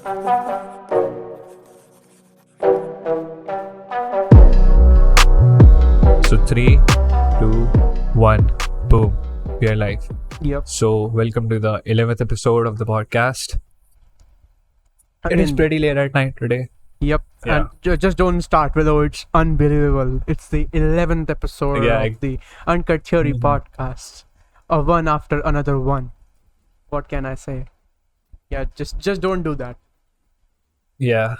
So 3, 2, 1, boom, we are live. Yep. So welcome to the 11th episode of the podcast. It is pretty late at night today. Yep. Yeah. And just don't start with, oh, it's unbelievable. It's the 11th episode of the UnCut Theory Podcast. One after another one. What can I say? Yeah, just don't do that. Yeah.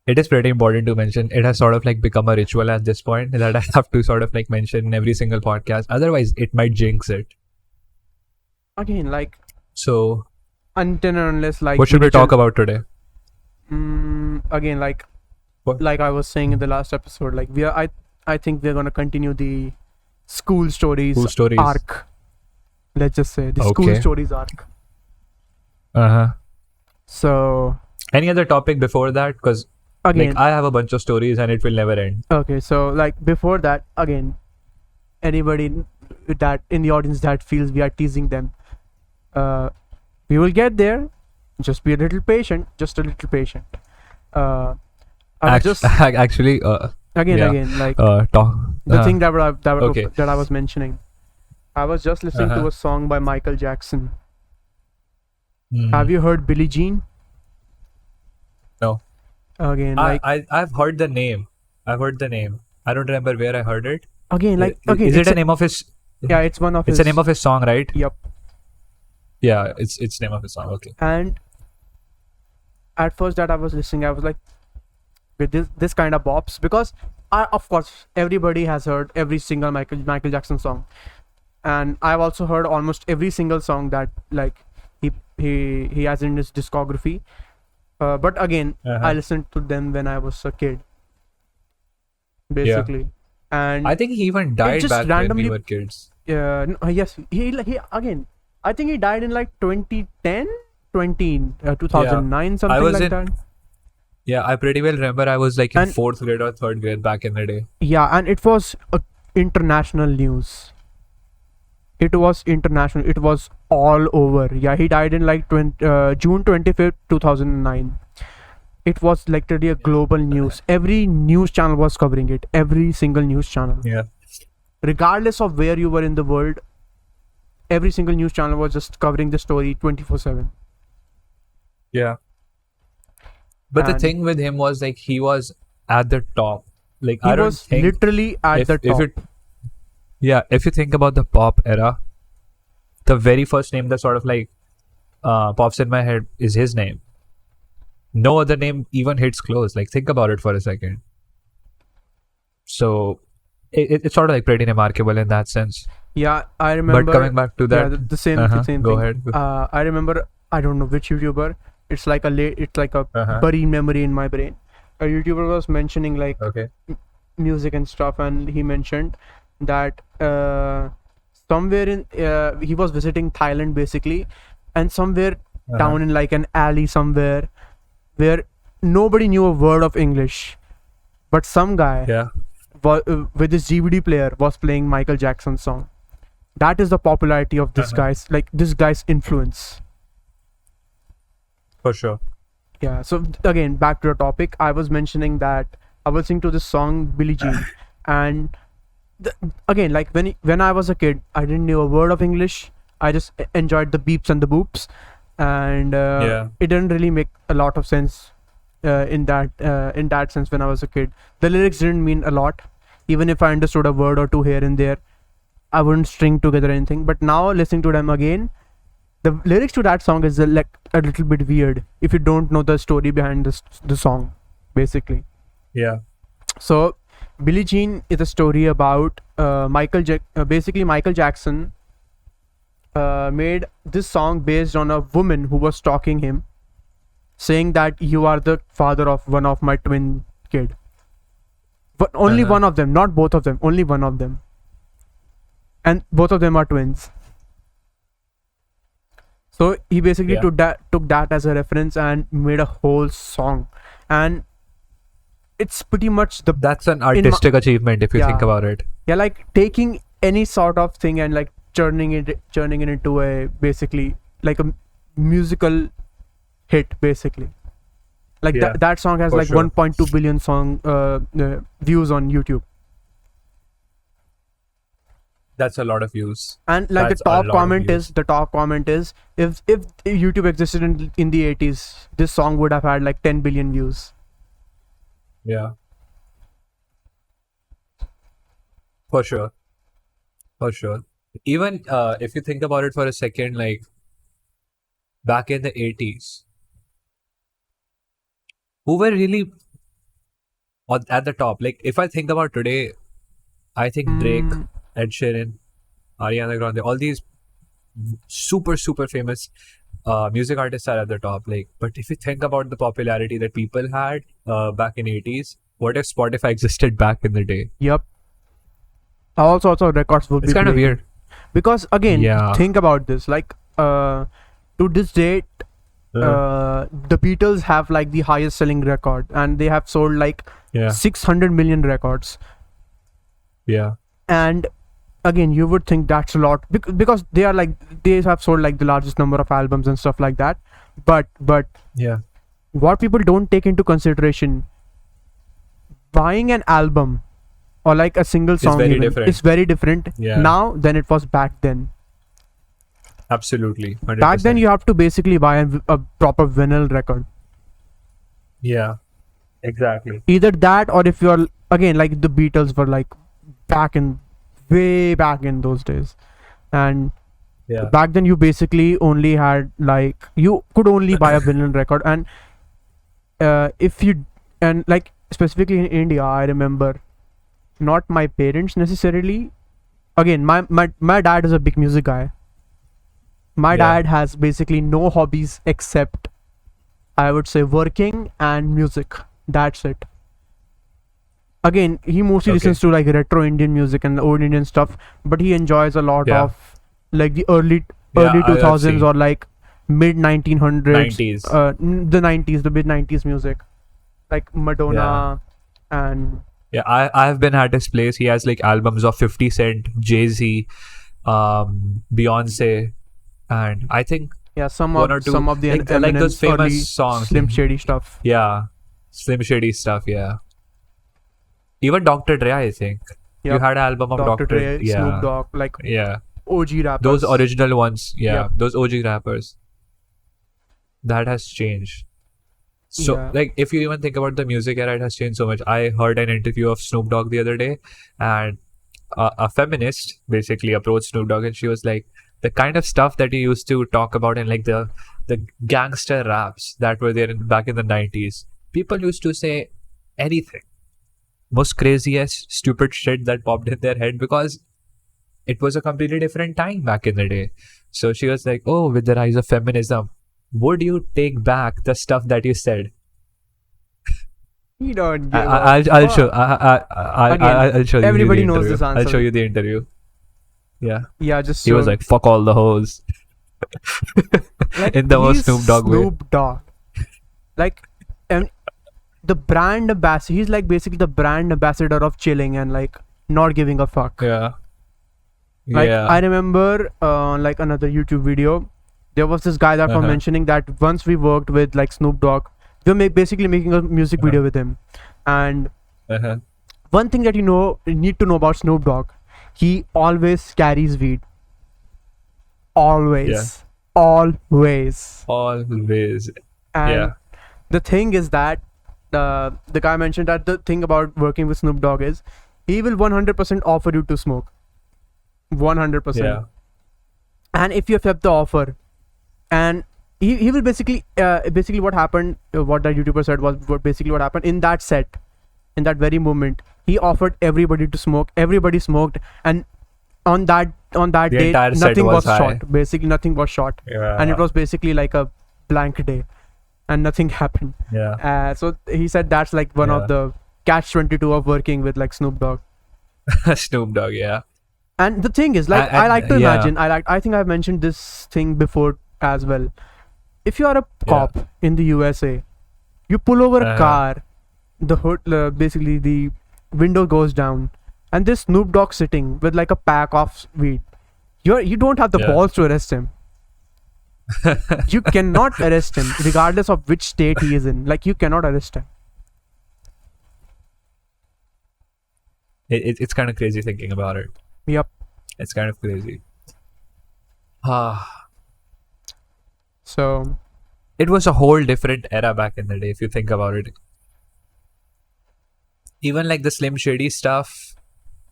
It is pretty important to mention. It has sort of like become a ritual at this point that I have to sort of like mention in every single podcast. Otherwise, it might jinx it. Again, like, So, until and unless, like, what should we talk about today? Again, like, What? like I was saying in the last episode, like I think we're gonna continue the school stories arc. Let's just say the school Okay. stories arc. Uh-huh. So Any other topic before that? Because again, like I have a bunch of stories and it will never end. okay, so like before that, again, anybody that in the audience that feels we are teasing them, we will get there. Just be a little patient. Just a little patient. I was just Actually, again, like talk. the thing that Okay. I was mentioning. I was just listening to a song by Michael Jackson. Have you heard Billie Jean? No. Again, like I've heard the name. I've heard the name. I don't remember where I heard it. again, like okay, Is it it's the name of his? yeah, it's one of It's his. the name of his song, right? Yep. Yeah, it's name of his song. Okay. And at first that I was listening, I was like, with this kind of bops, because of course everybody has heard every single Michael Jackson song, and I've also heard almost every single song that like he has in his discography. But again, I listened to them when I was a kid, basically, and I think he even died just back randomly- when we were kids. yes, he again, I think he died in like 2010, 2009, something was like in- that. Yeah, I pretty well remember I was like in And- 4th grade or 3rd grade back in the day. Yeah, and it was international news. It was international. It was all over. Yeah, he died in like June 25th, 2009. It was literally a global news. Every news channel was covering it. Every single news channel. Yeah. Regardless of where you were in the world, every single news channel was just covering the story 24/7. Yeah. But the And- thing with him was like he was at the top. Like He I don't was think literally at the top. if you think about the pop era, the very first name that sort of like pops in my head is his name. No other name even hits close. Like think about it for a second. So it's sort of like pretty remarkable in that sense. Yeah, I remember. But coming back to that, yeah, the same same go thing. ahead. I remember. I don't know which YouTuber. It's like a buried memory in my brain. A YouTuber was mentioning like Okay. music and stuff, and he mentioned that somewhere in he was visiting Thailand basically, and somewhere down in like an alley somewhere where nobody knew a word of English, but some guy Yeah. with his DVD player was playing Michael Jackson's song. That is the popularity of this guy's influence. For sure. Yeah, so again, back to the topic. I was mentioning that I was listening to this song Billie Jean, and again, like when I was a kid, I didn't know a word of English. I just enjoyed the beeps and the boops, and it didn't really make a lot of sense in that sense when I was a kid. The lyrics didn't mean a lot, even if I understood a word or two here and there. I wouldn't string together anything. But now listening to them again, the lyrics to that song is like a little bit weird if you don't know the story behind the song, basically. Yeah. So Billie Jean is a story about Michael Jackson made this song based on a woman who was stalking him, saying that you are the father of one of my twin kid. But only one of them, not both of them, only one of them. And both of them are twins. So he basically took that as a reference and made a whole song. And it's pretty much that's an artistic achievement if you think about it. Yeah, like taking any sort of thing and like turning it into a basically like a musical hit basically. Like Yeah, that song has for like sure. 1.2 billion views on YouTube. That's a lot of views. And like That's a lot of views. the top comment is, if YouTube existed in the 80s, this song would have had like 10 billion views. Yeah, for sure. For sure. Even if you think about it for a second, like back in the 80s, who were really at the top? Like, if I think about today, I think Drake, Mm, Ed Sheeran, Ariana Grande, all these super, super famous music artists are at the top. Like, but if you think about the popularity that people had back in 80s, what if Spotify existed back in the day? yep. Also records would It's be kind of playing. weird. Because again, Yeah. think about this. Like, to this date, the Beatles have like the highest selling record, and they have sold like Yeah. 600 million records. Yeah. And again, you would think that's a lot because they are like, they have sold like the largest number of albums and stuff like that. But Yeah. what people don't take into consideration, buying an album or like a single song very even, different. is very different Yeah. now than it was back then. Absolutely. 100%. Back then you have to basically buy a proper vinyl record. Yeah. Exactly. Either that, or if you're again like the Beatles were like way back in those days. And Yeah. back then you basically only had like, you could only buy a vinyl record. And if you, and like specifically in India, I remember, not my parents necessarily, again my dad is a big music guy. My Yeah. dad has basically no hobbies except, I would say, working and music. That's it. Again, he mostly Okay. listens to like retro Indian music and old Indian stuff, but he enjoys a lot Yeah. of like the early Yeah, I've 2000s seen. or like mid 1900s, 90s. the 90s, the mid 90s music, like Madonna and Yeah, I have been at his place. He has like albums of 50 Cent, Jay-Z, Beyonce, and I think yeah, some one or of two, some of the like those Eminem's famous early songs. Slim Shady stuff. Yeah, Slim Shady stuff. Yeah, even Dr. Dre. I think you Yep. had an album of Dr. Dr. Dre, Yeah, Snoop Dogg, like yeah, OG rappers. those original ones. Yeah, Yep. those OG rappers. That has changed. So, Yeah. like, if you even think about the music era, it has changed so much. I heard an interview of Snoop Dogg the other day, and a feminist basically approached Snoop Dogg, and she was like, the kind of stuff that he used to talk about in like the gangster raps that were there back in the 90s. People used to say anything, most craziest, stupid shit that popped in their head because it was a completely different time back in the day. So she was like, oh, with the rise of feminism, would you take back the stuff that you said? You don't give I'll show. Again, I'll show you. everybody the knows interview. this I'll answer. show you the interview. Yeah, Yeah, just he was like, "Fuck all the hoes," like, in the most he's Snoop Dogg way. Snoop Dogg. Like, and the brand ambassador. He's like basically the brand ambassador of chilling and like not giving a fuck. Yeah, Like, yeah, I remember like another YouTube video. There was this guy that was Uh-huh. mentioning that once we worked with like Snoop Dogg, we were basically making a music Uh-huh. video with him. And uh-huh. one thing that you need to know about Snoop Dogg, he always carries weed. Always. Always. Always. And Yeah. the thing is that the guy mentioned that the thing about working with Snoop Dogg is he will 100% offer you to smoke. 100%. Yeah. And if you accept the offer, and he will basically what happened, what that YouTuber said was what happened in that set, in that very moment, he offered everybody to smoke. Everybody smoked, and on that The day entire set nothing was was high. shot. Basically nothing was shot, Yeah. and it was basically like a blank day, and nothing happened. Yeah. So he said that's like one of Yeah. the catch-22 of working with like Snoop Dogg. Snoop Dogg. Yeah. And the thing is, like, I And- like to yeah. imagine. I think I've mentioned this thing before as well. If you are a cop in the USA, you pull over a Uh-huh. car, the hood, basically the window goes down, and there's Snoop Dogg sitting with like a pack of weed. You don't have the Yeah. balls to arrest him. You cannot arrest him regardless of which state he is in. Like, you cannot arrest him. It's kind of crazy thinking about it. Yep. It's kind of crazy. So It was a whole different era back in the day, if you think about it. Even like the Slim Shady stuff,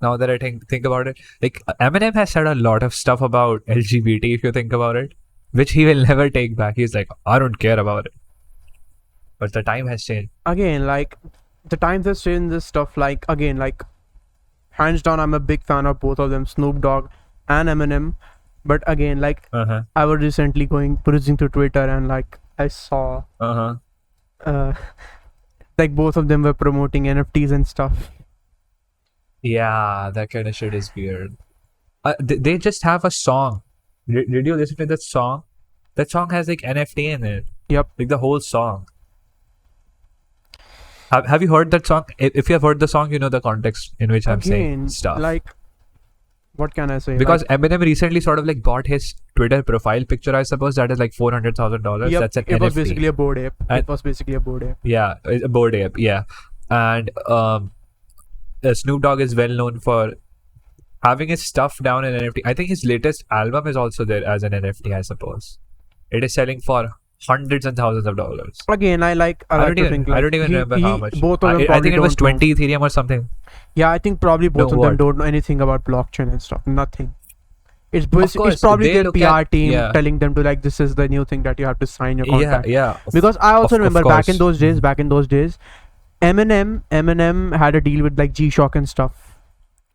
now that I think about it, like Eminem has said a lot of stuff about LGBT, if you think about it, which he will never take back. He's like, I don't care about it. But the time has changed. again, like, the times have changed this stuff. Like, again, like, hands down, I'm a big fan of both of them, Snoop Dogg and Eminem. But again, like, I was recently perusing through Twitter, and like I saw like both of them were promoting NFTs and stuff. Yeah, that kind of shit is weird. They just have a song. Did you listen to that song? That song has like NFT in it. Yep. Like the whole song. Have you heard that song? If you have heard the song, you know the context in which I'm saying stuff. Like, what can I say? Because Eminem recently sort of like bought his Twitter profile picture, I suppose, that is like $400,000. Yep, That's an NFT. it was basically a bored ape. It was basically a bored ape. Yeah, a bored ape. Yeah, and Snoop Dogg is well known for having his stuff down in NFT. I think his latest album is also there as an NFT, I suppose. It is selling for hundreds and thousands of dollars. Again, I don't even remember how much. Both of them I think it was don't 20 Ethereum or something. Yeah, I think probably both of them don't know anything about blockchain and stuff. Nothing. It's probably their PR team telling them to, like, this is the new thing that you have to sign your contract. Yeah. Because I also remember back in those days, Eminem had a deal with like G-Shock and stuff.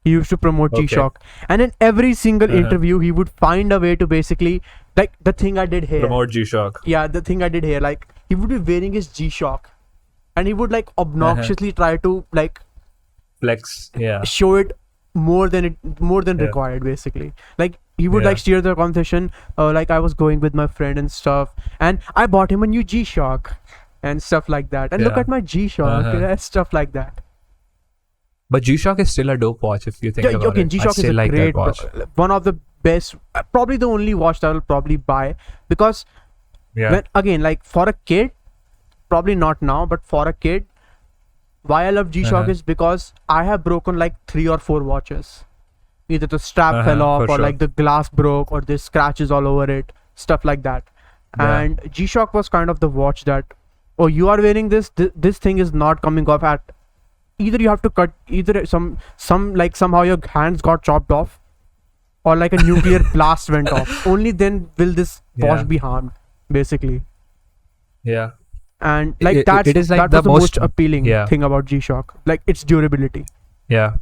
He used to promote G-Shock, and in every single interview, he would find a way to basically, like, the thing I did here. Promote G-Shock. Yeah, the thing I did here. Like, he would be wearing his G-Shock, and he would like obnoxiously try to like flex. Yeah. Show it more than required, basically. Like, he would like steer the conversation. Like, I was going with my friend and stuff, and I bought him a new G-Shock and stuff like that. And look at my G-Shock and stuff like that. But G-Shock is still a dope watch if you think about it. G-Shock is a great watch. One of the best, probably the only watch that I will probably buy, because when, again, like, for a kid, probably not now, but for a kid, why I love G-Shock is because I have broken like 3 or 4 watches. Either the strap fell off, or like the glass broke, or there's scratches all over it, stuff like that. And G-Shock was kind of the watch that, oh, you are wearing this thing is not coming off at, either you have to cut, either some like somehow your hands got chopped off, or like a nuclear blast went off. Only then will this watch be harmed, basically. Yeah. And like that was the most appealing thing about G-Shock, like its durability. Yeah.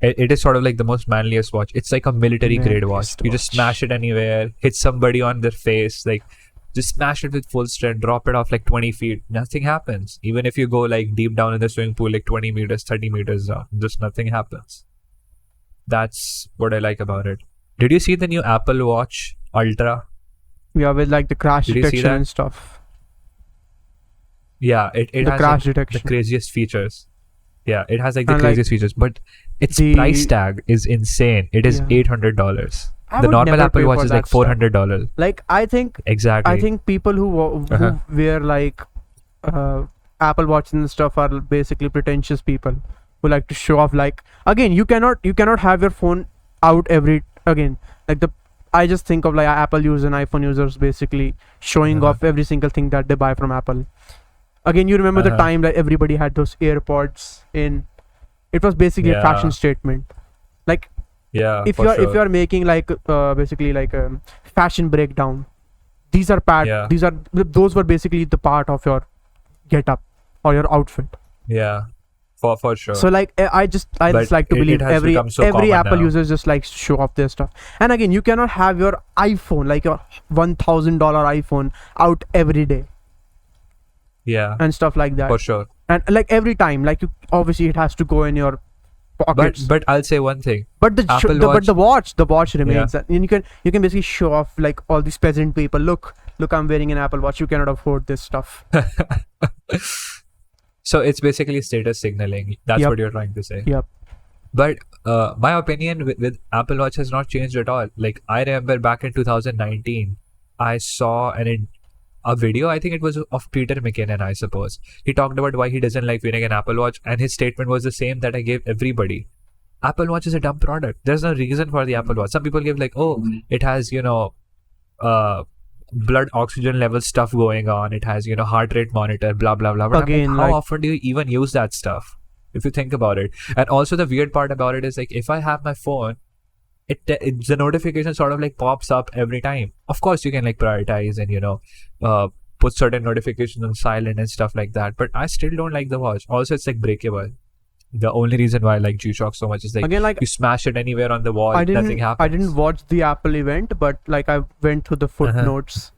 It is sort of like the most manliest watch. It's like a military grade watch. You just smash it anywhere, hit somebody on their face, like just smash it with full strength, drop it off like 20 feet. Nothing happens. Even if you go like deep down in the swimming pool, like 20 meters, 30 meters down, just nothing happens. That's what I like about it. Did you see the new Apple Watch Ultra? Yeah, with like the crash detection and stuff. Yeah, it has crash like detection. The craziest features. Yeah, it has like the craziest features, but its price tag is insane. It is $800. The normal Apple Watch is like $400. Like, I think exactly. I think people who wear like Apple Watches and stuff are basically pretentious people who like to show off. Like, again, you cannot have your phone out I just think of like Apple users and iPhone users basically showing off every single thing that they buy from Apple. Again, you remember the time that everybody had those AirPods in. It was basically a fashion statement. Like, if you're making like basically like a fashion breakdown, those were basically the part of your get up or your outfit. Yeah, for sure. So like I just like to believe every Apple user just likes to show off their stuff. And again, you cannot have your iPhone, like your $1,000 iPhone, out every day. Yeah, and stuff like that. For sure. And like every time, like obviously it has to go in your pockets. But I'll say one thing. But the watch remains. And you can basically show off like all these peasant people. Look, I'm wearing an Apple Watch. You cannot afford this stuff. So it's basically status signaling. That's what you're trying to say. Yep. But my opinion with Apple Watch has not changed at all. Like, I remember back in 2019, I saw a video, I think it was of Peter McKinnon, I suppose. He talked about why he doesn't like wearing an Apple Watch, and his statement was the same that I gave everybody. Apple Watch is a dumb product. There's no reason for the Apple Watch. Some people give like, oh, it has, blood oxygen level stuff going on. It has, heart rate monitor, blah, blah, blah. But Again, how often do you even use that stuff? If you think about it. And also the weird part about it is like, if I have my phone, the notification sort of like pops up every time. Of course, you can like prioritize and put certain notifications on silent and stuff like that. But I still don't like the watch. Also, it's like breakable. The only reason why I like G-Shock so much is like, again, like you smash it anywhere on the wall, nothing happens. I didn't watch the Apple event, but like I went through the footnotes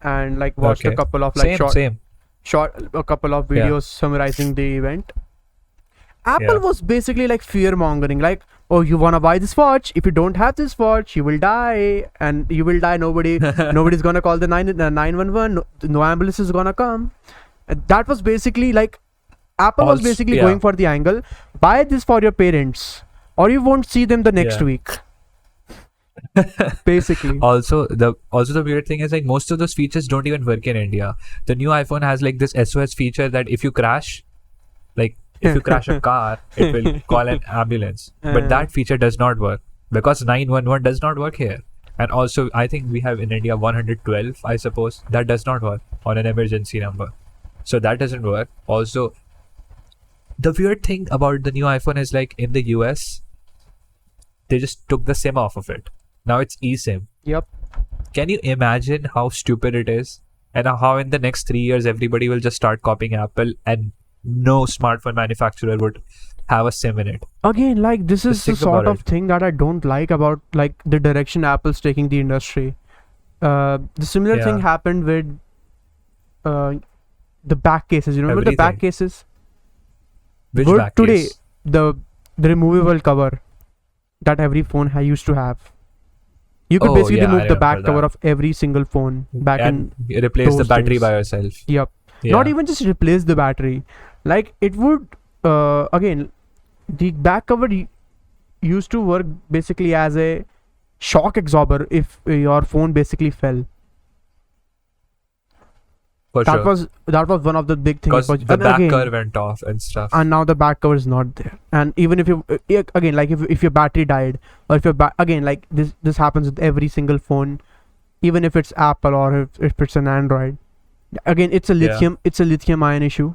and like watched a couple of like a couple of videos summarizing the event. Apple was basically like fear mongering, like, oh, you wanna buy this watch? If you don't have this watch, you will die, and you will die. Nobody's gonna call the 911. No ambulance is gonna come. And that was basically like Apple was basically going for the angle: buy this for your parents, or you won't see them the next week. Basically. Also the weird thing is like most of those features don't even work in India. The new iPhone has like this SOS feature that if you crash, like if you crash a car, it will call an ambulance. But that feature does not work because 911 does not work here. And also, I think we have in India 112, I suppose. That does not work on an emergency number. So that doesn't work. Also, the weird thing about the new iPhone is like in the US, they just took the SIM off of it. Now it's eSIM. Yep. Can you imagine how stupid it is? And how in the next 3 years, everybody will just start copying Apple and no smartphone manufacturer would have a SIM in it. Again, like this is the sort of thing that I don't like about like the direction Apple's taking the industry. The similar thing happened with the back cases. You remember the back cases? Which back today, case? The removable cover that every phone used to have. You could basically remove the back cover of every single phone back and replace the battery by yourself. Yep. Not even just replace the battery. Like it would, again, the back cover used to work basically as a shock absorber if your phone basically fell. That was one of the big things. Because the back cover went off and stuff. And now the back cover is not there. And even if you, again, like if your battery died, or if your again, like this happens with every single phone, even if it's Apple or if it's an Android. Again, it's a lithium ion issue,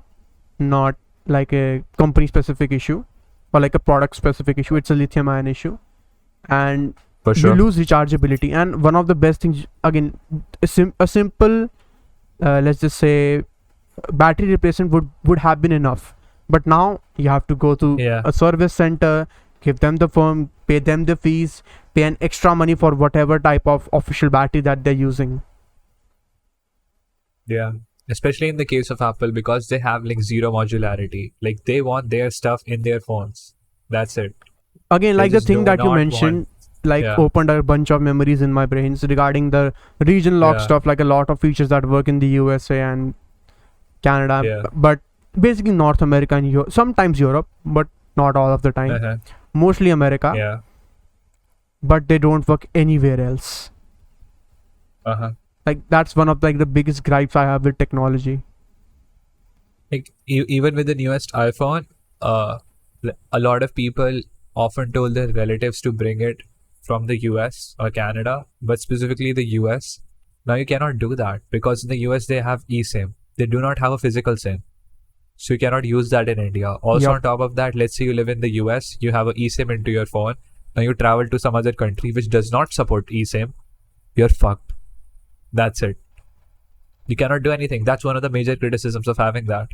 not like a company specific issue or like a product specific issue. It's a lithium ion issue, and you lose rechargeability. And one of the best things, again, a simple let's just say battery replacement would have been enough, but now you have to go to a service center, give them the phone, pay them the fees, pay an extra money for whatever type of official battery that they're using. Yeah, especially in the case of Apple, because they have like zero modularity. Like they want their stuff in their phones. That's it. Again, like the thing that you mentioned, opened a bunch of memories in my brains regarding the region lock stuff, like a lot of features that work in the USA and Canada, but basically North America and sometimes Europe, but not all of the time. Mostly America. But they don't work anywhere else. Like that's one of like the biggest gripes I have with technology. Like even with the newest iPhone, a lot of people often told their relatives to bring it from the US or Canada, but specifically the US. Now you cannot do that because in the US they have eSIM. They do not have a physical SIM. So you cannot use that in India. Also on top of that, let's say you live in the US, you have a eSIM into your phone. Now you travel to some other country which does not support eSIM. You're fucked. That's it. You cannot do anything. That's one of the major criticisms of having that.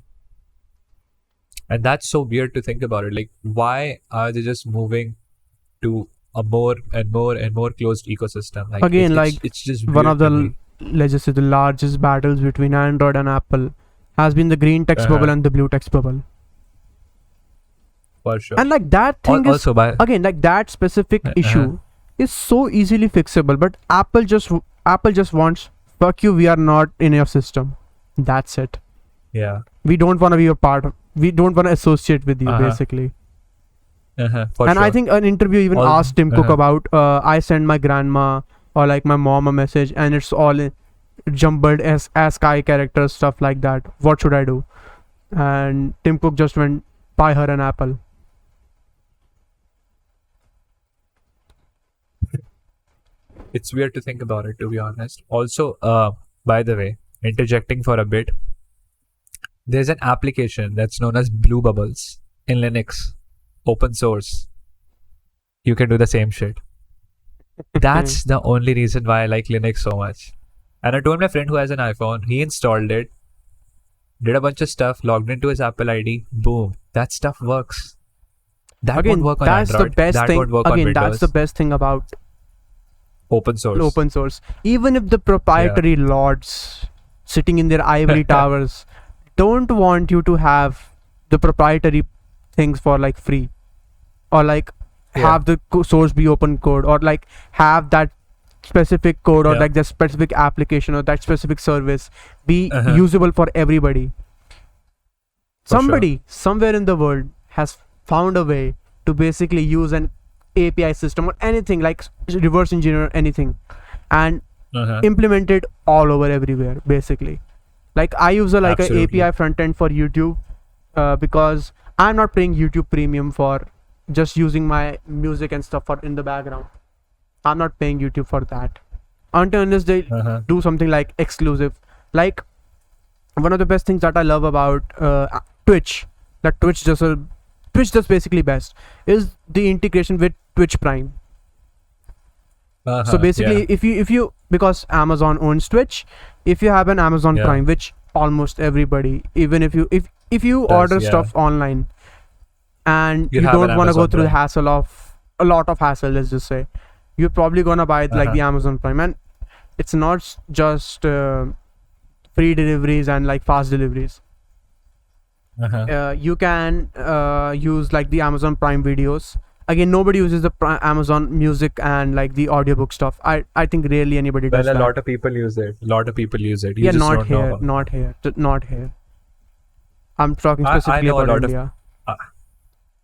And that's so weird to think about it. Like, why are they just moving to a more and more and more closed ecosystem? Like, again, it's just one of the, let's just say, the largest battles between Android and Apple has been the green text bubble and the blue text bubble. For sure. And like that thing again, like that specific issue is so easily fixable, but Apple just wants, fuck you, we are not in your system. That's it. Yeah. We don't want to be a part of, we don't want to associate with you, basically. And sure. I think an interview even asked Tim Cook about, I send my grandma or like my mom a message and it's all jumbled ASCII characters, stuff like that. What should I do? And Tim Cook just went, buy her an apple. It's weird to think about it, to be honest. Also, by the way, interjecting for a bit, there's an application that's known as Blue Bubbles in Linux, open source. You can do the same shit. That's the only reason why I like Linux so much. And I told my friend who has an iPhone, he installed it, did a bunch of stuff, logged into his Apple ID, boom, that stuff works. That Again, won't work on that's Android. the best that thing. won't work on Again, Windows. that's the best thing about Open source. open source. Even if the proprietary lords sitting in their ivory towers don't want you to have the proprietary things for like free, or like have the source be open code, or like have that specific code, or like the specific application or that specific service be usable for everybody. Somebody somewhere in the world has found a way to basically use an API system or anything, like reverse engineer anything, and implement it all over everywhere, basically. Like I use a API front end for YouTube because I'm not paying YouTube Premium for just using my music and stuff for in the background. I'm not paying YouTube for that unless they do something like exclusive. Like one of the best things that I love about Twitch, that Twitch does basically best, is the integration with Twitch Prime. So basically, if you because Amazon owns Twitch, if you have an Amazon Prime, which almost everybody, even if you order stuff online and you don't want to go through the hassle of a lot of hassle, let's just say, you're probably gonna buy like the Amazon Prime, and it's not just free deliveries and like fast deliveries. You can use like the Amazon Prime videos. Again, nobody uses the Amazon Music and like the audiobook stuff. I think rarely anybody does that. A lot of people use it. You not just here, not here. I'm talking specifically about India.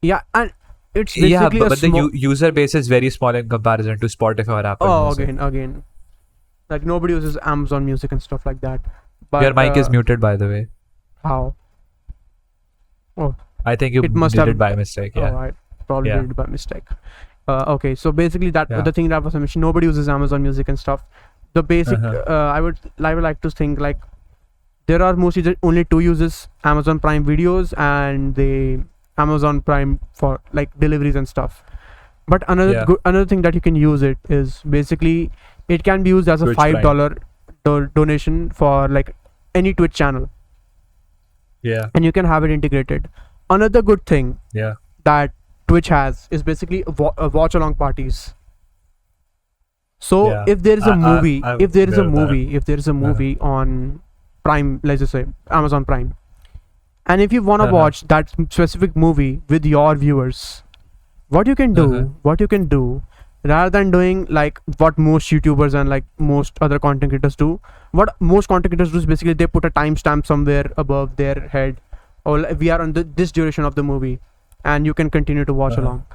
Yeah, and it's basically but the user base is very small in comparison to Spotify or Apple Music. Again, like nobody uses Amazon Music and stuff like that. But your mic is muted, by the way. How? Oh, I think you did it by mistake. Yeah. Alright, probably did it by mistake. Okay, so basically the thing that was mentioned, nobody uses Amazon Music and stuff. The basic, I would like to think like there are mostly only two uses: Amazon Prime Videos and the Amazon Prime for like deliveries and stuff. But another thing that you can use it is basically it can be used as a $5 donation for like any Twitch channel. Yeah. And you can have it integrated. Another good thing that Twitch has is basically watch along parties. So if there is a movie, if there is a movie on Prime, let's just say Amazon Prime, and if you want to watch that specific movie with your viewers, what you can do, rather than doing like what most YouTubers and like most other content creators do, what most content creators do is basically they put a timestamp somewhere above their head, or like, we are on this duration of the movie, and you can continue to watch along.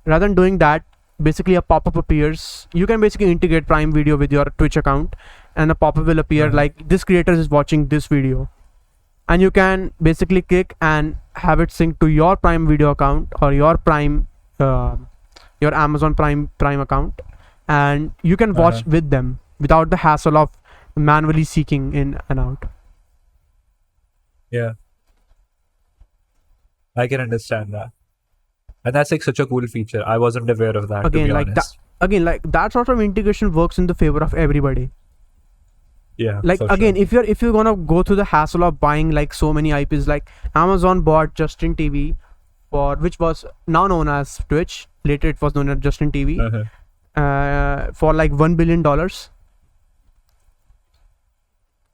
Rather than doing that, basically a pop-up appears. You can basically integrate Prime Video with your Twitch account, and a pop-up will appear like this creator is watching this video, and you can basically click and have it synced to your Prime Video account or your Prime your Amazon Prime account, and you can watch with them without the hassle of manually seeking in and out. Yeah, I can understand that, and that's like such a cool feature. I wasn't aware of that. Again, to be like honest. that sort of integration works in the favor of everybody. Yeah. Like again, if you're gonna go through the hassle of buying like so many IPs, like Amazon bought Justin TV, for which was now known as Twitch. Later it was known as Justin TV, for like $1 billion.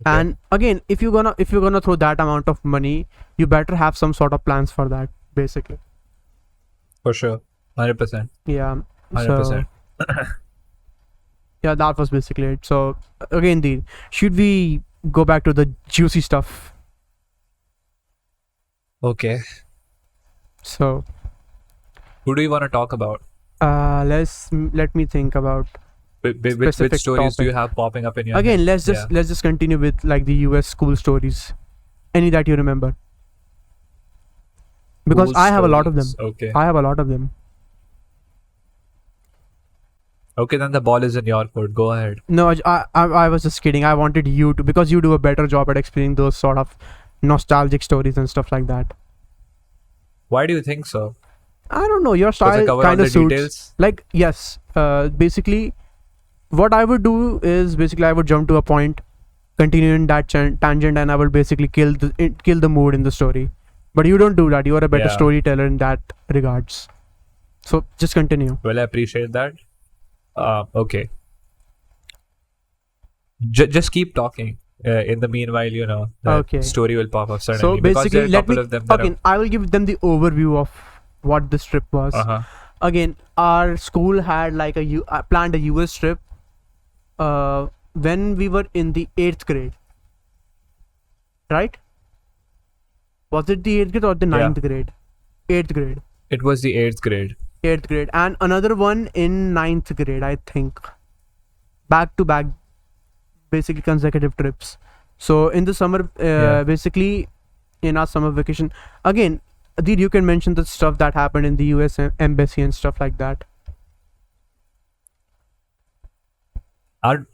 And again, if you're gonna throw that amount of money, you better have some sort of plans for that, basically. For sure, 100%. Yeah. 100%. Yeah, that was basically it. So again, Deergh, should we go back to the juicy stuff? Okay. So who do you want to talk about? let me think about. Which specific stories do you topic. have popping up in your Again, head? let's just continue with like the US school stories. Any that you remember? Because Cool I have a lot of them. stories. Okay. I have a lot of them. Okay, then the ball is in your court. Go ahead. No, I was just kidding. I wanted you to, because you do a better job at explaining those sort of nostalgic stories and stuff like that. Why do you think so? I don't know. Your Does it style cover all kind the of suits. details? Like, yes. Basically, what I would do is basically I would jump to a point, continue in that tangent, and I will basically kill the mood in the story. But you don't do that. You are a better Yeah. storyteller in that regards. So just continue. Well, I appreciate that. Okay. Just keep talking. In the meanwhile, the Okay. story will pop up suddenly. So because there basically, are a let me. couple of them that Okay, I will give them the overview of what this trip was. Uh-huh. Again, our school had like planned a US trip when we were in the 8th grade, right? Was it the 8th grade or the Yeah. 9th grade? 8th grade. It was the 8th grade. 8th grade, and another one in 9th grade, I think. Back to back, basically consecutive trips. So in the summer, Yeah. basically in our summer vacation, again, Deergh, you can mention the stuff that happened in the US embassy and stuff like that. I'm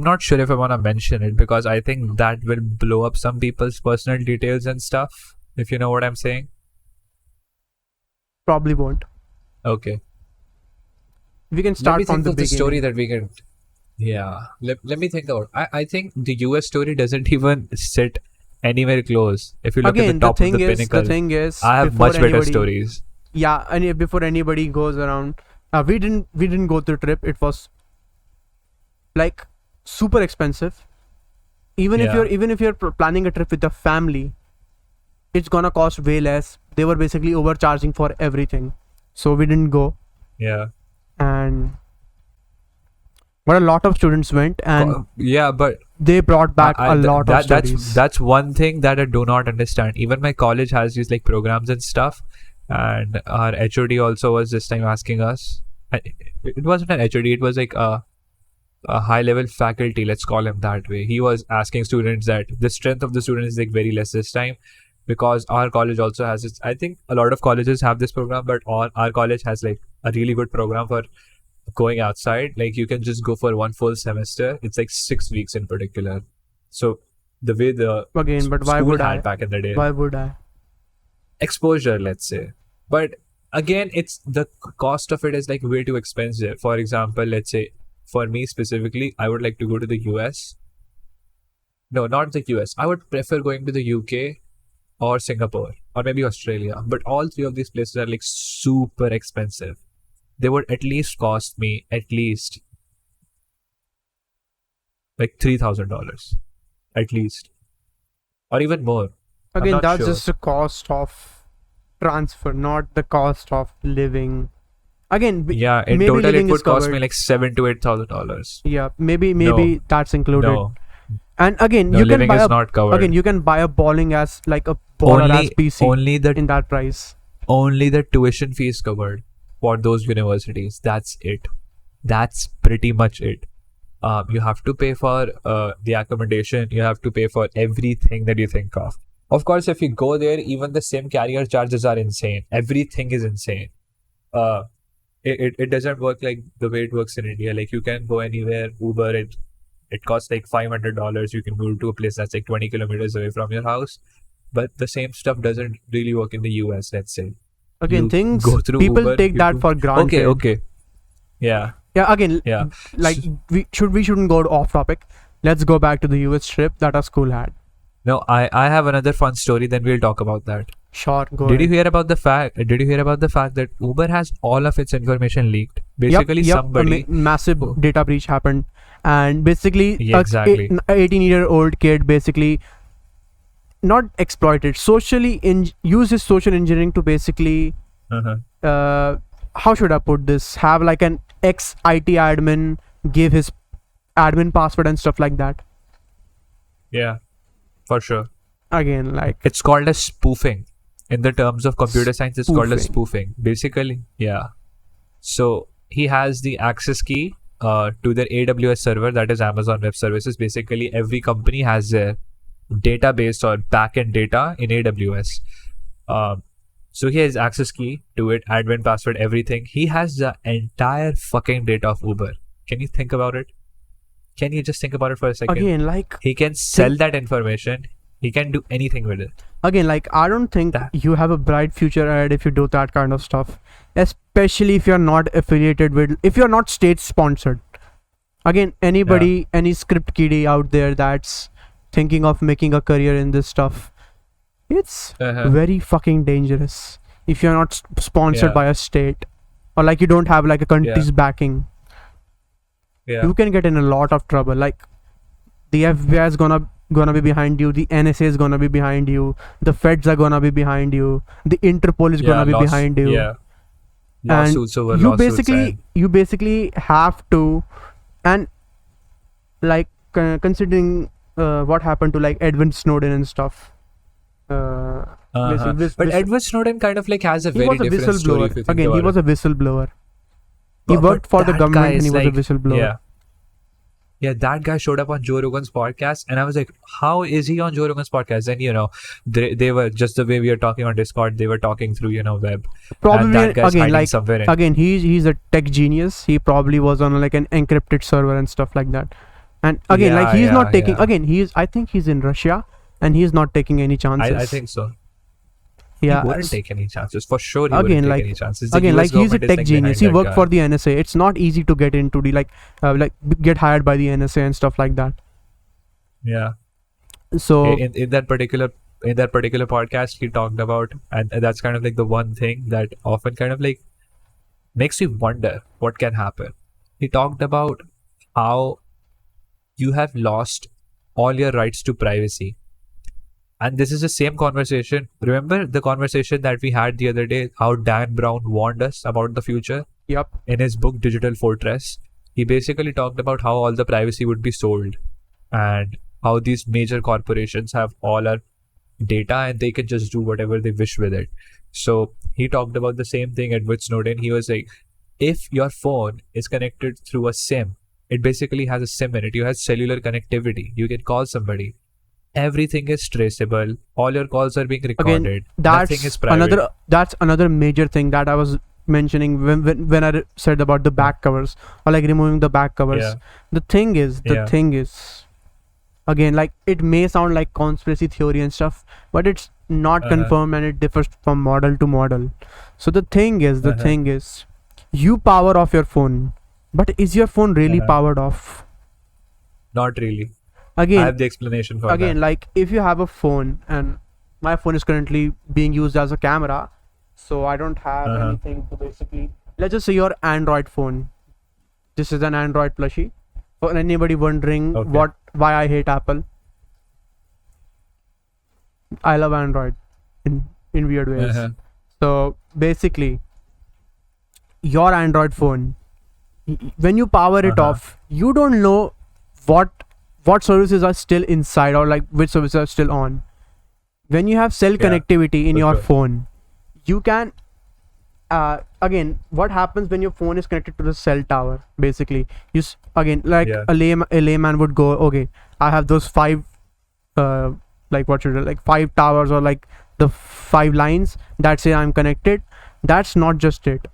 not sure if I want to mention it because I think that will blow up some people's personal details and stuff, if you know what I'm saying. Probably won't. Okay. We can Let start me from think the of the beginning. story that we can. Yeah. Let me think about. I think the US story doesn't even sit anywhere close. If you look Again, at the top of the pinnacle, the thing is, I have before much better anybody- stories. Yeah, and before anybody goes around, we didn't go to the trip. It was like super expensive. Even Yeah. if you're planning a trip with the family, it's gonna cost way less. They were basically overcharging for everything, so we didn't go. Yeah. And but a lot of students went, and Yeah, but they brought back a lot of stories. that's one thing that I do not understand. Even my college has these like programs and stuff, and our HOD also was this time asking us. It wasn't an HOD. It was like a high level faculty. Let's call him that way. He was asking students that the strength of the students is like very less this time, because our college also has this. I think a lot of colleges have this program, but our college has like a really good program for going outside. Like you can just go for one full semester. It's like 6 weeks in particular. So the way the Again, but why school would had I? back in the day, Why would I? exposure, let's say. But again, it's the cost of it is like way too expensive. For example, let's say for me specifically, I would like to go to the US. No, not the US. I would prefer going to the UK or Singapore or maybe Australia. But all three of these places are like super expensive. They would at least cost me at least like $3,000 at least, or even more. I'm Again, not that's sure. just the cost of transfer, not the cost of living. Again, Yeah, in maybe total it living is would cost me covered. like $7,000 to $8,000. Yeah, maybe No. that's included. No, And again, no, you can living buy is a not covered. again you can buy a balling as like a baller as PC only in that price. the tuition fees covered for those universities. That's it. That's pretty much it. You have to pay for the accommodation. You have to pay for everything that you think of. Of course, if you go there, even the same carrier charges are insane. Everything is insane. It doesn't work like the way it works in India. Like you can go anywhere, Uber, it costs like $500. You can move to a place that's like 20 kilometers away from your house. But the same stuff doesn't really work in the US, let's say. Again, You things go through people Uber, take you that do- for granted. Okay. Yeah. Yeah, again, Yeah. like we shouldn't go off topic. Let's go back to the US trip that our school had. No, I have another fun story, then we'll talk about that. Sure, go Did you ahead. hear about the fact that Uber has all of its information leaked? Basically, Yep, somebody massive Oh. data breach happened, and basically Yeah, exactly. an 18-year-old kid basically not exploited, use his social engineering to basically how should I put this? Have like an ex-IT admin give his admin password and stuff like that. Yeah, for sure. Again, like It's called as spoofing. In the terms of computer science, it's called as Spoofing. spoofing. Basically, yeah. So he has the access key to their AWS server, that is Amazon Web Services. Basically, every company has their database or backend data in AWS. So he has access key to it, admin password, everything. He has the entire fucking data of Uber. Can you think about it? Can you just think about it for a second? Again, like he can sell that information. He can do anything with it. Again, like I don't think you have a bright future ahead if you do that kind of stuff, especially if you're not affiliated with, if you're not state sponsored. Again, anybody, any script kiddie out there that's thinking of making a career in this stuff, it's very fucking dangerous if you're not sponsored by a state, or like you don't have like a country's backing. You can get in a lot of trouble. Like the FBI is gonna be behind you, the NSA is gonna be behind you, the feds are gonna be behind you, the Interpol is gonna be behind you. And you basically have to, and like considering what happened to like Edward Snowden and stuff. But Edward Snowden kind of like has a very different story. If you think Again, he was a whistleblower. He worked for the government and he was a whistleblower. Yeah, that guy showed up on Joe Rogan's podcast, and I was like, how is he on Joe Rogan's podcast? And, you know, they were just the way we are talking on Discord, they were talking through, you know, web. Probably, again, like, again, he's a tech genius. He probably was on like an encrypted server and stuff like that. And again, like, he's not taking, again, I think he's in Russia, and he's not taking any chances. I think so. Yeah, he wouldn't take any chances. For sure, he wouldn't take any chances. Again, like, he's a tech genius. He worked for the NSA. It's not easy to get into the get hired by the NSA and stuff like that. Yeah. So in that particular podcast, he talked about, and that's kind of like the one thing that often kind of like makes you wonder what can happen. He talked about how you have lost all your rights to privacy. And this is the same conversation. Remember the conversation that we had the other day, how Dan Brown warned us about the future? Yep. In his book, Digital Fortress, he basically talked about how all the privacy would be sold and how these major corporations have all our data and they can just do whatever they wish with it. So he talked about the same thing, Edward Snowden. He was like, if your phone is connected through a SIM, it basically has a SIM in it. You have cellular connectivity. You can call somebody. Everything is traceable. All your calls are being recorded. Again, that's is private. That's another major thing that I was mentioning when I said about the back covers or like removing the back covers. Yeah. The thing is, again, like it may sound like conspiracy theory and stuff, but it's not confirmed and it differs from model to model. So the thing is, you power off your phone, but is your phone really powered off? Not really. Again, I have the explanation for that. Again, like if you have a phone, and my phone is currently being used as a camera, so I don't have anything to basically. Let's just say your Android phone. This is an Android plushie. For anybody wondering why I hate Apple, I love Android in weird ways. So basically, your Android phone, when you power it off, you don't know what services are still inside or like which services are still on. When you have cell connectivity in your phone, you can again, what happens when your phone is connected to the cell tower? Basically, a layman would go, okay, I have those 5 5 towers or like the 5 lines that say I'm connected. That's not just it.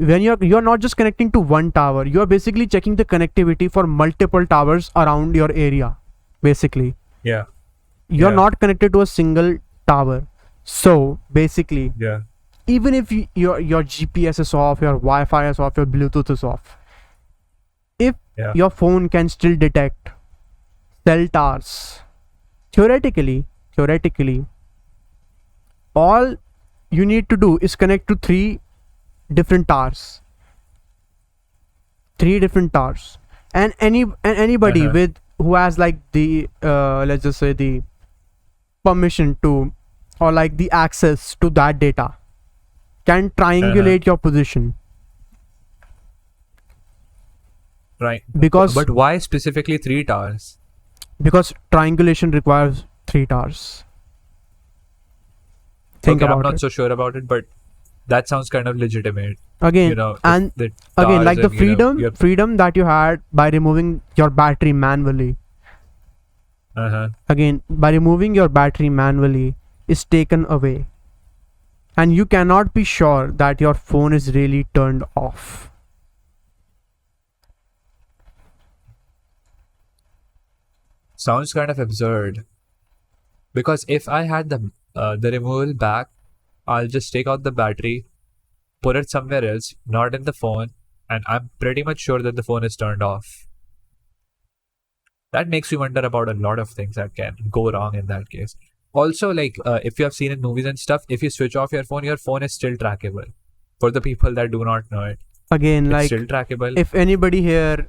When you're not just connecting to one tower, you're basically checking the connectivity for multiple towers around your area. Basically, you're not connected to a single tower. So basically, even if your GPS is off, your Wi-Fi is off, your Bluetooth is off, if your phone can still detect cell towers, theoretically, all you need to do is connect to 3 different towers, and anybody who has like the let's just say the permission to or like the access to that data can triangulate your position. Right. But why specifically 3 towers? Because triangulation requires 3 towers. I'm not so sure about it, but that sounds kind of legitimate. Again, You know, and the again, stars like the and, you know, freedom that you had by removing your battery manually. Again, by removing your battery manually is taken away, and you cannot be sure that your phone is really turned off. Sounds kind of absurd. Because if I had the removal back, I'll just take out the battery, put it somewhere else, not in the phone, and I'm pretty much sure that the phone is turned off. That makes you wonder about a lot of things that can go wrong in that case. Also, like if you have seen in movies and stuff, if you switch off your phone is still trackable. For the people that do not know it, Again, it's like still trackable. if anybody here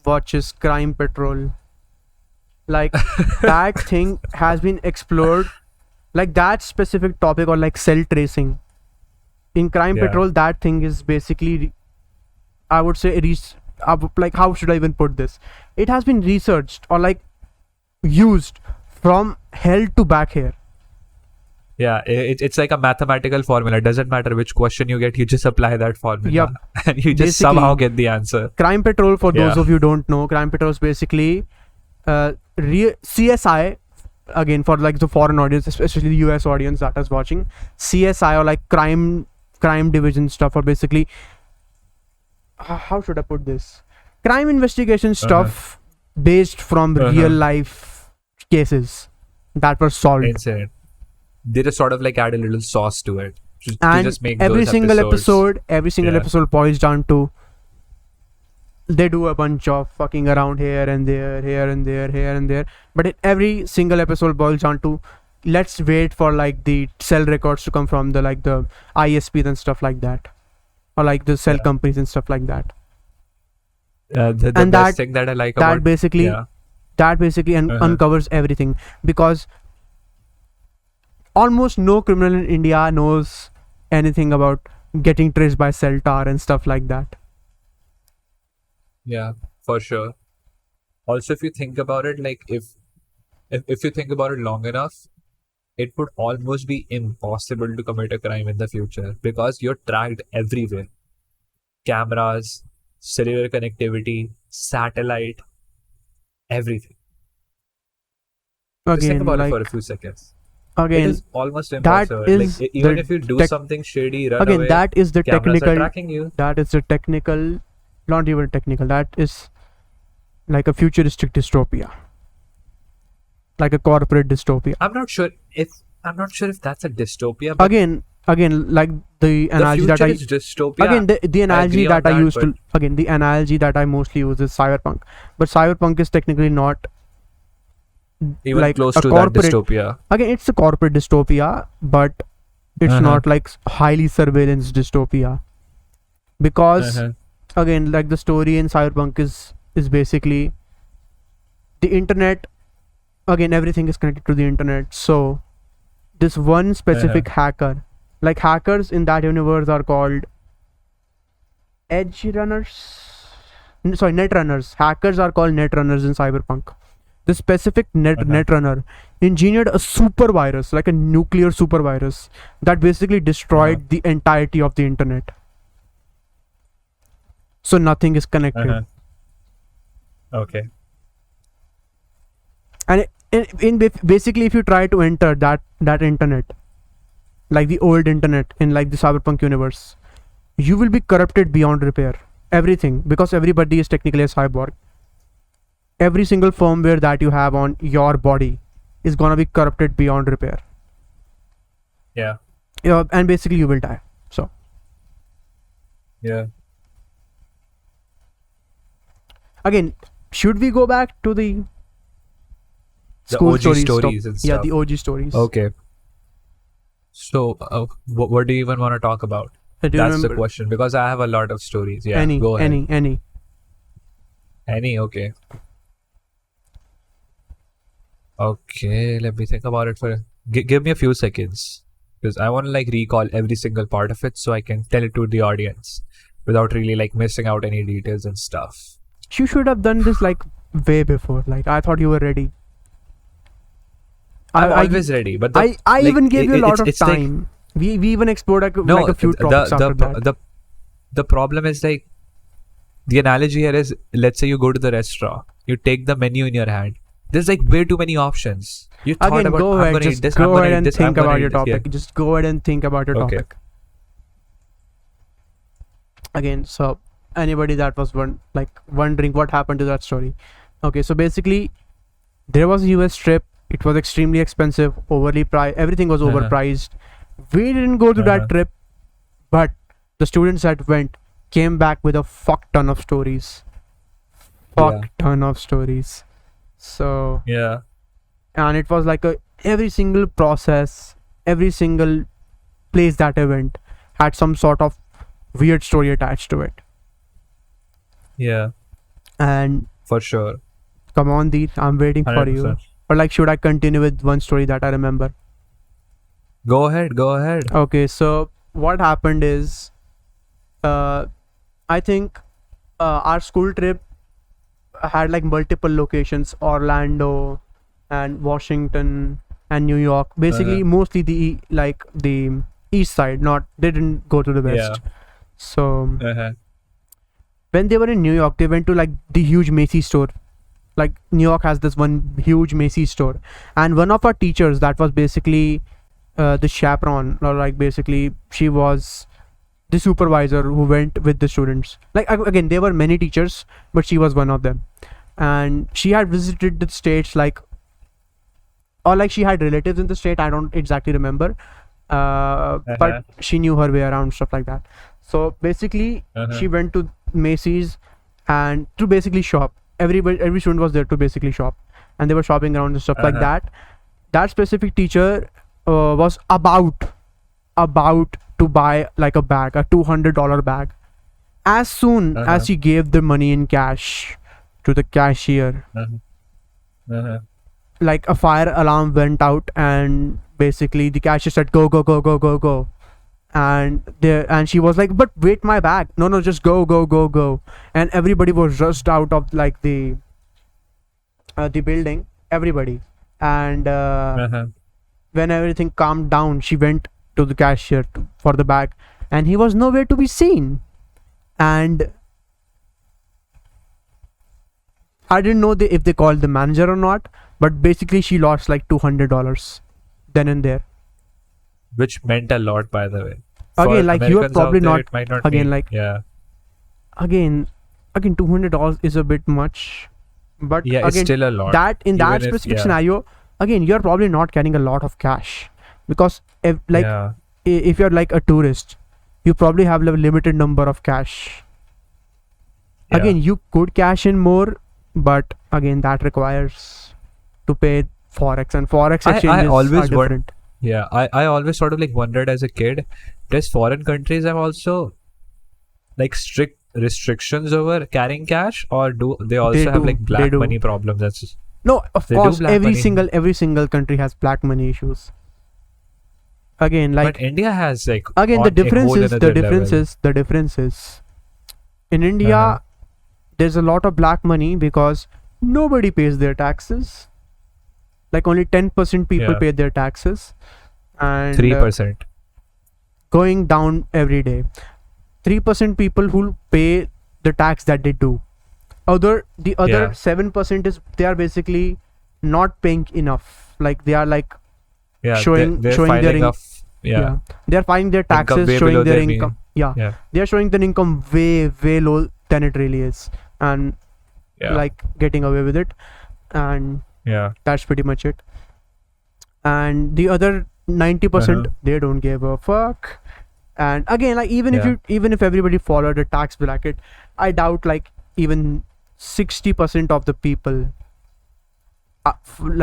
watches Crime Patrol, like that thing has been explored, like that specific topic, or like cell tracing in Crime Yeah. Patrol, that thing is basically, I would say, like, how should I even put this? It has been researched or like used from hell to back here. Yeah, it's like a mathematical formula. It doesn't matter which question you get, you just apply that formula. Yup. And you just Basically, somehow get the answer. Crime Patrol, for those Yeah. of you who don't know, Crime Patrol is basically CSI. Again, for like the foreign audience, especially the US audience that is watching, CSI, or like crime division stuff, or basically, how should I put this? Crime investigation stuff based from real life cases that were solved. Insane. They just sort of like add a little sauce to it. To And just make every those single episodes. episode Yeah. boils down to, they do a bunch of fucking around here and there, here and there, here and there, but every single episode boils down to, let's wait for like the cell records to come from the like the ISPs and stuff like that, or like the cell Yeah. companies and stuff like that. The And best thing that I like that about basically yeah. that basically uncovers everything, because almost no criminal in India knows anything about getting traced by cell tower and stuff like that. Yeah, for sure. Also, if you think about it, like if you think about it long enough, it would almost be impossible to commit a crime in the future because you're tracked everywhere. Cameras, cellular connectivity, satellite, everything. Just think Again, about it like for a few seconds. It again, is almost impossible. is Like even the if you do tech- something shady, run again away, that is the cameras are technical, tracking you. that is the technical, not even technical, that is like a futuristic dystopia, like a corporate dystopia. I'm not sure if that's a dystopia. But Again, like the analogy the that future is dystopia. again the analogy agree on that I that, used to, again the analogy that I mostly use is cyberpunk, but cyberpunk is technically not even like close a to corporate- that dystopia. again, it's a corporate dystopia, but it's not like highly surveillance dystopia, because again, like the story in cyberpunk is basically the internet. Again, everything is connected to the internet, so this one specific hacker, like hackers in that universe are called edge runners, net runners. Hackers are called net runners in cyberpunk. This specific net runner engineered a super virus, like a nuclear super virus, that basically destroyed the entirety of the internet, so nothing is connected. Okay. And basically, if you try to enter that internet, like the old internet in like the cyberpunk universe, you will be corrupted beyond repair. Everything, because everybody is technically a cyborg. Every single firmware that you have on your body is gonna be corrupted beyond repair. Yeah. And basically you will die. So Yeah. again, should we go back to the The school OG stories stories stuff? and Yeah, stuff. the OG stories. Okay. So, what do you even want to talk about? Do you That's the remember question, because I have a lot of stories. Yeah. any, Go ahead. any? Okay. Okay. Let me think about it for. Give me a few seconds, because I want to like recall every single part of it so I can tell it to the audience without really like missing out any details and stuff. You should have done this like way before. Like, I thought you were ready. I'm always ready, but I even gave you a lot of time. We even explored like No, a few topics after that. the problem is like, the analogy here is, let's say you go to the restaurant, you take the menu in your hand. There's like way too many options. You thought Again, about, go I'm ahead. gonna eat Just this, go I'm gonna ahead eat and this, think I'm gonna about eat your this. topic. Yeah. Just go ahead and think about your Okay. topic. Again, so anybody that was wondering what happened to that story. Okay, so basically, there was a US trip. It was extremely expensive, overly priced. Everything was Uh-huh. overpriced. We didn't go to Uh-huh. that trip, but the students that went came back with a fuck ton of stories. Fuck ton of stories. So, Yeah. and it was like every single process, every single place that I went had some sort of weird story attached to it. Yeah. And For sure. come on, Deer, I'm waiting for you. 100%. Or like, should I continue with one story that I remember? Go ahead. Go ahead. Okay, so what happened is, I think our school trip had like multiple locations: Orlando and Washington and New York. Basically, mostly the east side. Not, they didn't go to the west. So Uh-huh. when they were in New York, they went to like the huge Macy's store. Like, New York has this one huge Macy's store, and one of our teachers that was basically the chaperone, or like basically she was the supervisor who went with the students. Like, again, there were many teachers, but she was one of them, and she had visited the states, like, or like she had relatives in the state. I don't exactly remember, but she knew her way around, stuff like that. So basically, she went to Macy's and to basically shop. Every student was there to basically shop, and they were shopping around and stuff like that. That specific teacher was about to buy like a bag, a $200 bag. As soon as she gave the money in cash to the cashier, like a fire alarm went out, and basically the cashier said, "Go, go, go, go, go, go." And she was like, "But wait, my bag." No, just go, go, go, go. And everybody was rushed out of like the building, everybody. And when everything calmed down, she went to the cashier for the bag, and he was nowhere to be seen. And I didn't know if they called the manager or not, but basically she lost like $200 then and there. Which meant a lot, by the way. Again, like, you are Americans probably out there, not, it might not again, mean- like, yeah. again, $200 is a bit much, but Yeah, it's again, still a lot. that in that Even if- specific yeah. scenario, again, you're probably not carrying a lot of cash, because if like Yeah. if you're like a tourist, you probably have a limited number of cash. Yeah. Again, you could cash in more, but again, that requires to pay forex, and forex I exchanges always are different. Yeah, I always sort of like wondered as a kid, does foreign countries have also like strict restrictions over carrying cash, or do they also They have do, like they black do. money problems? That's just, No, of They do course, black every money. single country has black money issues. Again, like, but India has like again, on the a whole difference is another level. in India, Uh-huh. there's a lot of black money because nobody pays their taxes. Like, only 10% people Yeah. pay their taxes, and 3%. going down every day. 3% people who pay the tax that they do. The other Yeah. 7% is they are basically not paying enough. Like, they are like Yeah, showing they're their filing off. Yeah. they are filing their Income taxes, way showing below their their mean. income. Yeah, Yeah. they are showing their income way low than it really is, and Yeah. like getting away with it, and Yeah. that's pretty much it. And the other 90%, they don't give a fuck. And again, like, even if everybody followed a tax bracket, I doubt like even 60% of the people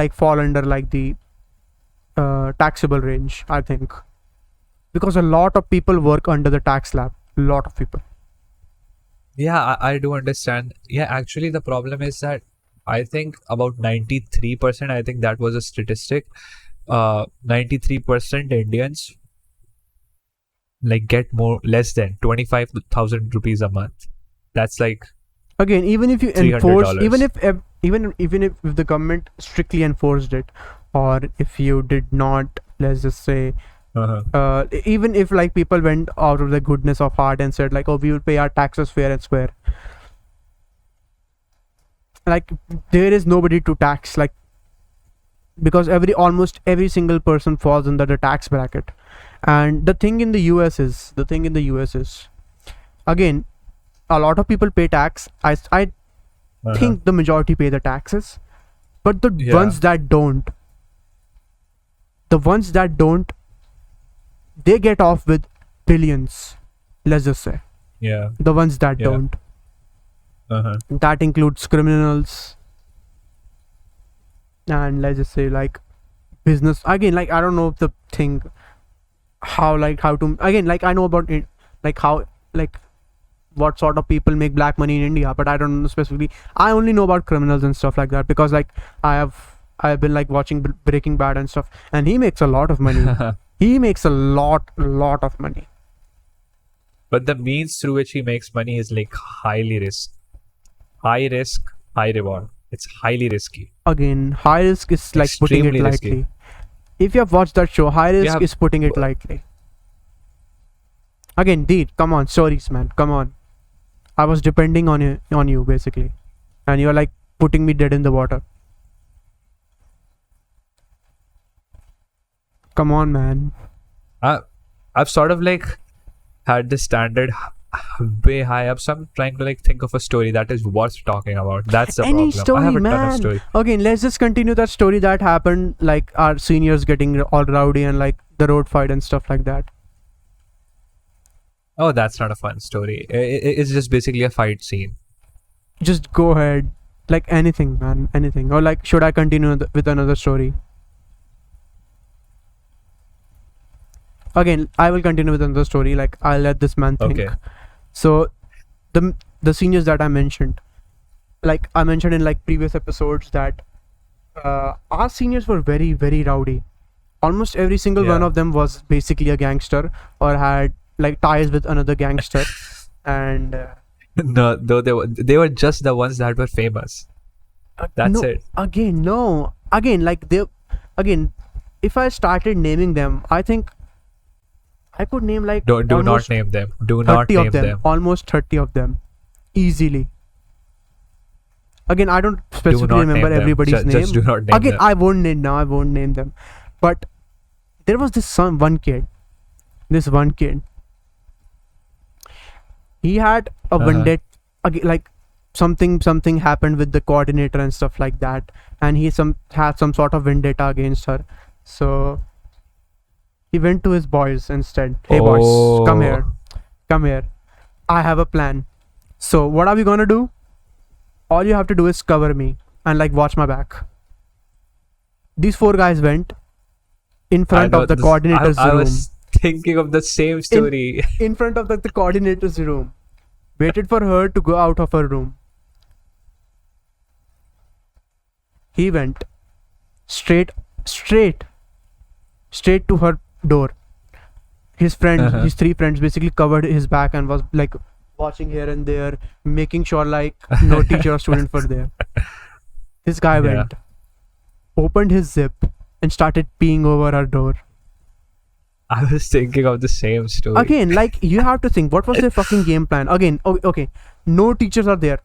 like fall under like the taxable range, I think, because a lot of people work under the tax slab. A lot of people. Yeah, I do understand. Yeah, actually, the problem is that I think about 93%, I think that was a statistic. 93% Indians like get less than 25,000 rupees a month. That's like, Again, even if you $300. enforce, even if the government strictly enforced it, or if you did not, let's just say, Even if like people went out of the goodness of heart and said like, oh, we will pay our taxes fair and square, like there is nobody to tax, like, because almost every single person falls under the tax bracket. And the thing in the US is again, a lot of people pay tax. I think the majority pay the taxes, but the ones that don't, they get off with billions, let's just say. The ones that don't, that includes criminals, and let's just say like business. Again, like I don't know the thing, how to, again, like I know about it, like how, like what sort of people make black money in India, but I don't know specifically. I only know about criminals and stuff like that because like I've been like watching Breaking Bad and stuff, and he makes a lot of money. He makes a lot of money. But the means through which he makes money is like high risk, high reward. It's highly risky. Again, high risk is like Extremely putting it lightly. risky. If you have watched that show, high risk is putting it lightly. Again, Deergh, come on, stories, man, come on. I was depending on you basically, and you're like putting me dead in the water. Come on, man. I've sort of like had the standard way high up, so I'm trying to like think of a story that is worth talking about. That's the Any problem. story, I haven't man. done a story. Okay, let's just continue that story that happened, like our seniors getting all rowdy and like the road fight and stuff like that. Oh, that's not a fun story. It's just basically a fight scene. Just go ahead, like anything, man, anything. Or like, should I continue with another story? Again, I will continue with another story. Like, I'll let this man think. Okay. So, the seniors that I mentioned, like I mentioned in like previous episodes, that our seniors were very, very rowdy. Almost every single one of them was basically a gangster or had like ties with another gangster, and No, though they were just the ones that were famous. That's it. Again, no. Again, like if I started naming them, I think I could name like Do not almost name them. Do not 30 name of them. Almost 30 of them. Easily. Again, I don't specifically not remember name them. everybody's name. Just do not name Again, them. I won't name them. But there was this one kid. He had a vendetta. Again, like something happened with the coordinator and stuff like that, and he had some sort of vendetta against her. So he went to his boys instead. Hey boys, come here. I have a plan. So what are we gonna do? All you have to do is cover me and like watch my back. These 4 guys went in front of the coordinator's room. I was thinking of the same story. In front of the coordinator's room. Waited for her to go out of her room. He went straight to her door. His friends, his 3 friends basically covered his back and was like watching here and there, making sure like no teacher or student were there. This guy went, opened his zip and started peeing over her door. I was thinking of the same story. Again, like you have to think, what was their fucking game plan? Again, okay, no teachers are there.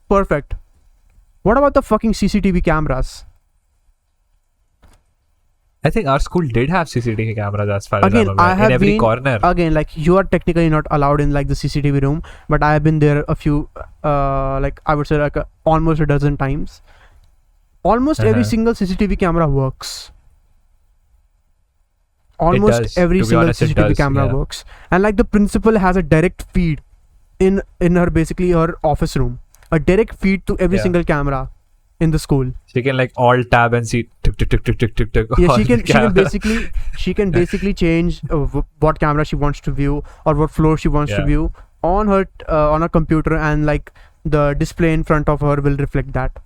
Perfect. What about the fucking CCTV cameras? I think our school did have CCTV cameras as far as Again, I'm aware. I have in every been, corner. Again, like you are technically not allowed in like the CCTV room, but I have been there a few, like I would say like almost a dozen times. Almost every single CCTV camera works. Almost every single CCTV camera works, and like the principal has a direct feed in her basically her office room, a direct feed to every single camera in the school. She can like alt tab and see tick tick tick tick tick tick tick. Yeah, she can basically change what camera she wants to view or what floor she wants to view on her computer, and like the display in front of her will reflect that.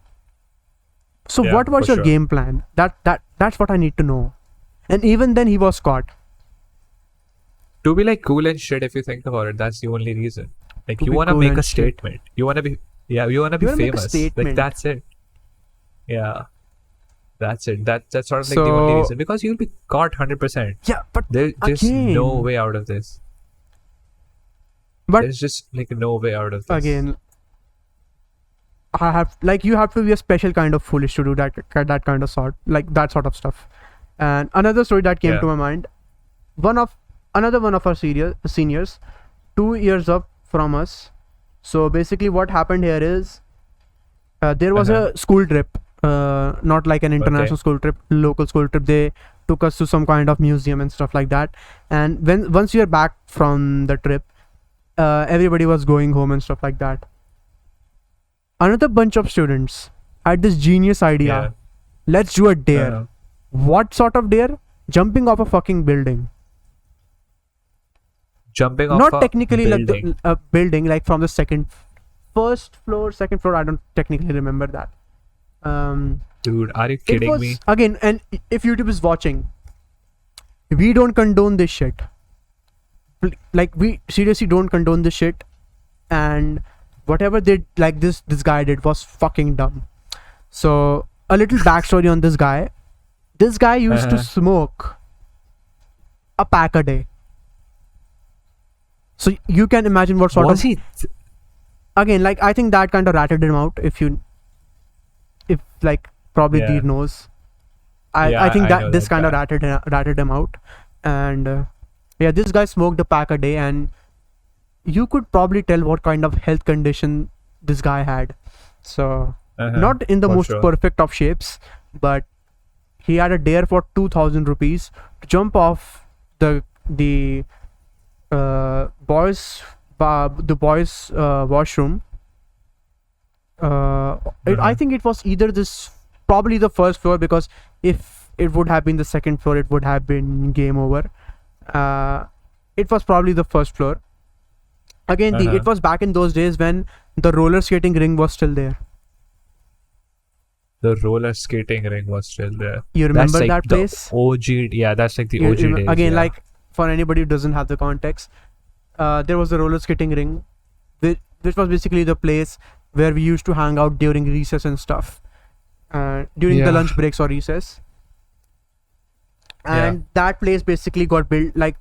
So what was your game plan? That's what I need to know. And even then he was caught. To be like cool and shit, if you think about it, that's the only reason. Like you want to make a statement. You want to be famous. Like that's it. Yeah. That's it. That's sort of like the only So reason, because you'll be caught 100%. yeah, but There's again, no way out of this. but There's just like no way out of this. again, you have to be a special kind of foolish to do that kind of that sort of stuff. And another story that came Yeah. to my mind, another one of our seniors, 2 years up from us. So basically what happened here is there was Uh-huh. a school trip, not like an international Okay. school trip, local school trip. They took us to some kind of museum and stuff like that. And once you're back from the trip, everybody was going home and stuff like that. Another bunch of students had this genius idea. Yeah. Let's do a dare. Uh-huh. What sort of dare? Jumping off a fucking building. Jumping off Not a technically building. like a building, like from the first floor, second floor. I don't technically remember that. Dude, are you It kidding was me? again, and if YouTube is watching, we don't condone this shit. Like, we seriously don't condone this shit, and whatever this guy did was fucking dumb. So a little backstory on this guy. This guy used to Uh-huh. smoke a pack a day. So you can imagine what sort Was of he? again, like, I think that kind of ratted him out. If like probably Yeah. Deergh knows. Yeah, I think I that know this that kind of guy. ratted him out. And yeah, this guy smoked a pack a day, and you could probably tell what kind of health condition this guy had. So Uh-huh. not in the For most sure. perfect of shapes, but he had a dare for 2,000 rupees to jump off the boys washroom. I think it was either probably the first floor, because if it would have been the second floor, it would have been game over. It was probably the first floor. Again, Uh-huh. it was back in those days when the roller skating ring was still there. The roller skating ring was still there. You remember That's like that place? The OG, yeah, that's like the You OG days. again, yeah. like, for anybody who doesn't have the context, there was a roller skating ring, which was basically the place where we used to hang out during recess and stuff, during the Yeah. lunch breaks or recess. And that place basically got built, like,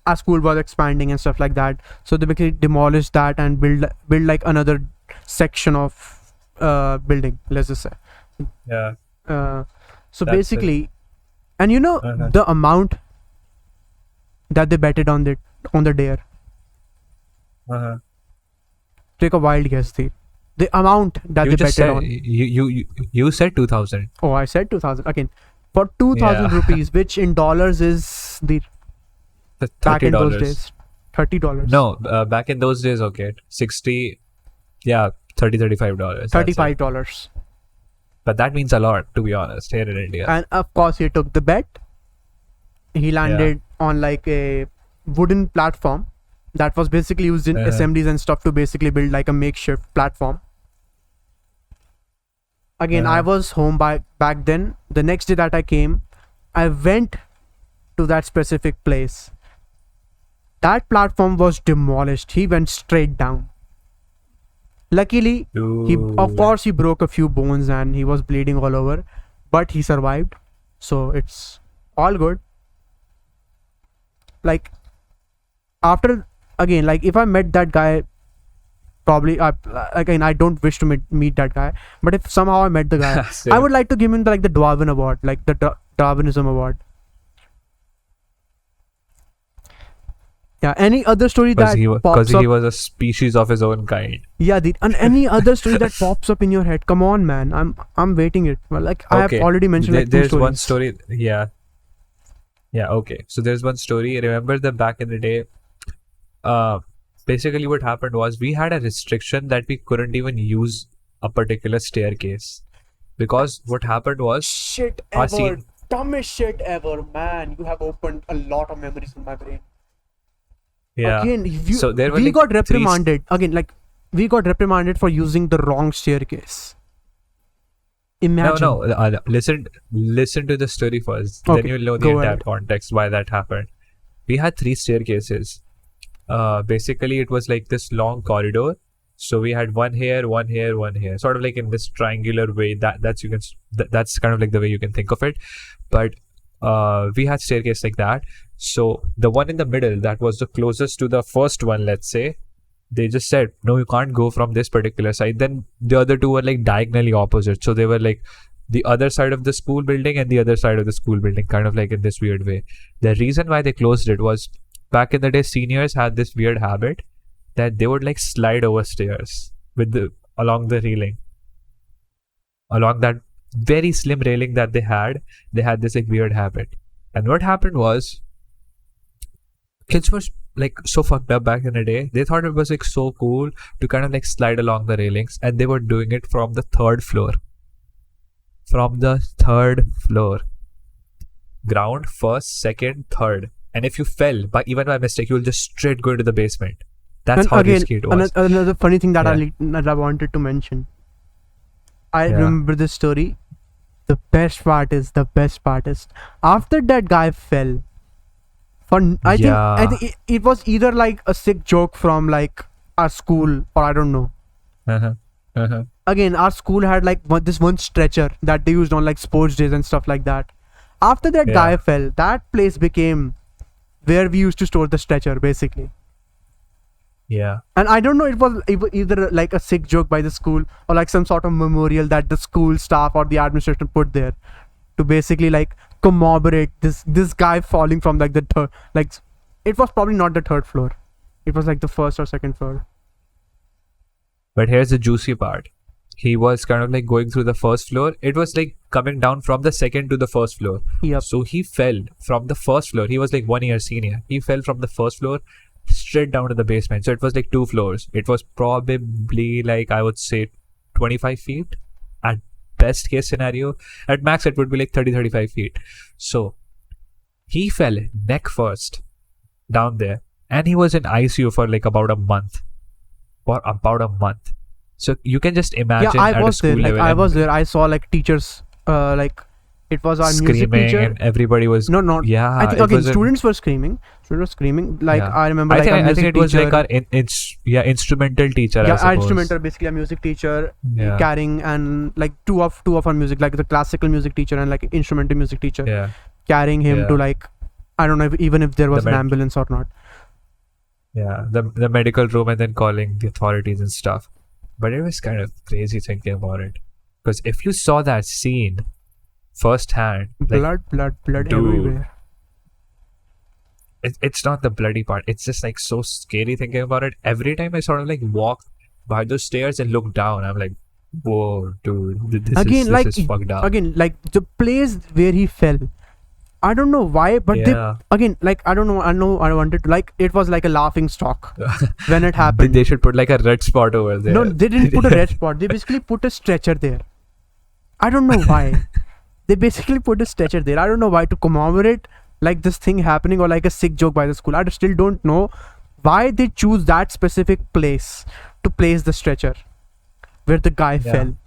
our school was expanding and stuff like that, so they basically demolished that and build like another section of building, let's just say. Yeah. So That's basically, and you know, Uh-huh. the amount that they betted on the dare. Uh-huh. Take a wild guess, the amount that You they just betted said on. you said 2,000. Oh, I said 2,000 again. For 2,000 Yeah. rupees, which in dollars is the back in those $30. days, $30. No, back in those days, okay, 60, yeah, $35. that's it. $35. But that means a lot, to be honest, here in India. And of course, he took the bet. He landed on like a wooden platform that was basically used in Uh-huh. assemblies and stuff to basically build like a makeshift platform. Again, I Uh-huh. was home back then. The next day that I came, I went to that specific place. That platform was demolished. He went straight down. Luckily, of Dude. course he broke a few bones and he was bleeding all over, but he survived, so it's all good. Like, after, again, like, if I met that guy, probably again, I don't wish to meet that guy, but if somehow I met the guy, Same. I would like to give him the Darwin award, like the Darwinism award. Yeah, any other story that pops up? He was a species of his own kind. Yeah, and any other story that pops up in your head? Come on, man. I'm waiting it. Well, like, I have Okay. already mentioned like two There's stories. one story. Yeah. Yeah. Okay. So there's one story. Remember that back in the day, basically what happened was we had a restriction that we couldn't even use a particular staircase, because what happened was Shit our ever. scene- Dumbest shit ever, man. You have opened a lot of memories in my brain. yeah. Again, So there were we like got three reprimanded. Again, like, we got reprimanded for using the wrong staircase. Imagine. No, listen to the story first. Okay, Then you'll know the go entire ahead. context why that happened. We had 3 staircases. Basically, it was like this long corridor, So we had one here, one here, one here, sort of like in this triangular way. That's kind of like the way you can think of it. But we had staircase like that. So the one in the middle, that was the closest to the first one, let's say, they just said, no, you can't go from this particular side. Then the other two were like diagonally opposite. So they were like the other side of the school building and the other side of the school building, kind of like in this weird way. The reason why they closed it was back in the day, seniors had this weird habit that they would like slide over stairs along the railing. Along that very slim railing that they had this like weird habit. And what happened was, kids were like so fucked up back in the day. They thought it was like so cool to kind of like slide along the railings, and they were doing it from the third floor. Ground, first, second, third. And if you fell even by mistake, you'll just straight go into the basement. That's And how again, risky it was. another funny thing that Yeah. I wanted to mention. I Yeah. remember this story. The best part is after that guy fell. I think it was either like a sick joke from like our school, or I don't know. Uh-huh. Again, our school had like this one stretcher that they used on like sports days and stuff like that. After that guy fell, that place became where we used to store the stretcher, basically. Yeah. And I don't know, it was either like a sick joke by the school or like some sort of memorial that the school staff or the administration put there to basically like commemorate this guy falling from like the third, like it was probably not the third floor, it was like the first or second floor. But here's the juicy part. He was kind of like going through the first floor. It was like coming down from the second to the first floor. Yep. So he fell from the first floor. He was like 1 year senior. He fell from the first floor straight down to the basement. So it was like 2 floors. It was probably like, I would say 25 feet at best case scenario. At max, it would be like 30-35 feet. So he fell neck first down there, and he was in ICU for like about a month. So you can just imagine. Yeah, I at was a school there. Like level I and was there. I saw like teachers, like it was our music screaming, teacher. and everybody was No. yeah. I think it again, was students were screaming. Like yeah. I remember, I like think, a I music think it was teacher. like our instrumental teacher. I Yeah, our suppose. instrumental, basically a music teacher Yeah. carrying, and like two of our music, like the classical music teacher and like instrumental music teacher Yeah, carrying him Yeah. to like, I don't know even if there was The an med- ambulance or not. yeah. The medical room, and then calling the authorities and stuff. But it was kind of crazy thinking about it, because if you saw that scene firsthand, like, Blood dude, everywhere. it's not the bloody part. It's just like so scary thinking about it. Every time I sort of like walk by those stairs and look down, I'm like, whoa, dude, this is fucked up. Again, like the place where he fell, I don't know why, but Yeah. I don't know. I wanted to, like, it was like a laughing stock when it happened. They should put like a red spot over there. No, they didn't put a red spot. They basically put a stretcher there. I don't know why. They basically put a stretcher there. I don't know why, to commemorate like this thing happening, or like a sick joke by the school. I still don't know why they choose that specific place to place the stretcher where the guy Yeah. fell.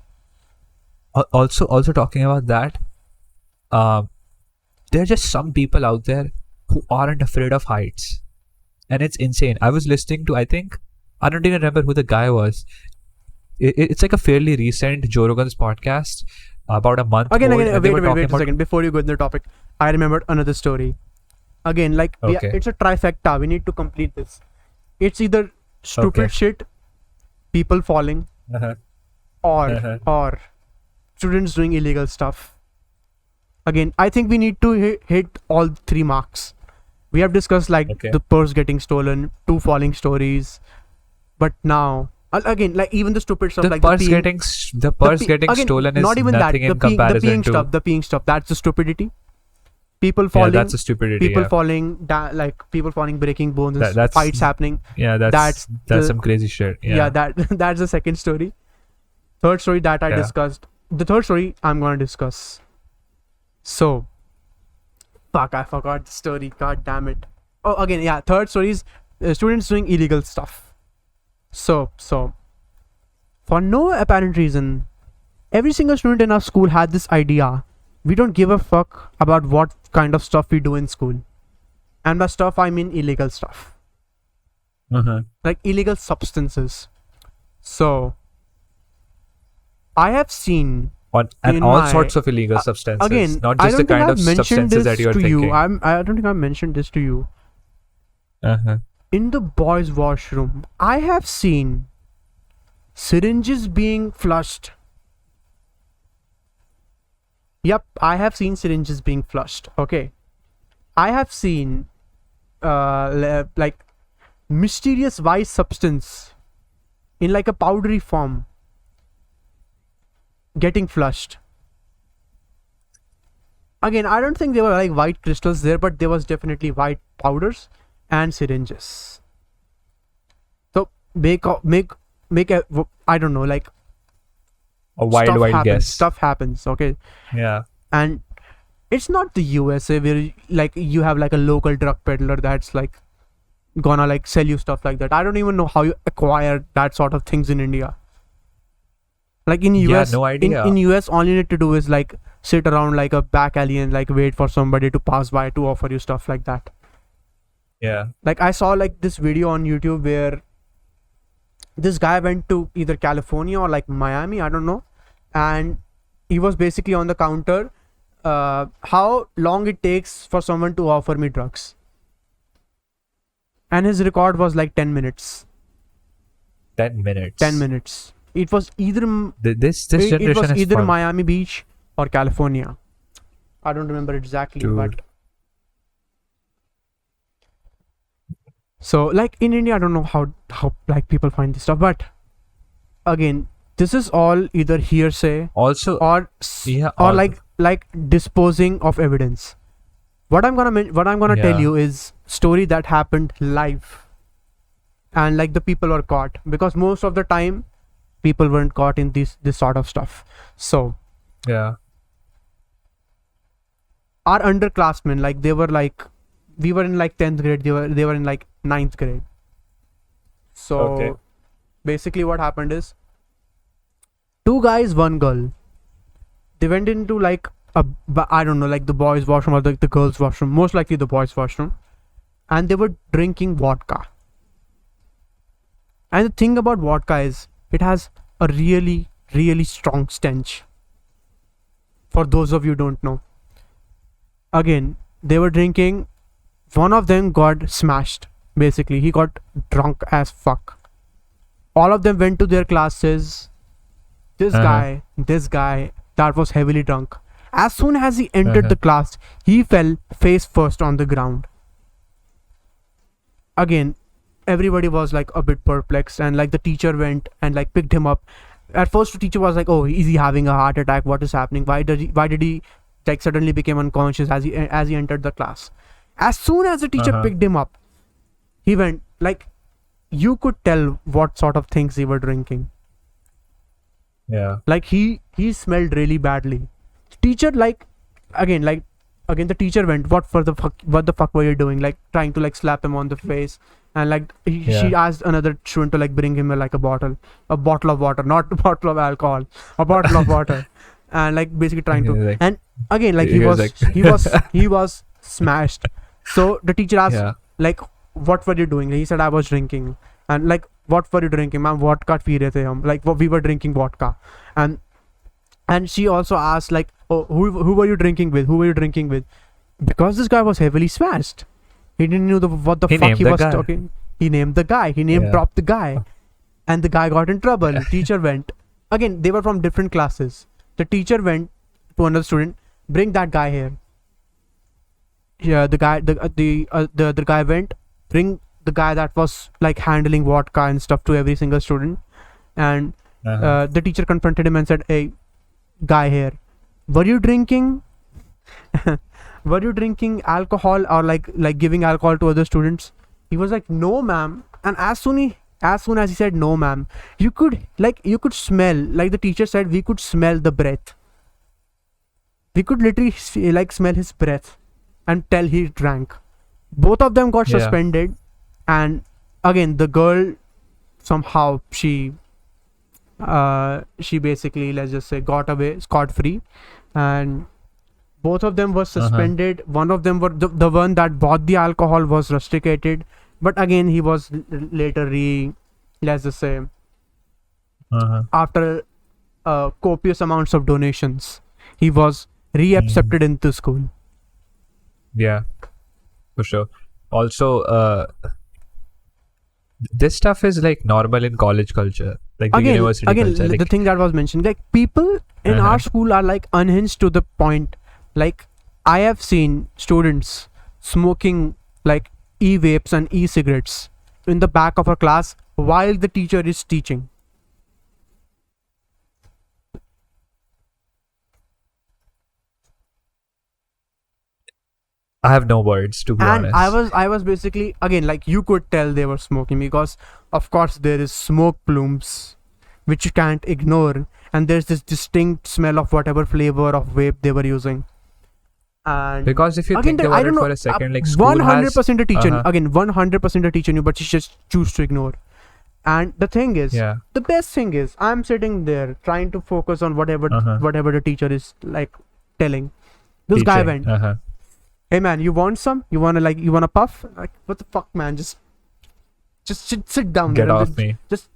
Also talking about that, there are just some people out there who aren't afraid of heights, and it's insane. I was listening to, I don't even remember who the guy was. It's like a fairly recent Joe Rogan's podcast, about a month Again, old, and they were wait talking a about- second. Before you go to the topic, I remembered another story. Again, like, Okay. it's a trifecta. We need to complete this. It's either stupid Okay. shit, people falling, Uh-huh. or students doing illegal stuff. Again, I think we need to hit all 3 marks. We have discussed like Okay. the purse getting stolen, 2 falling stories, but now again, like even the stupid stuff, The like purse peeing- getting again, stolen is not even that. nothing in The comparison to. the peeing stuff. That's the stupidity. People Yeah, falling. that's a stupidity. People yeah. falling, people falling, breaking bones, and That's- fights happening. Yeah, that's that's the- some crazy shit. Yeah, that's the second story. Third story that I Yeah. discussed. The third story I'm gonna discuss. So, fuck, I forgot the story. God damn it. Oh, again, yeah. Third story is students doing illegal stuff. So, for no apparent reason, every single student in our school had this idea. We don't give a fuck about what kind of stuff we do in school. And by stuff, I mean illegal stuff. Uh-huh. Like illegal substances. So I have seen And in all my- sorts of illegal substances, again, not I just don't the think kind I've of mentioned substances this that you are to thinking. you. I don't think I've mentioned this to you. Uh-huh. In the boys' washroom, I have seen syringes being flushed. Yep, I have seen syringes being flushed. Okay. I have seen like mysterious white substance in like a powdery form getting flushed. Again, I don't think they were like white crystals there, but there was definitely white powders and syringes. So make a, I don't know, like A wild happens, guess. Stuff happens, okay? Yeah. And it's not the USA where like you have like a local drug peddler that's like gonna like sell you stuff like that. I don't even know how you acquire that sort of things in India. Like in US, no idea. in US, all you need to do is like sit around like a back alley and like wait for somebody to pass by to offer you stuff like that. Yeah. Like I saw like this video on YouTube where this guy went to either California or like Miami, I don't know, and he was basically on the counter. How long it takes for someone to offer me drugs, and his record was like 10 minutes. 10 minutes. 10 minutes. It was either This generation it was is either fun. Miami Beach or California. I don't remember exactly, Dude. but so like in India, I don't know how like people find this stuff, but again, this is all either hearsay Also, or yeah, or all- like disposing of evidence. What I'm gonna Yeah. tell you is story that happened live, and like the people were caught, because most of the time people weren't caught in this sort of stuff. So yeah. our underclassmen, like they were like, we were in like 10th grade, they were in like 9th grade. So Okay. basically what happened is, two guys, one girl, they went into like I don't know, like the boys washroom or the girls washroom, most likely the boys washroom, and they were drinking vodka. And the thing about vodka is it has a really strong stench, for those of you who don't know. Again, they were drinking, one of them got smashed. Basically, he got drunk as fuck. All of them went to their classes. This guy that was heavily drunk, as soon as he entered the class, he fell face first on the ground. Again, everybody was like a bit perplexed, and like the teacher went and like picked him up. At first the teacher was like, oh, is he having a heart attack? What is happening? Why did he like suddenly became unconscious as he entered the class? As soon as the teacher picked him up, he went like, you could tell what sort of things he were drinking. Yeah. Like he smelled really badly. Teacher again the teacher went, what the fuck were you doing? Like trying to like slap him on the face, and like she asked another student to like bring him like a bottle of water, not a bottle of alcohol, a bottle of water, and like basically trying to, Like- and again like He was like- he was smashed. So the teacher asked, Yeah. like, what were you doing? He said, I was drinking. And like, what were you drinking? Ma'am, vodka pee rahe the hum. Like, we were drinking vodka. And she also asked, like, oh, who were you drinking with? Who were you drinking with? Because this guy was heavily smashed, he didn't know what the He fuck named he the was guy. talking. He named the guy. He name Yeah. dropped the guy, and the guy got in trouble. Teacher went again. They were from different classes. The teacher went to another student, bring that guy here. Yeah, the guy went, bring the guy that was like handling vodka and stuff to every single student, and the teacher confronted him and said, hey, guy here, were you drinking were you drinking alcohol or like giving alcohol to other students? He was like, no ma'am. And as soon as he said no ma'am, you could smell, like the teacher said, we could smell the breath. We could literally like smell his breath and tell he drank. Both of them got suspended, and again the girl somehow she basically, let's just say, got away scot-free, and both of them were suspended. One of them were the one that bought the alcohol was rusticated, but again he was later let's just say after copious amounts of donations, he was reaccepted into school. Yeah, for sure. Also, this stuff is like normal in college culture, like the university culture. The thing that was mentioned, like people in our school are like unhinged to the point. Like I have seen students smoking like e-vapes and e-cigarettes in the back of a class while the teacher is teaching. I have no words, to be honest. I was basically, again, like you could tell they were smoking because of course there is smoke plumes which you can't ignore, and there's this distinct smell of whatever flavor of vape they were using. And because if you again, think I about don't it know, for a second, like school 100% a teacher, has, again 100% a teacher knew, but she just choose to ignore. And the thing is, the best thing is, I'm sitting there trying to focus on whatever the teacher is like telling. This guy went, "Hey man, you want some? You wanna puff? Like, what the fuck, man? Just sit down. Get there off and me. Just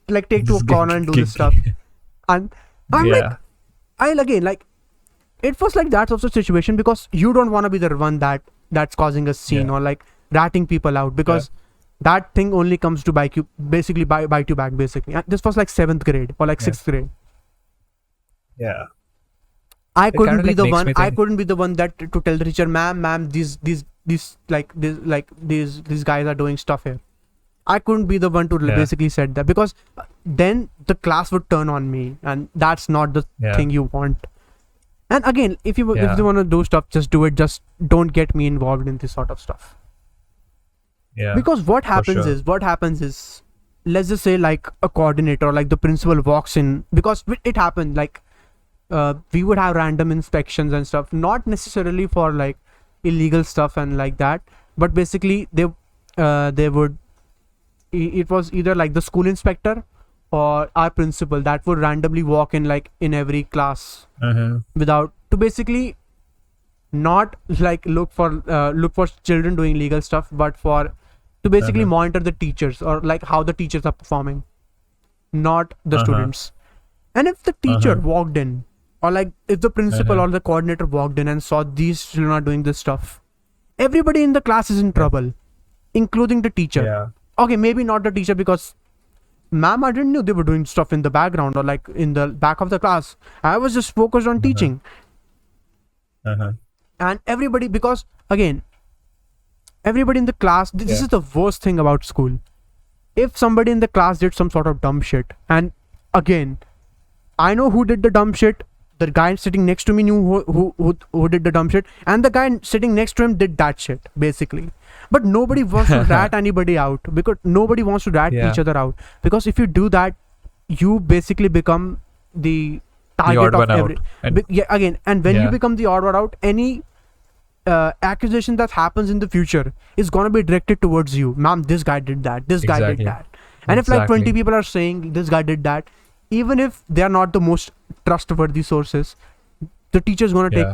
like take to a corner and do this stuff." And I'm like, it was like that sort of situation because you don't want to be the one that's causing a scene or like ratting people out, because that thing only comes to bite you back basically. And this was like 7th grade or like 6th grade. Yeah. I couldn't be the one. I couldn't be the one that to tell the teacher, ma'am, these guys are doing stuff here. I couldn't be the one to basically said that, because then the class would turn on me, and that's not the thing you want. And again, if you want to do stuff, just do it. Just don't get me involved in this sort of stuff. Yeah. Because what happens is, let's just say like a coordinator or like the principal walks in, because it happened like. We would have random inspections and stuff, not necessarily for like illegal stuff and like that, but basically they would, it was either like the school inspector or our principal that would randomly walk in like in every class without, to basically not like look for children doing illegal stuff, but to basically monitor the teachers or like how the teachers are performing, not the students. And if the teacher walked in, or like if the principal or the coordinator walked in and saw these children are doing this stuff, everybody in the class is in trouble, including the teacher. Okay, maybe not the teacher, because ma'am, I didn't know they were doing stuff in the background or like in the back of the class. I was just focused on teaching. And everybody, because again, everybody in the class, this is the worst thing about school. If somebody in the class did some sort of dumb shit, and again, I know who did the dumb shit. The guy sitting next to me knew who did the dumb shit, and the guy sitting next to him did that shit basically. But nobody wants to rat anybody out, because nobody wants to rat each other out, because if you do that, you basically become the target of every. And when you become the odd one out, any accusation that happens in the future is gonna be directed towards you. Ma'am, this guy did that. This guy did that. And if like 20 people are saying this guy did that, even if they are not the most trustworthy sources, the teacher is going to take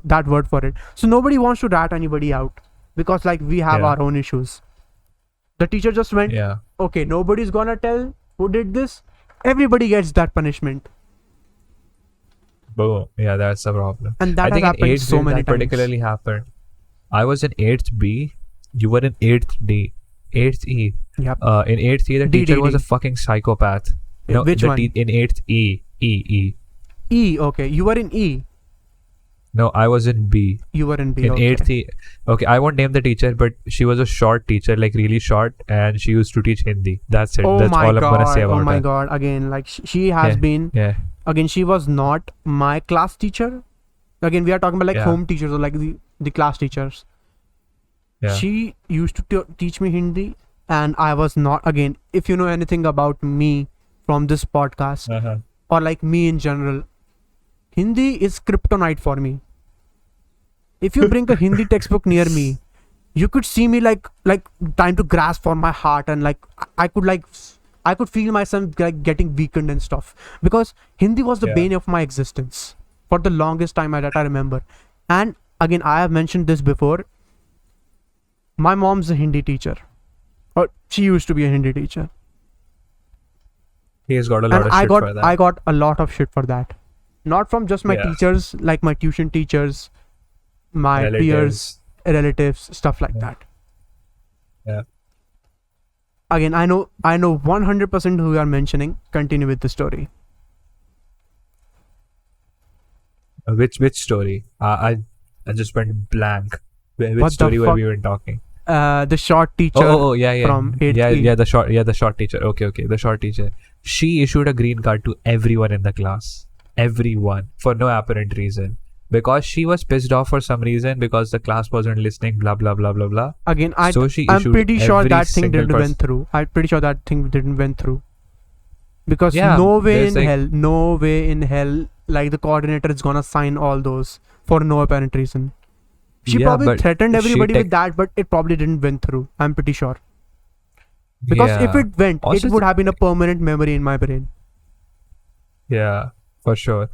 that word for it. So nobody wants to rat anybody out, because like we have our own issues. The teacher just went, okay, nobody's going to tell who did this. Everybody gets that punishment. Boom. Yeah, that's the problem. And that has happened so many times. Particularly happened. I was in 8th B. You were in 8th D. 8th E. Yep. In 8th E, the teacher was a fucking psychopath. No, which one? In 8th E. E, okay. You were in E. No, I was in B. You were in B, in 8th E. Okay, I won't name the teacher, but she was a short teacher, like really short, and she used to teach Hindi. That's it. That's all I'm going to say about her. Oh my god. Again, like she has been... Again, she was not my class teacher. Again, we are talking about like home teachers or like the class teachers. She used to teach me Hindi, and I was not... Again, if you know anything about me from this podcast, or like me in general, Hindi is kryptonite for me. If you bring a Hindi textbook near me, you could see me like trying to grasp for my heart, and like I could feel myself like getting weakened and stuff, because Hindi was the bane of my existence for the longest time that I remember. And again, I have mentioned this before. My mom's a Hindi teacher, or she used to be a Hindi teacher. He has got a lot And of shit for that. I got a lot of shit for that. Not from just my Yeah. teachers, like my tuition teachers, my Relatives. peers, relatives, stuff like Yeah. that. Yeah. Again, I know 100% who you are mentioning. Continue with the story. Which story? I just went blank. Which What the story were fuck? we even talking? The short teacher Yeah. from 8th Yeah, E. the short teacher. Okay, the short teacher. She issued a green card to everyone in the class. Everyone, for no apparent reason. Because she was pissed off for some reason because the class wasn't listening, blah blah blah blah blah. Again, So she I'm issued pretty sure every that thing single didn't person. went through. I'm pretty sure that thing didn't went through. Because Yeah, no way in there's like- hell, no way in hell, like the coordinator is gonna sign all those for no apparent reason. She Yeah, probably but threatened she everybody tech- with that, but it probably didn't went through. I'm pretty sure. Because if Yeah. it went, Also, it would have been a permanent memory in my brain. Yeah, for sure.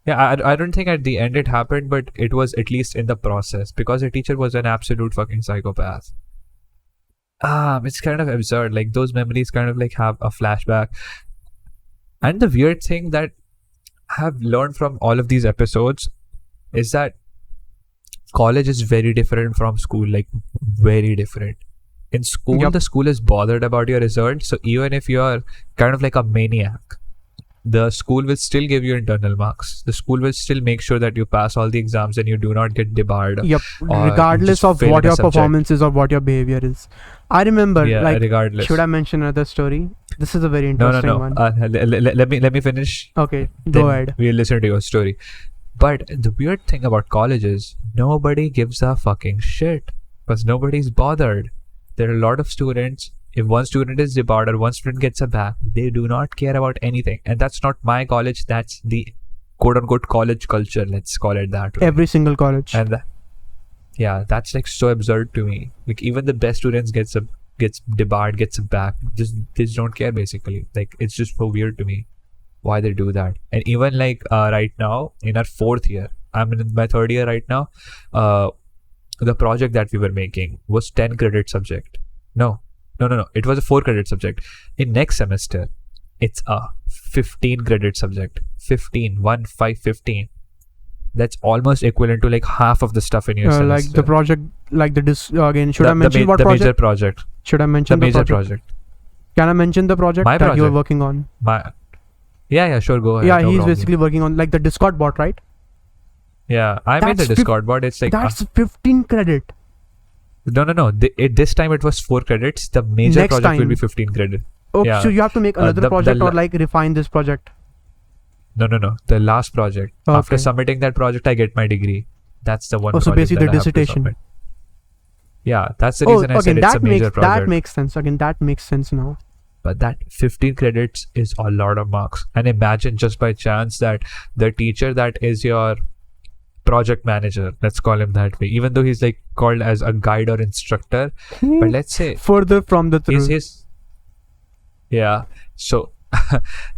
Yeah, I don't think at the end it happened, but it was at least in the process because the teacher was an absolute fucking psychopath. It's kind of absurd. Like those memories kind of like have a flashback. And the weird thing that I have learned from all of these episodes is that college is very different from school, like very different. In school, Yup. the school is bothered about your results. So even if you're kind of like a maniac, the school will still give you internal marks. The school will still make sure that you pass all the exams and you do not get debarred. Yep, Or regardless just of fail what in a your subject. performance is or what your behavior is. I remember, Yeah, like, regardless. should I mention another story? This is a very No, interesting one. let me finish. Okay, Then go ahead. we'll listen to your story. But the weird thing about college is nobody gives a fucking shit because nobody's bothered. There are a lot of students. If one student is debarred or one student gets a back, they do not care about anything. And that's not my college. That's the quote-unquote college culture. Let's call it that way. Every single college. And yeah, that's like so absurd to me. Like even the best students gets debarred, gets a back. They just don't care basically. Like it's just so weird to me why they do that. And even like right now in our 4th year, I'm in my 3rd year right now. The project that we were making was 10 credit subject. No. It was a 4 credit subject. In next semester, it's a 15 credit subject. 15. That's almost equivalent to like half of the stuff in your semester. Like the project, like again, should I mention what the project? major project. Should I The mention the major project? project. Can I mention the project My that you are project. working on? Yeah, sure, go ahead. Yeah, no he's problem. basically working on like the Discord bot, right? Yeah, I made the That's Discord board. It's like That's 15 credit. no. This time it was 4 credits. The major Next project will time. be 15 credit. Okay, Yeah. so you have to make another the project la- or like refine this project. No. The last project. After Okay. submitting that project, I get my degree. That's the one. Oh, so project basically that the I have to dissertation. submit. Yeah, that's the Oh, reason I said it's a major project. that makes sense. Again, that makes sense now. But that 15 credits is a lot of marks. And imagine just by chance that the teacher that is your project manager, let's call him that way, even though he's like called as a guide or instructor, but let's say Further from the truth. So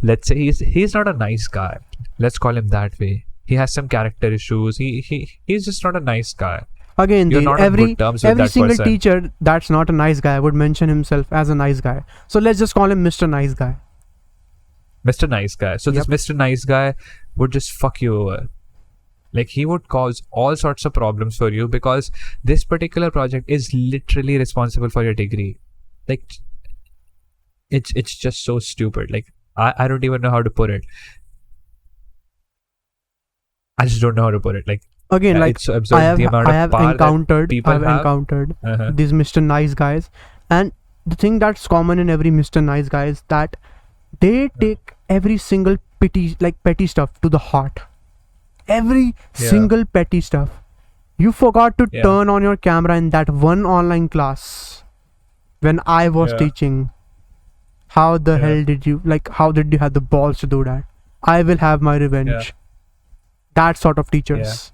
let's say he's not a nice guy. Let's call him that way. He has some character issues. He's just not a nice guy. Again, You're not on every good terms with every that single person. teacher that's not a nice guy would mention himself as a nice guy. So let's just call him Mr. Nice Guy. Mr. Nice Guy. So this Mr. Nice Guy would just fuck you over. Like he would cause all sorts of problems for you because this particular project is literally responsible for your degree. Like it's just so stupid. Like I don't even know how to put it. I just don't know how to put it. Like Again, like it's so absurd I have the amount of power encountered people have. Uh-huh. these Mr. Nice Guys, and the thing that's common in every Mr. Nice Guy is that they take every single petty stuff to the heart. Every single petty stuff. You forgot to turn on your camera in that one online class when I was teaching. How the hell did you how did you have the balls to do that? I will have my revenge. That sort of teachers.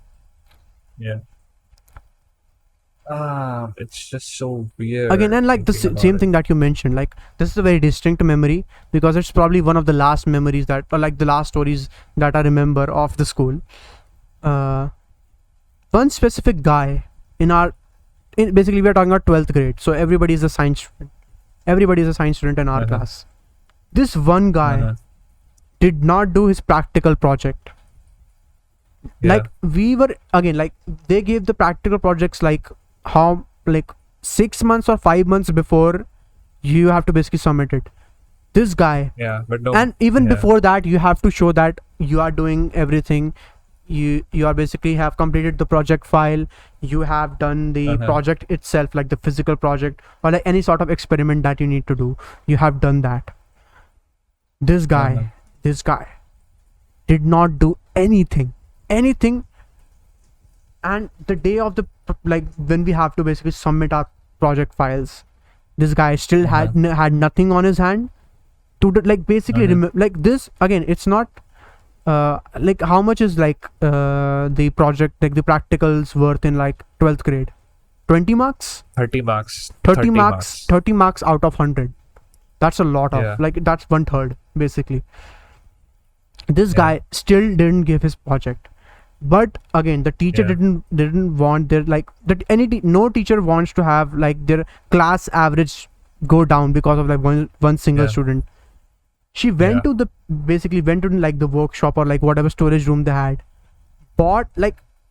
It's just so weird. Again, and like the same thing that you mentioned, like this is a very distinct memory because it's probably one of the last memories that, or like the last stories that I remember of the school. One specific guy basically we are talking about 12th grade, so everybody is a science student. Everybody is a science student in our class. This one guy did not do his practical project. Like we were again, like they gave the practical projects like how, like 6 months or 5 months before you have to basically submit it. This guy, but no, and even before that you have to show that you are doing everything. You are basically have completed the project file, you have done the project itself, like the physical project or like any sort of experiment that you need to do, you have done that. This guy did not do anything. And the day of the like when we have to basically submit our project files, this guy still had nothing on his hand to do, like basically like this again. It's not like how much is like the project, like the practicals worth in like 12th grade? 20 marks? 30 marks. 30 marks. 30 marks out of 100. That's a lot of like, that's 1/3 basically. This guy still didn't give his project. But again, the teacher didn't want their like that no teacher wants to have like their class average go down because of like one single student. She went to went to like the workshop or like whatever storage room they had,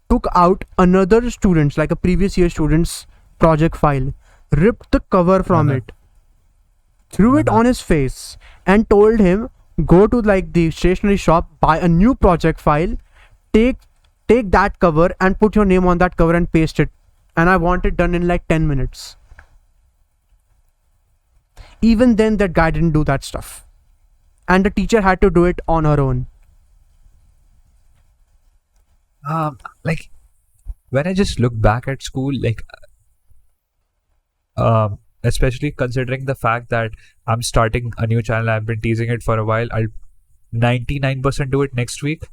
took out another student's, like a previous year student's project file, ripped the cover from it, threw it on his face, and told him, go to like the stationery shop, buy a new project file, take that cover and put your name on that cover and paste it, and I want it done in like 10 minutes. Even then that guy didn't do that stuff, and the teacher had to do it on her own. Like when I just look back at school, like especially considering the fact that I'm starting a new channel, I've been teasing it for a while, I'll 99% do it next week.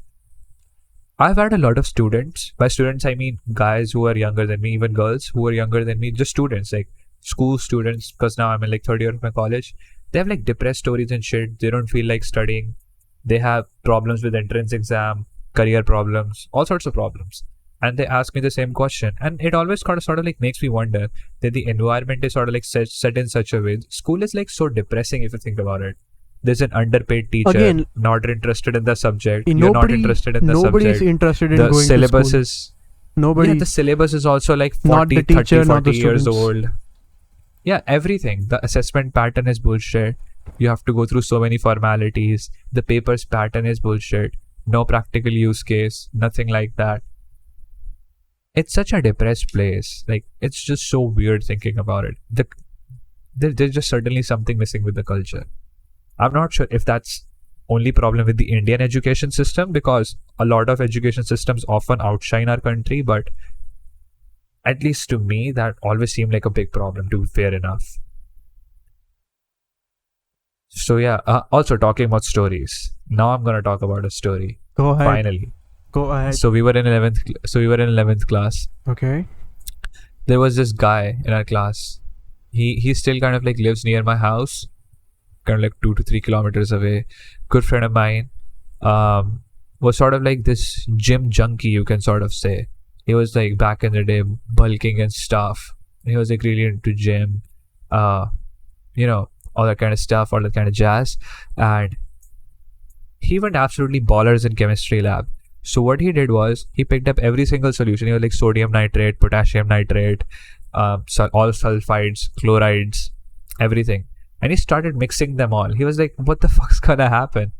I've had a lot of students. By students I mean guys who are younger than me, even girls who are younger than me, just students, like school students, because now I'm in like third year of my college. They have like depressed stories and shit. They don't feel like studying. They have problems with entrance exam, career problems, all sorts of problems. And they ask me the same question. And it always sort of like makes me wonder that the environment is sort of like set in such a way. School is like so depressing if you think about it. There's an underpaid teacher, again, not interested in the subject. You're not interested in the subject. Nobody is interested in the going syllabus to school. Is nobody. Yeah, the syllabus is also like 40, not the teacher, 30, 40 years students. old. Yeah, everything. The assessment pattern is bullshit. You have to go through so many formalities. The paper's pattern is bullshit. No practical use case. Nothing like that. It's such a depressed place. Like, it's just so weird thinking about it. There's just certainly something missing with the culture. I'm not sure if that's only problem with the Indian education system, because a lot of education systems often outshine our country, but at least to me, that always seemed like a big problem, to be fair enough. So yeah, also talking about stories. Now I'm going to talk about a story. Go ahead. Finally. Go ahead. So we were in 11th class. Okay. There was this guy in our class. He still kind of like lives near my house, kind of like 2 to 3 kilometers away. Good friend of mine. Was sort of like this gym junkie, you can sort of say. He was like back in the day bulking and stuff. He was like really into gym, all that kind of stuff, all that kind of jazz. And he went absolutely ballers in chemistry lab. So what he did was he picked up every single solution. He was like sodium nitrate, potassium nitrate, all sulfides, chlorides, everything. And he started mixing them all. He was like, what the fuck's gonna happen?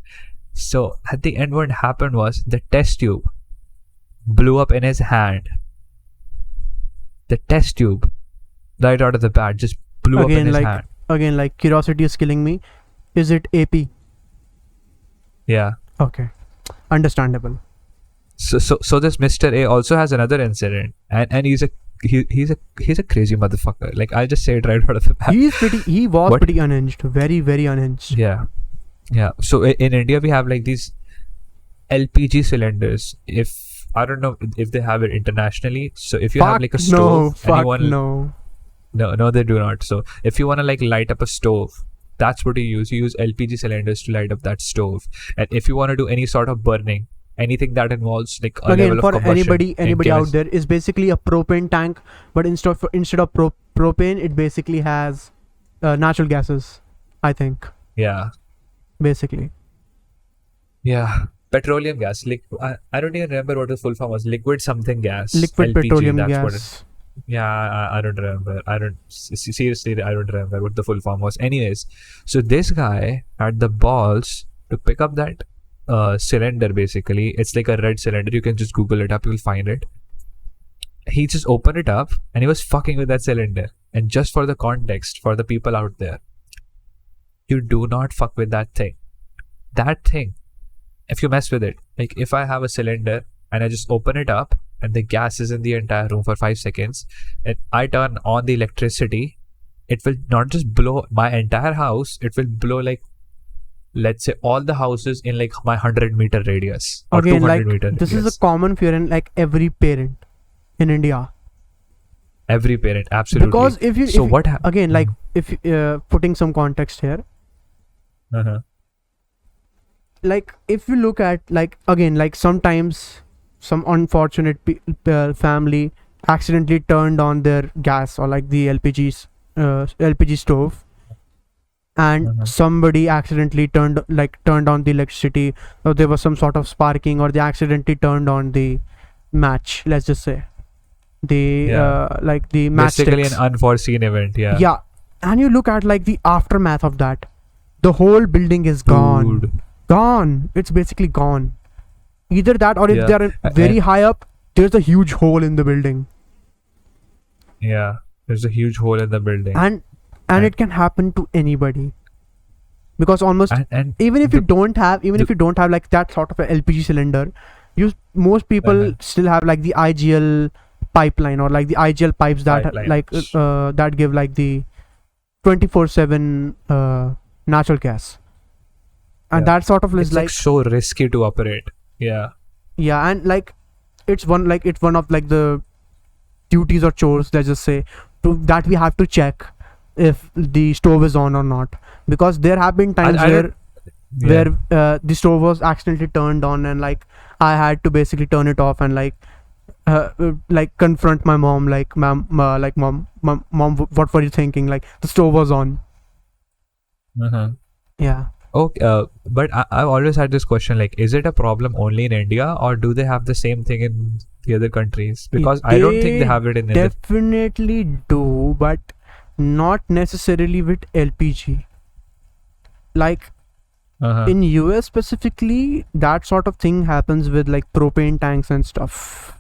So at the end, what happened was the test tube blew up in his hand. The test tube, right out of the bat, just blew up in his hand. Again, like curiosity is killing me. Is it AP? Yeah. Okay. Understandable. So this Mr. A also has another incident, and he's a crazy motherfucker. Like, I'll just say it right out of the bat. He was pretty unhinged. Very, very unhinged. Yeah. So in India we have like these LPG cylinders. I don't know if they have it internationally. So if you have like a stove, no, they do not. So if you want to like light up a stove, that's what you use. You use LPG cylinders to light up that stove. And if you want to do any sort of burning, anything that involves like a level of combustion. Again, for anybody out there, is basically a propane tank, but instead of propane, it basically has natural gases, I think. Yeah. Basically. Yeah, petroleum gas. I don't even remember what the full form was. Liquid something gas. Liquid LPG. petroleum That's what it. gas. Yeah, I don't remember. I don't seriously. I don't remember what the full form was. Anyways, so this guy had the balls to pick up that cylinder. Basically, it's like a red cylinder. You can just Google it up. You'll find it. He just opened it up and he was fucking with that cylinder. And just for the context, for the people out there, you do not fuck with that thing. That thing, if you mess with it, like if I have a cylinder and I just open it up and the gas is in the entire room for 5 seconds and I turn on the electricity, it will not just blow my entire house, it will blow like, let's say, all the houses in like my 100-meter radius or Again, 200-meter like this radius. is a common fear in like every parent in India. Every parent, absolutely. Because if you, so if what you, again, like if putting some context here, uh-huh. like if you look at like again, like sometimes some unfortunate family accidentally turned on their gas or like the LPG stove, and somebody accidentally turned on the electricity, or there was some sort of sparking, or they accidentally turned on the match, let's just say the like the basically matchsticks. an unforeseen event. Yeah, and you look at like the aftermath of that, the whole building is gone. Dude. Gone. It's basically gone. Either that, or if Yeah. they're very high up, there's a huge hole in the building. Yeah, there's a huge hole in the building. And it can happen to anybody. Because almost and even if you don't have like that sort of a LPG cylinder, most people still have like the IGL pipeline or like the IGL pipes that Pipeline. like that give like the 24/7 natural gas. And that sort of is it's like so risky to operate. Yeah, and like it's one of like the duties or chores, let's just say, that we have to check if the stove is on or not, because there have been times where the stove was accidentally turned on, and like I had to basically turn it off and like confront my mom, like mom, what were you thinking, like the stove was on. Yeah. Okay, but I've always had this question, like, is it a problem only in India, or do they have the same thing in the other countries? Because I don't think they have it in India. Definitely do, but not necessarily with LPG. Like in US specifically, that sort of thing happens with like propane tanks and stuff.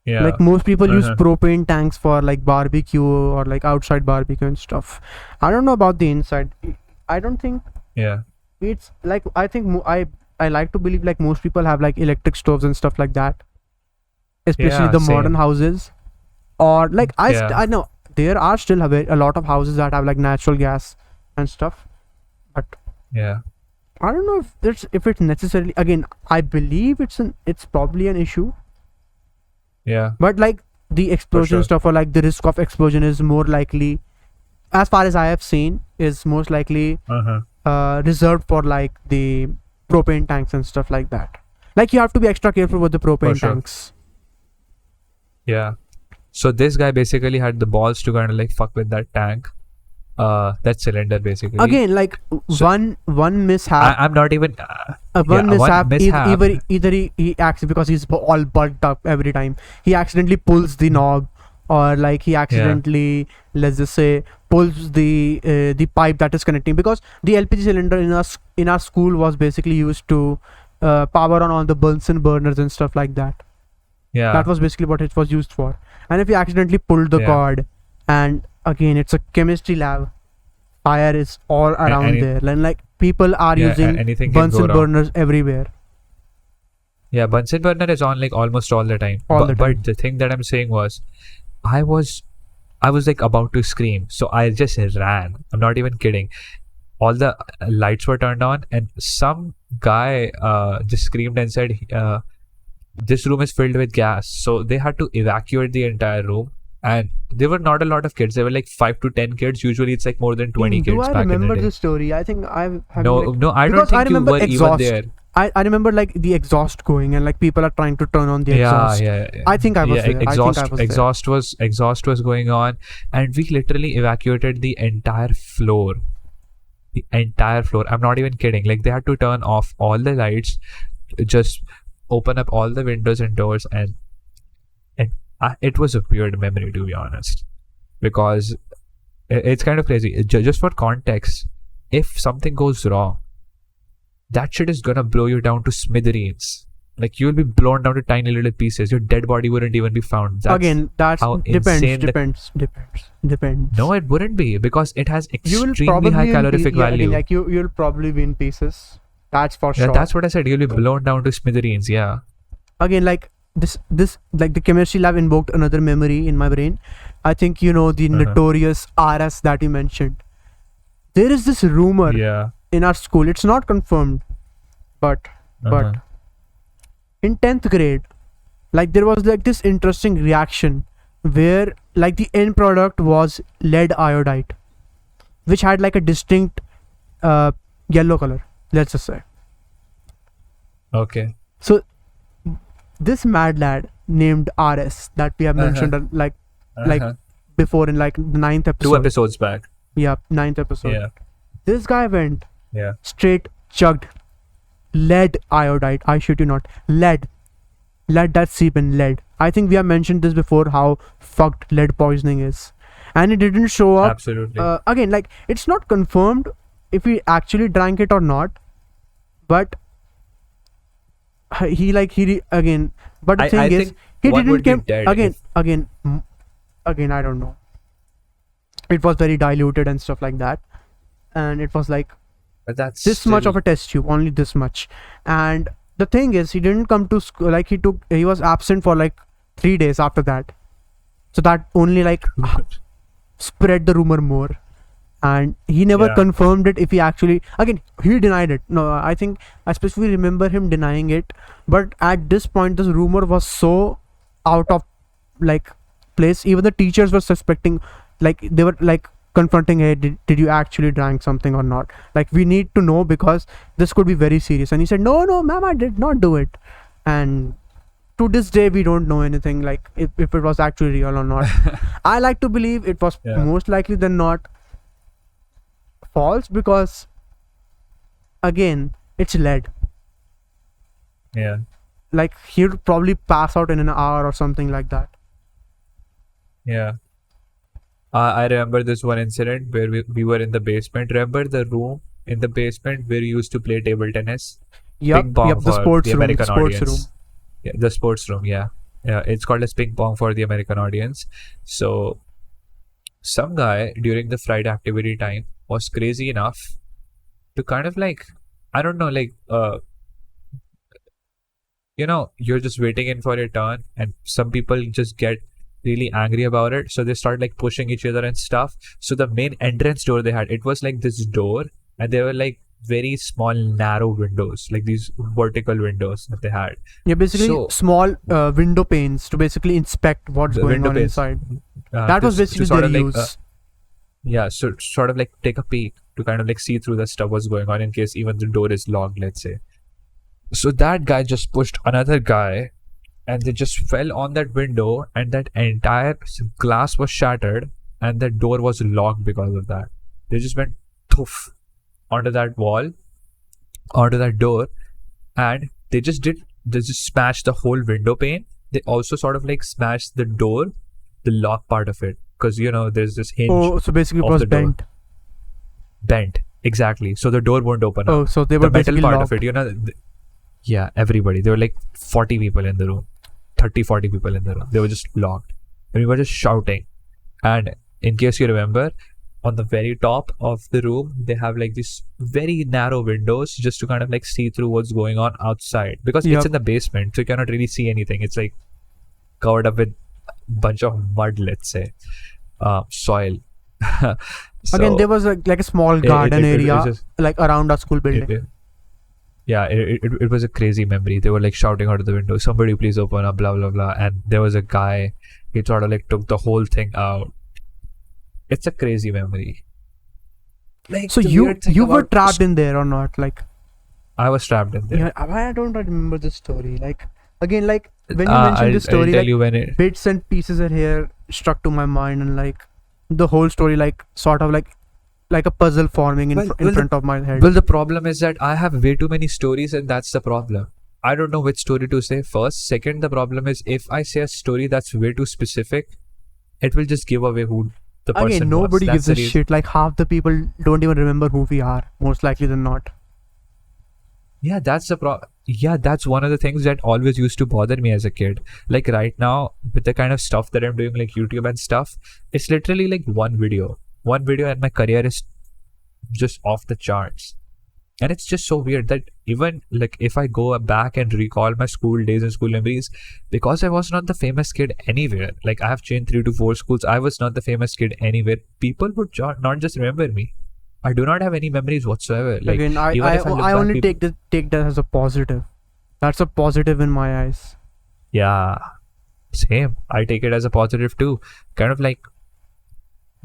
Yeah. Like most people use propane tanks for like barbecue or like outside barbecue and stuff. I don't know about the inside. I don't think. Yeah. It's like, I think I like to believe like most people have like electric stoves and stuff like that, especially the modern houses, or like I know there are still a lot of houses that have like natural gas and stuff, but yeah, I don't know if it's necessarily, again, I believe it's probably an issue. Yeah. But like the explosion stuff, or like the risk of explosion is more likely, as far as I have seen, is most likely reserved for like the propane tanks and stuff like that. Like you have to be extra careful with the propane tanks. Yeah. So this guy basically had the balls to kind of like fuck with that tank, that cylinder basically. Again, like one mishap. I'm not even. One mishap. Either he acts, because he's all bugged up every time. He accidentally pulls the knob, or like he accidentally, let's just say, pulls the pipe that is connecting, because the LPG cylinder in our school was basically used to power on all the Bunsen burners and stuff like that. Yeah. That was basically what it was used for. And if you accidentally pulled the cord, and again, it's a chemistry lab, fire is all around there, and like people are using Bunsen burners everywhere. Yeah, Bunsen burner is on like almost all the time. But the thing that I'm saying was, I was like about to scream, so I just ran. I'm not even kidding. All the lights were turned on, and some guy just screamed and said, this room is filled with gas. So they had to evacuate the entire room, and there were not a lot of kids. There were like 5 to 10 kids. Usually it's like more than 20 kids. Do I remember this story? I think I have. No, I don't think you were even there. I remember like the exhaust going, and like people are trying to turn on the exhaust. Yeah. I think I was there. Exhaust was going on, and we literally evacuated the entire floor. the entire floor. I'm not even kidding. Like, they had to turn off all the lights, just open up all the windows and doors, and it was a weird memory, to be honest, because it's kind of crazy. Just for context, if something goes wrong, that shit is gonna blow you down to smithereens. Like, you'll be blown down to tiny little pieces. Your dead body wouldn't even be found. That's how depends. insane Depends. No, it wouldn't be, because it has You will extremely probably high calorific value. Like you'll probably be in pieces. That's for Yeah, sure. that's what I said. You'll be blown down to smithereens. Yeah. Again, like this like the chemistry lab invoked another memory in my brain. I think the notorious RS that you mentioned. There is this rumor Yeah. in our school. It's not confirmed, but in 10th grade, like there was like this interesting reaction where like the end product was lead iodide, which had like a distinct yellow color, let's just say. Okay. So this mad lad named RS that we have mentioned like before in like the 9th episode. 2 episodes back. Yeah, 9th episode. Yeah. This guy went Yeah. straight chugged lead iodide. I shit you not. Lead that seep in lead. I think we have mentioned this before, how fucked lead poisoning is, and it didn't show up. Absolutely. Again, like it's not confirmed if he actually drank it or not, but he again. But the I thing is, think he one didn't would be come dead again. I don't know. It was very diluted and stuff like that, and it was like But that's this much of a test tube, only this much. And the thing is, he didn't come to school. Like he was absent for like 3 days after that, so that only like spread the rumor more, and he never confirmed it. If he actually, again, he denied it. No, I think I specifically remember him denying it. But at this point, this rumor was so out of like place. Even the teachers were suspecting, like they were like confronting, hey, did you actually drank something or not? Like, we need to know, because this could be very serious. And he said, no ma'am, I did not do it. And to this day we don't know anything, like if it was actually real or not. I like to believe it was most likely than not false, because again, it's lead. Yeah. Like, he'd probably pass out in an hour or something like that. Yeah. I remember this one incident where we were in the basement. Remember the room in the basement where we used to play table tennis? Yep, Ping pong the for sports the room. American Sports audience. room. Yeah, the sports room. Yeah. It's called as ping pong for the American audience. So some guy during the Friday activity time was crazy enough to kind of like, I don't know, like you're just waiting in for your turn, and some people just get really angry about it, so they start like pushing each other and stuff. So the main entrance door they had, it was like this door, and they were like very small narrow windows, like these vertical windows that they had. Yeah, basically small window panes to basically inspect what's going on inside. That was basically their use. So sort of like take a peek to kind of like see through the stuff what's going on, in case even the door is locked, let's say. So that guy just pushed another guy, and they just fell on that window, and that entire glass was shattered, and the door was locked because of that. They just went poof onto that wall, onto that door, and they just smashed the whole window pane. They also sort of like smashed the door, the lock part of it, because there's this hinge. Oh, so basically it was bent. Bent, exactly. So the door won't open up. Oh, so they were the metal basically part locked. of it, yeah, everybody. There were like 40 people in the room. 30-40 people in the room. They were just locked, and we were just shouting. And in case you remember, on the very top of the room, they have like these very narrow windows just to kind of like see through what's going on outside, because it's in the basement, so you cannot really see anything. It's like covered up with a bunch of mud, let's say, soil. So again, there was like a small garden area just, like around our school building. It was a crazy memory. They were like shouting out of the window, somebody please open up, blah blah blah. And there was a guy, he sort of like took the whole thing out. It's a crazy memory. Like, so you were trapped in there or not? Like, I was trapped in there. Yeah, I don't remember the story. Like, again, like when you mentioned this story, I'll tell like, you when bits and pieces are here struck to my mind, and like the whole story like sort of like like a puzzle forming in Well, front of my head. Well, the problem is that I have way too many stories, and that's the problem. I don't know which story to say first. Second, the problem is if I say a story that's way too specific, it will just give away who the person Again, was. nobody That's gives the a reason. shit. Like half the people don't even remember who we are, most likely than not. Yeah, that's the problem. Yeah, that's one of the things that always used to bother me as a kid. Like right now, with the kind of stuff that I'm doing, like YouTube and stuff, it's literally like one video, and my career is just off the charts. And it's just so weird that even like if I go back and recall my school days and school memories, because I was not the famous kid anywhere. Like I have changed 3 to 4 schools, I was not the famous kid anywhere. People would not just remember me. I do not have any memories whatsoever. Like Again, even if I look I back, only people- take that as a positive. That's a positive in my eyes. Yeah, same. I take it as a positive too. Kind of like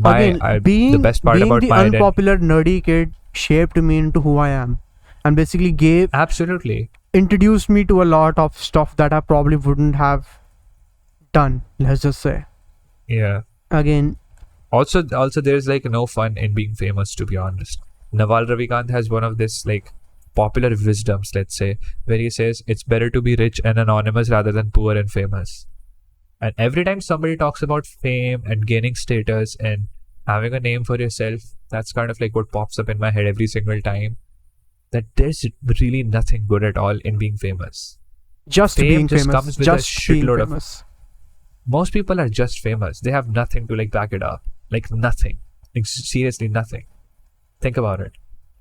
Again, the best part being about the my identity. unpopular nerdy kid shaped me into who I am, and basically Absolutely. introduced me to a lot of stuff that I probably wouldn't have done. Let's just say. Yeah. Again, Also, there's like no fun in being famous, to be honest. Naval Ravikant has one of this like popular wisdoms, let's say, where he says it's better to be rich and anonymous rather than poor and famous. And every time somebody talks about fame and gaining status and having a name for yourself, that's kind of like what pops up in my head every single time. That there's really nothing good at all in being famous. just Fame being just famous, comes with a just being shitload of- famous. Most people are just famous. They have nothing to like back it up. Like nothing. Like seriously nothing. Think about it.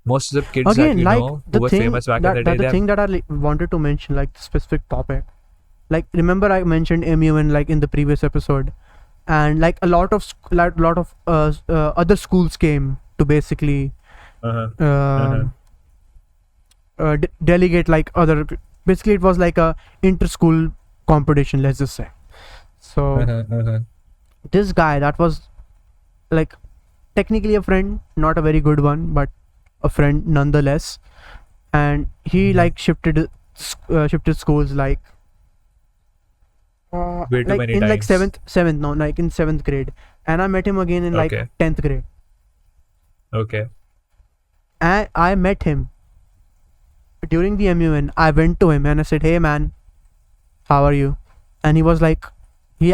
Most of the kids Again, that you like know the who were thing famous back that, in the day, the thing that I wanted to mention, like the specific topic. Like remember I mentioned MUN like in the previous episode, and like a lot of other schools came to basically delegate like other. Basically, it was like a inter-school competition. Let's just say. So this guy that was like technically a friend, not a very good one, but a friend nonetheless, and he like shifted schools like Way too like many in like times. seventh grade, and I met him again in like Okay. 10th grade, Okay. and I met him during the MUN. I went to him and I said, "Hey man, how are you?" And he was like, he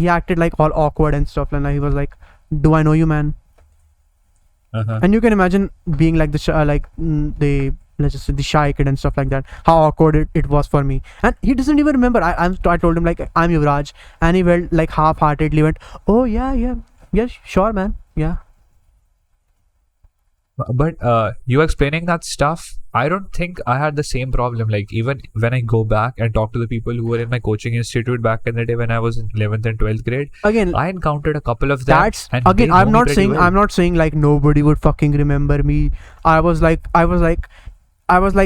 acted like all awkward and stuff, and he was like, "Do I know you, man?" And you can imagine being like the let's just say the shy kid and stuff like that, how awkward it was for me. And he doesn't even remember. I told him like I'm Yuvraj, and he went like half-heartedly went, "Oh yeah, sure man, yeah." But you explaining that stuff, I don't think I had the same problem. Like even when I go back and talk to the people who were in my coaching institute back in the day when I was in 11th and 12th grade, Again, I encountered a couple of them. that's and again. they know I'm me not pretty saying well. I'm not saying like nobody would fucking remember me. I was like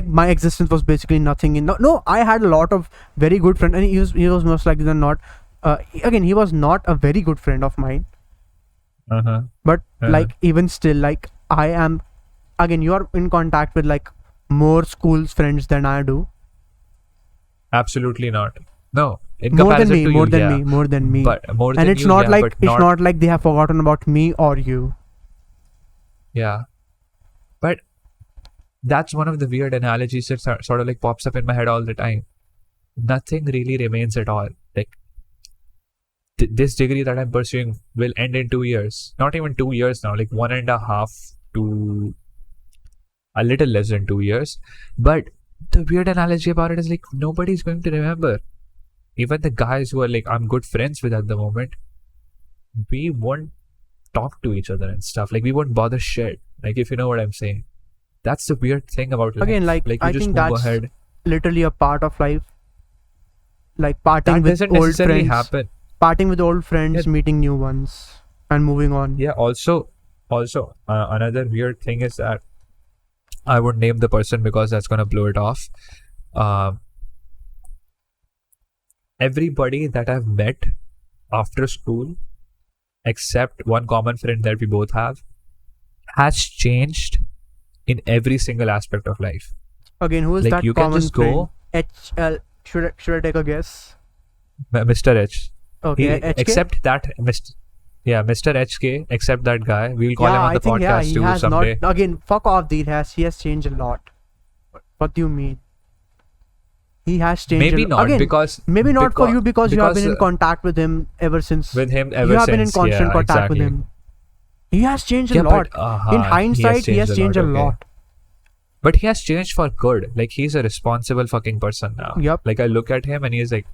my existence was basically nothing. No, I had a lot of very good friends, and he was most likely than not. Again, he was not a very good friend of mine, but like even still, like I am. Again, you are in contact with like more school's friends than I do. Absolutely not. No. In More than comparison me, to more you, than yeah. me, more than me. But more And than it's you, not yeah, like but it's not like they have forgotten about me or you. Yeah. But that's one of the weird analogies that sort of like pops up in my head all the time. Nothing really remains at all. Like this degree that I'm pursuing will end in 2 years. Not even 2 years now, like 1.5 to a little less than 2 years. But the weird analogy about it is like nobody's going to remember. Even the guys who are like I'm good friends with at the moment, we won't talk to each other and stuff. Like we won't bother shit. Like if you know what I'm saying. That's the weird thing about life. Again, like you I just think move that's ahead. literally a part of life. Like parting That with doesn't old necessarily friends, happen. parting with old friends, Yeah. meeting new ones, and moving on. Yeah. Also, another weird thing is that I won't name the person because that's gonna blow it off. Everybody that I've met after school, except one common friend that we both have, has changed in every single aspect of life. Again, who is Like that you can common just friend? go, HL. Should I take a guess? Mr. H. Okay, HK? Except that Mr. Yeah, Mr. HK, except that guy. We'll call him Yeah, on I the think podcast he too has someday. not. Again, fuck off, Deergh. He has changed a lot. What do you mean? He has changed. Maybe a not Again, because maybe not for you because you have been in uh, contact with him ever since. with him You ever have been in since. constant Yeah, contact with exactly. him. He has changed a Yeah, lot. but In hindsight, he has changed a okay. lot. But he has changed for good. Like he's a responsible fucking person now. Yep. Like I look at him and he's like,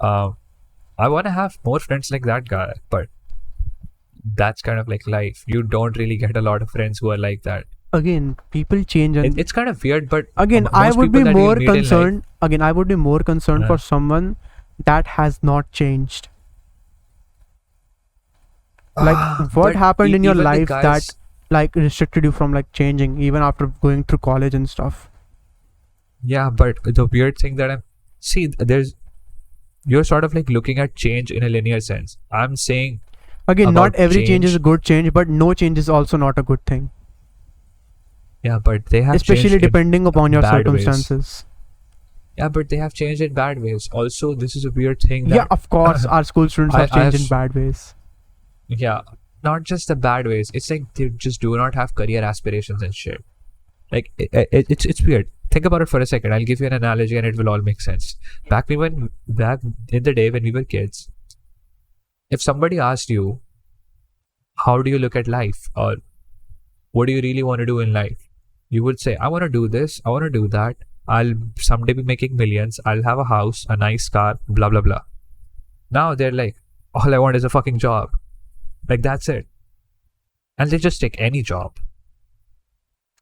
I want to have more friends like that guy. But that's kind of like life. You don't really get a lot of friends who are like that. Again, people change, and It's kind of weird, but again, most I would be people that you'll more meet in life- concerned. Again, I would be more concerned for someone that has not changed. Like, what but happened in your even the life guys- that like restricted you from like changing, even after going through college and stuff? Yeah, but the weird thing that you're sort of like looking at change in a linear sense. I'm saying Again, about not every change is a change. good change, but no change is also not a good thing, yeah, but they have especially changed in depending upon your bad ways. circumstances. Yeah, but they have changed in bad ways. Also, this is a weird thing that Yeah, of course, our school students have I changed have- in bad ways. yeah, not just the bad ways. It's like they just do not have career aspirations and shit. Like it's weird. Think about it for a second. I'll give you an analogy and it will all make sense. Back in the day when we were kids, if somebody asked you, how do you look at life, or what do you really want to do in life, you would say, I want to do this, I want to do that, I'll someday be making millions, I'll have a house, a nice car, blah blah blah. Now they're like, all I want is a fucking job. Like that's it. And they just take any job.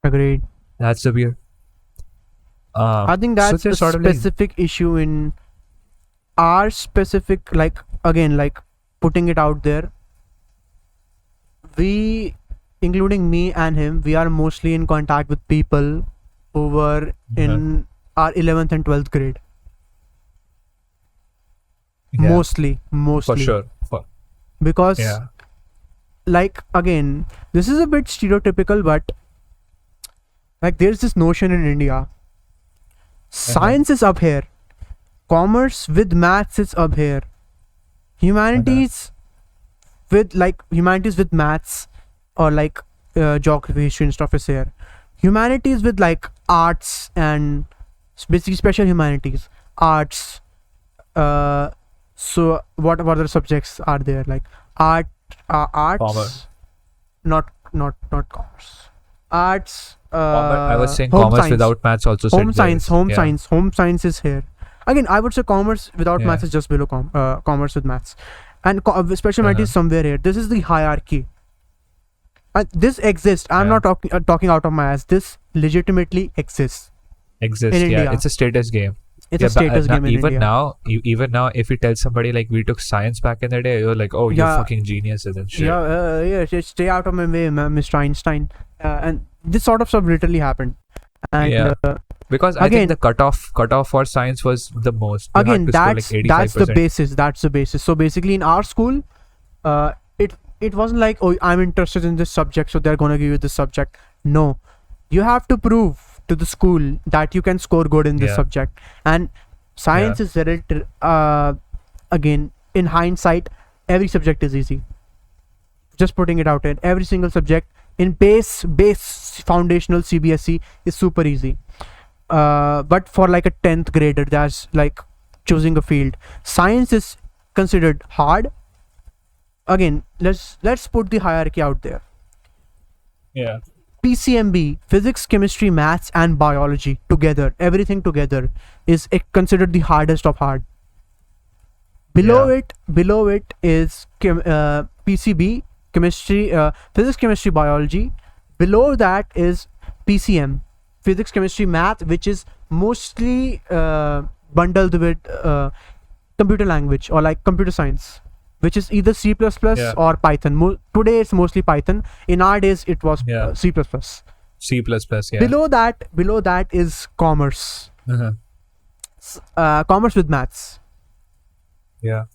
Agreed. That's the weird. I think so that's they're a sort of like- specific issue in our specific, like, again, like putting it out there. We, including me and him, we are mostly in contact with people who were in our 11th and 12th grade. Yeah, Mostly. for sure. Because, Yeah. like, again, this is a bit stereotypical, but like there's this notion in India. Science is up here. Commerce with maths is up here. Humanities with maths or like geography, history and stuff is here. Humanities with like arts and basically special humanities, arts. So what other subjects are there? Like arts, Commerce. not commerce. Arts. I was saying home commerce science. without maths also. Home said science, there. home science is here. Again, I would say commerce without Yeah. maths is just below commerce with maths, and special humanities is somewhere here. This is the hierarchy. This exists. I'm Yeah. not talking out of my ass. This legitimately exists. Exists. in Yeah, India. it's a status game. It's Yeah, a status game in even India. even now, if you tell somebody like we took science back in the day, you're like, oh, you're Yeah. fucking geniuses and shit. Yeah, just stay out of my way, Mr. Einstein. And this sort of stuff literally happened. And Yeah. Because I Again- think the cutoff for science was the most. You had again, to score, that's like, that's the 85%. basis. That's the basis. So basically, in our school, it wasn't like, oh, I'm interested in this subject, so they're gonna give you this subject. No, you have to prove to the school that you can score good in this Yeah. subject. And science is again, in hindsight, every subject is easy. Just putting it out there, every single subject in base foundational CBSE is super easy. But for like a 10th grader, that's like choosing a field. Science is considered hard. Again, let's put the hierarchy out there. Yeah. PCMB, physics, chemistry, maths and biology together, everything together is considered the hardest of hard. Below it is PCB, chemistry, physics, chemistry, biology. Below that is PCM, physics, chemistry, math, which is mostly bundled with computer language or like computer science, which is either C++ or Python. Today it's mostly Python. In our days it was C++. C++. Yeah. Below that is commerce. Commerce with maths. Yeah.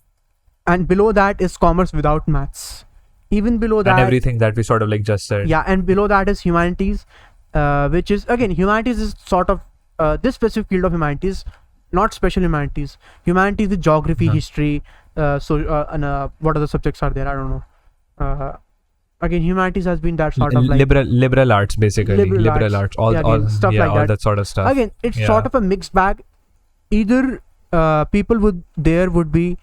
And below that is commerce without maths. Even below that, And everything that we sort of like just said. yeah, and below that is humanities, which is again, humanities is sort of this specific field of humanities, not special humanities. Humanities is geography, history, and what other subjects are there? I don't know. Again, humanities has been that sort of like liberal arts, basically. Liberal arts. All stuff like all that sort of stuff. Again, it's Yeah. sort of a mixed bag. Either people would be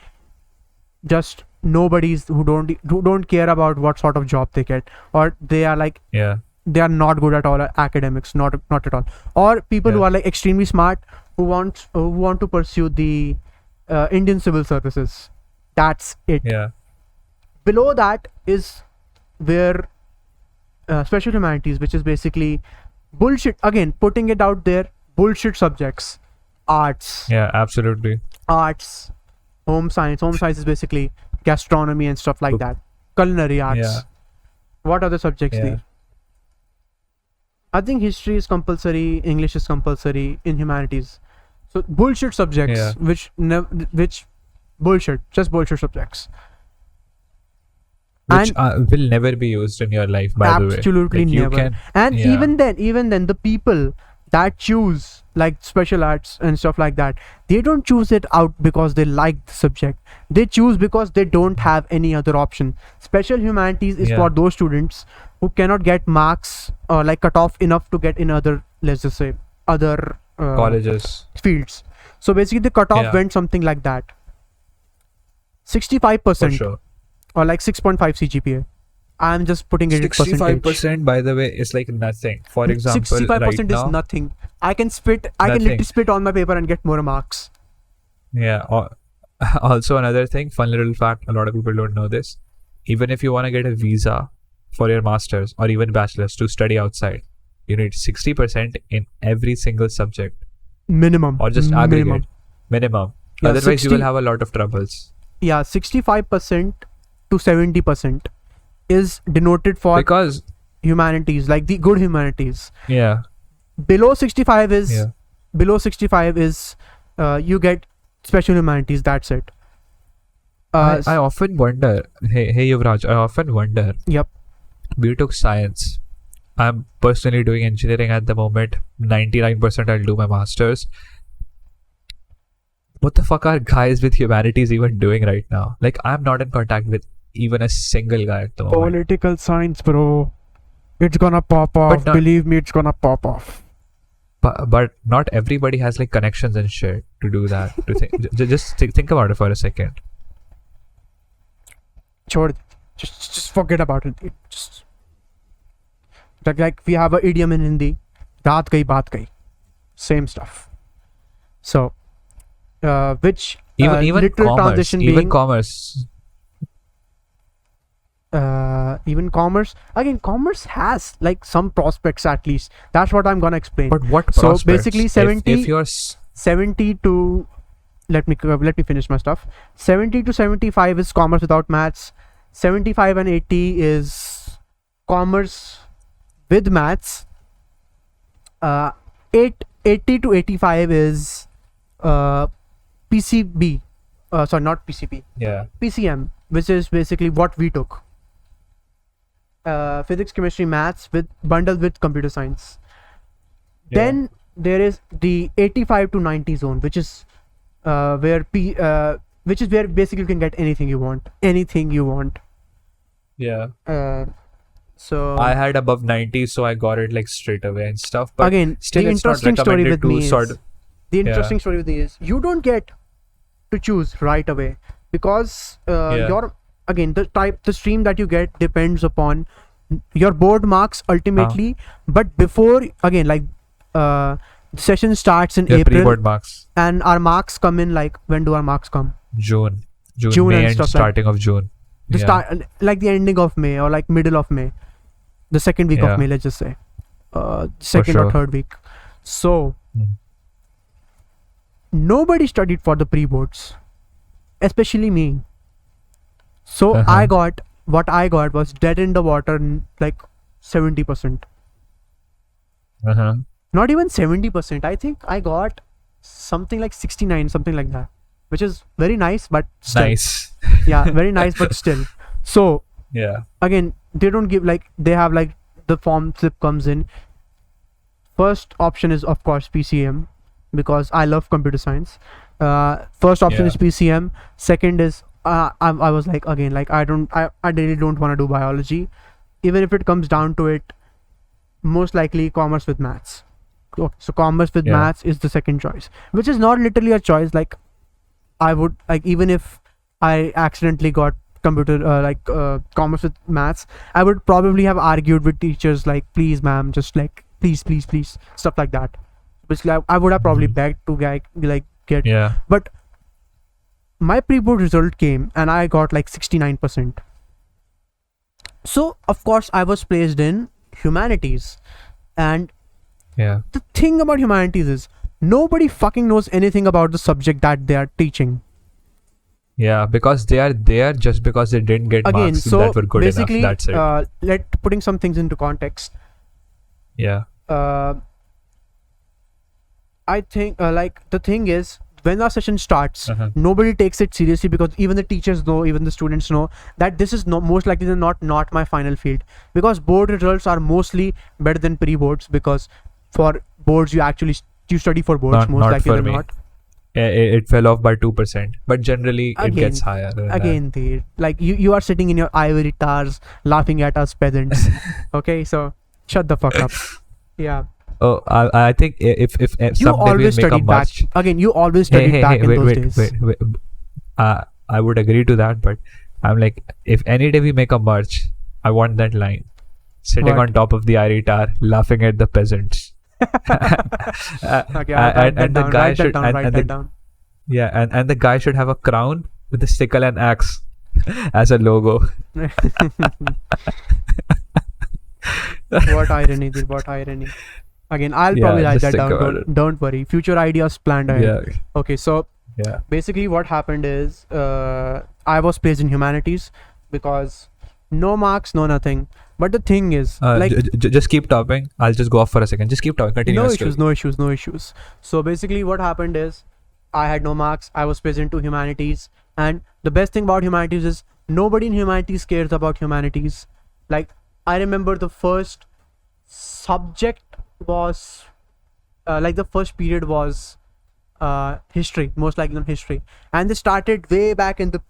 just nobodies who don't care about what sort of job they get, or they are like Yeah. they are not good at all at academics, not at all, or people who Yeah. are like extremely smart who want to pursue the Indian civil services. That's it. Yeah. Below that is where special humanities, which is basically bullshit. Again, putting it out there, bullshit subjects, arts, Yeah. Absolutely. arts, home science. Home science is basically gastronomy and stuff like that. Culinary arts. Yeah. What other subjects Yeah. there? I think history is compulsory, English is compulsory in humanities. So bullshit subjects, Yeah. which bullshit, just bullshit subjects. Which will never be used in your life, by the way. Absolutely Like, you never. can- And yeah. even then, the people that choose like special arts and stuff like that, they don't choose it out because they like the subject. They choose because they don't have any other option. Special humanities is Yeah. for those students who cannot get marks or like cut off enough to get in other, let's just say, other colleges. fields. So basically, the cutoff Yeah. went something like that: For 65% sure. or like 6.5 CGPA. I'm just putting it in percentage. 65%, by the way, is like nothing. For example, 65% right is now, nothing. I can literally Nothing. spit on my paper and get more marks. yeah. Also, another thing, fun little fact, a lot of people don't know this. Even if you want to get a visa for your master's or even bachelor's to study outside, you need 60% in every single subject, Minimum. or just aggregate minimum. Yeah, Otherwise, you 60 will have a lot of troubles. Yeah, 65% to 70% is denoted for Because humanities, like the good humanities. yeah, Below 65 is yeah. you get special humanities. That's it. I often wonder. Hey, Yuvraj. I often wonder. Yep. We took science. I'm personally doing engineering at the moment. 99% I'll do my masters. What the fuck are guys with humanities even doing right now? Like, I'm not in contact with even a single guy at the moment. Political science, bro. It's gonna pop off. But not- Believe me, it's gonna pop off. But not everybody has like connections and shit to do that. To think, just think about it for a second. Chhod. Just forget about it. It just like we have an idiom in Hindi, "Raat gayi, baat gayi." Same stuff. So, which Even literal commerce. transition Even being commerce. even commerce. Again, commerce has like some prospects at least. That's what I'm gonna explain. But what So prospects? basically, 70 If you're 70 to let me finish my stuff. 70 to 75 is commerce without maths. 75 and 80 is commerce with maths. 80 to 85 is PCB. Sorry, not PCB. yeah. PCM, which is basically what we took. Physics, chemistry, maths with bundled with computer science. Yeah. Then there is the 85 to 90 zone, which is where basically you can get anything you want. Yeah. So I had above 90, so I got it like straight away and stuff. But again, still, the it's not interesting story recommended with to me sort is of. the interesting story with me is you don't get to choose right away because your again the stream that you get depends upon your board marks ultimately. But before again, like the session starts in Your April, pre-board marks. and our marks come in like when do our marks come? June, June May and and stuff like- starting of June. The Yeah. start like the ending of May or like middle of May, the second week Yeah. of May, let's just say, second or sure. third week. So Mm. nobody studied for the pre-boards, especially me. So Uh-huh. what I got was dead in the water, like 70%. Uh-huh. Not even 70%. I think I got something like 69, something like that, which is very nice, but still. Nice. Yeah, very nice, but still. So Yeah. again, they don't give like they have like the form slip comes in. First option is of course PCM because I love computer science. First option Yeah. is PCM. Second is I was like, again, like I really don't want to do biology, even if it comes down to it. Most likely commerce with maths. So commerce with maths is the second choice, which is not literally a choice. Like I would like, even if I accidentally got computer commerce with maths, I would probably have argued with teachers like, please ma'am, just like please stuff like that. Basically I would have probably begged to get but my pre-board result came and I got like 69%. So of course I was placed in humanities, and the thing about humanities is nobody fucking knows anything about the subject that they are teaching. Yeah, because they are there just because they didn't get marks that were good enough. That's it. Putting some things into context. Yeah. I think the thing is, when our session starts, nobody takes it seriously, because even the teachers know, even the students know that this is most likely than not my final field, because board results are mostly better than pre-boards, because for boards you study for boards most likely than not. It fell off by 2%, but generally it gets higher. Again, you are sitting in your ivory towers laughing at us peasants. Okay, so shut the fuck up. Yeah. Oh, I think if you always studied back. Again, you always studied back in those days. Wait. I would agree to that, but I'm like, if any day we make a march, I want that line, sitting on top of the ivory tower, laughing at the peasants. Okay, and the guy should write that down. Yeah, and the guy should have a crown with a sickle and axe as a logo. What irony, dude, what irony. Again, I'll probably write that down. Don't worry. Future ideas planned ahead. Yeah. Okay, so basically what happened is I was placed in humanities because no marks, no nothing. But the thing is, just keep talking. I'll just go off for a second. Just keep talking. Continue. No issues. So basically what happened is I had no marks. I was placed into humanities. And the best thing about humanities is nobody in humanities cares about humanities. Like, I remember the first subject was the first period was history, most likely on history, and they started way back in the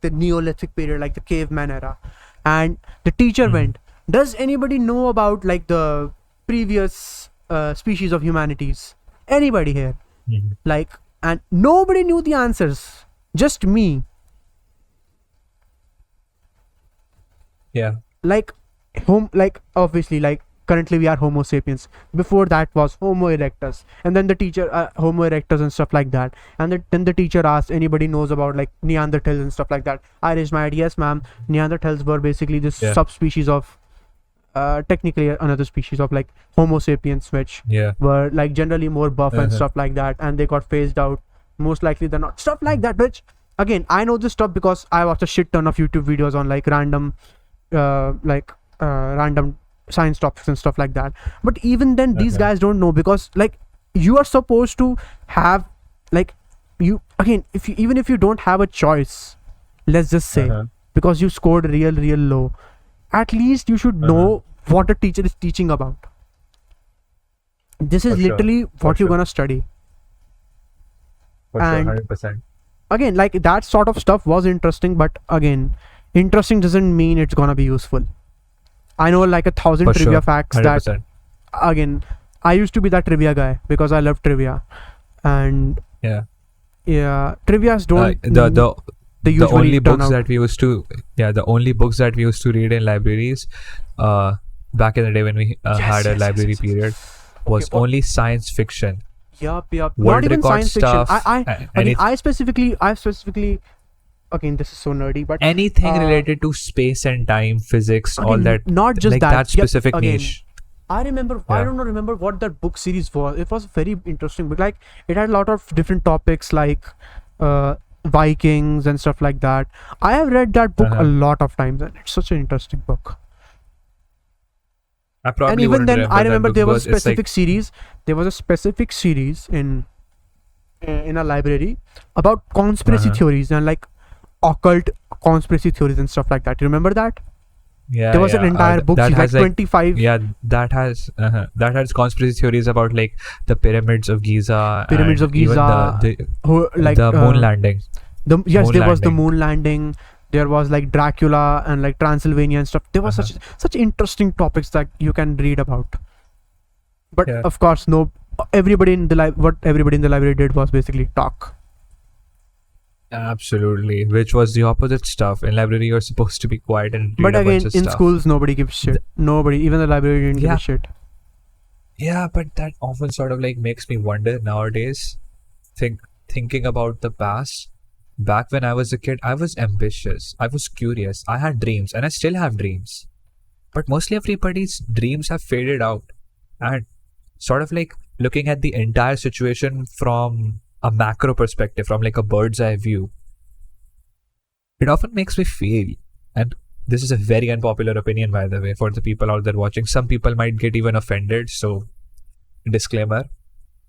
Neolithic period, like the caveman era. And the teacher went, does anybody know about like the previous species of humanities? Anybody here? Like, and nobody knew the answers, just me. Obviously, like currently we are Homo sapiens. Before that was Homo erectus, and then the teacher Homo erectus and stuff like that. And then the teacher asked, anybody knows about like Neanderthals and stuff like that? I raised my hand. Yes, ma'am. Neanderthals were basically this subspecies of technically another species of like Homo sapiens, which were like generally more buff and stuff like that, and they got phased out. Most likely they're not, stuff like that. Which again, I know this stuff because I watched a shit ton of YouTube videos on like random science topics and stuff like that. But even then these guys don't know, because like you are supposed to have like you again even if you don't have a choice, let's just say because you scored real low, at least you should know what the teacher is teaching about. This is literally what you're gonna study. And 100%. Again, like that sort of stuff was interesting, but again, interesting doesn't mean it's gonna be useful. I know like 1,000 trivia facts 100%. That again, I used to be that trivia guy because I love trivia, and trivias don't the only books that we used to read in libraries back in the day when we had a library period was only science fiction. Yup. Not even science fiction. I specifically again, this is so nerdy, but anything related to space and time, physics, all that. Not just like that specific niche. I remember. I don't remember what that book series was. It was very interesting, but like it had a lot of different topics like Vikings and stuff like that. I have read that book a lot of times, and it's such an interesting book. And even then, I remember there was a specific series. There was a specific series in a library about conspiracy theories and like occult conspiracy theories and stuff like that. You remember that? Yeah, there was an entire book series, like 25. Yeah, that has conspiracy theories about like the pyramids of Giza, the moon landing. Yes, there was the landing. moon landing. There was like Dracula and like Transylvania and stuff. There was such interesting topics that you can read about. But Yeah. of course, no. Everybody in the what everybody in the library did was basically talk. Absolutely, which was the opposite stuff. In library, you're supposed to be quiet and read But a again, bunch of in stuff. schools, nobody gives shit. Nobody, even the library didn't give Yeah. a shit. Yeah, but that often sort of like makes me wonder nowadays. Thinking about the past. Back when I was a kid, I was ambitious. I was curious. I had dreams, and I still have dreams. But mostly everybody's dreams have faded out. And sort of like looking at the entire situation from a macro perspective, from like a bird's eye view, it often makes me feel, and this is a very unpopular opinion, by the way, for the people out there watching. Some people might get even offended, so disclaimer.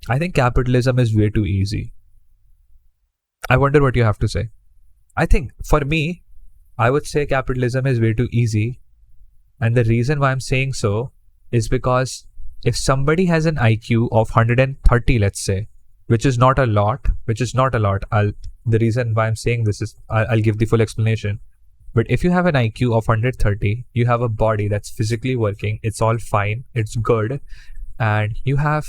I think capitalism is way too easy. I wonder what you have to say. I think for me, I would say capitalism is way too easy. And the reason why I'm saying so is because if somebody has an IQ of 130, let's say, which is not a lot, the reason why I'm saying this is, I'll give the full explanation. But if you have an IQ of 130, you have a body that's physically working, it's all fine, it's good, and you have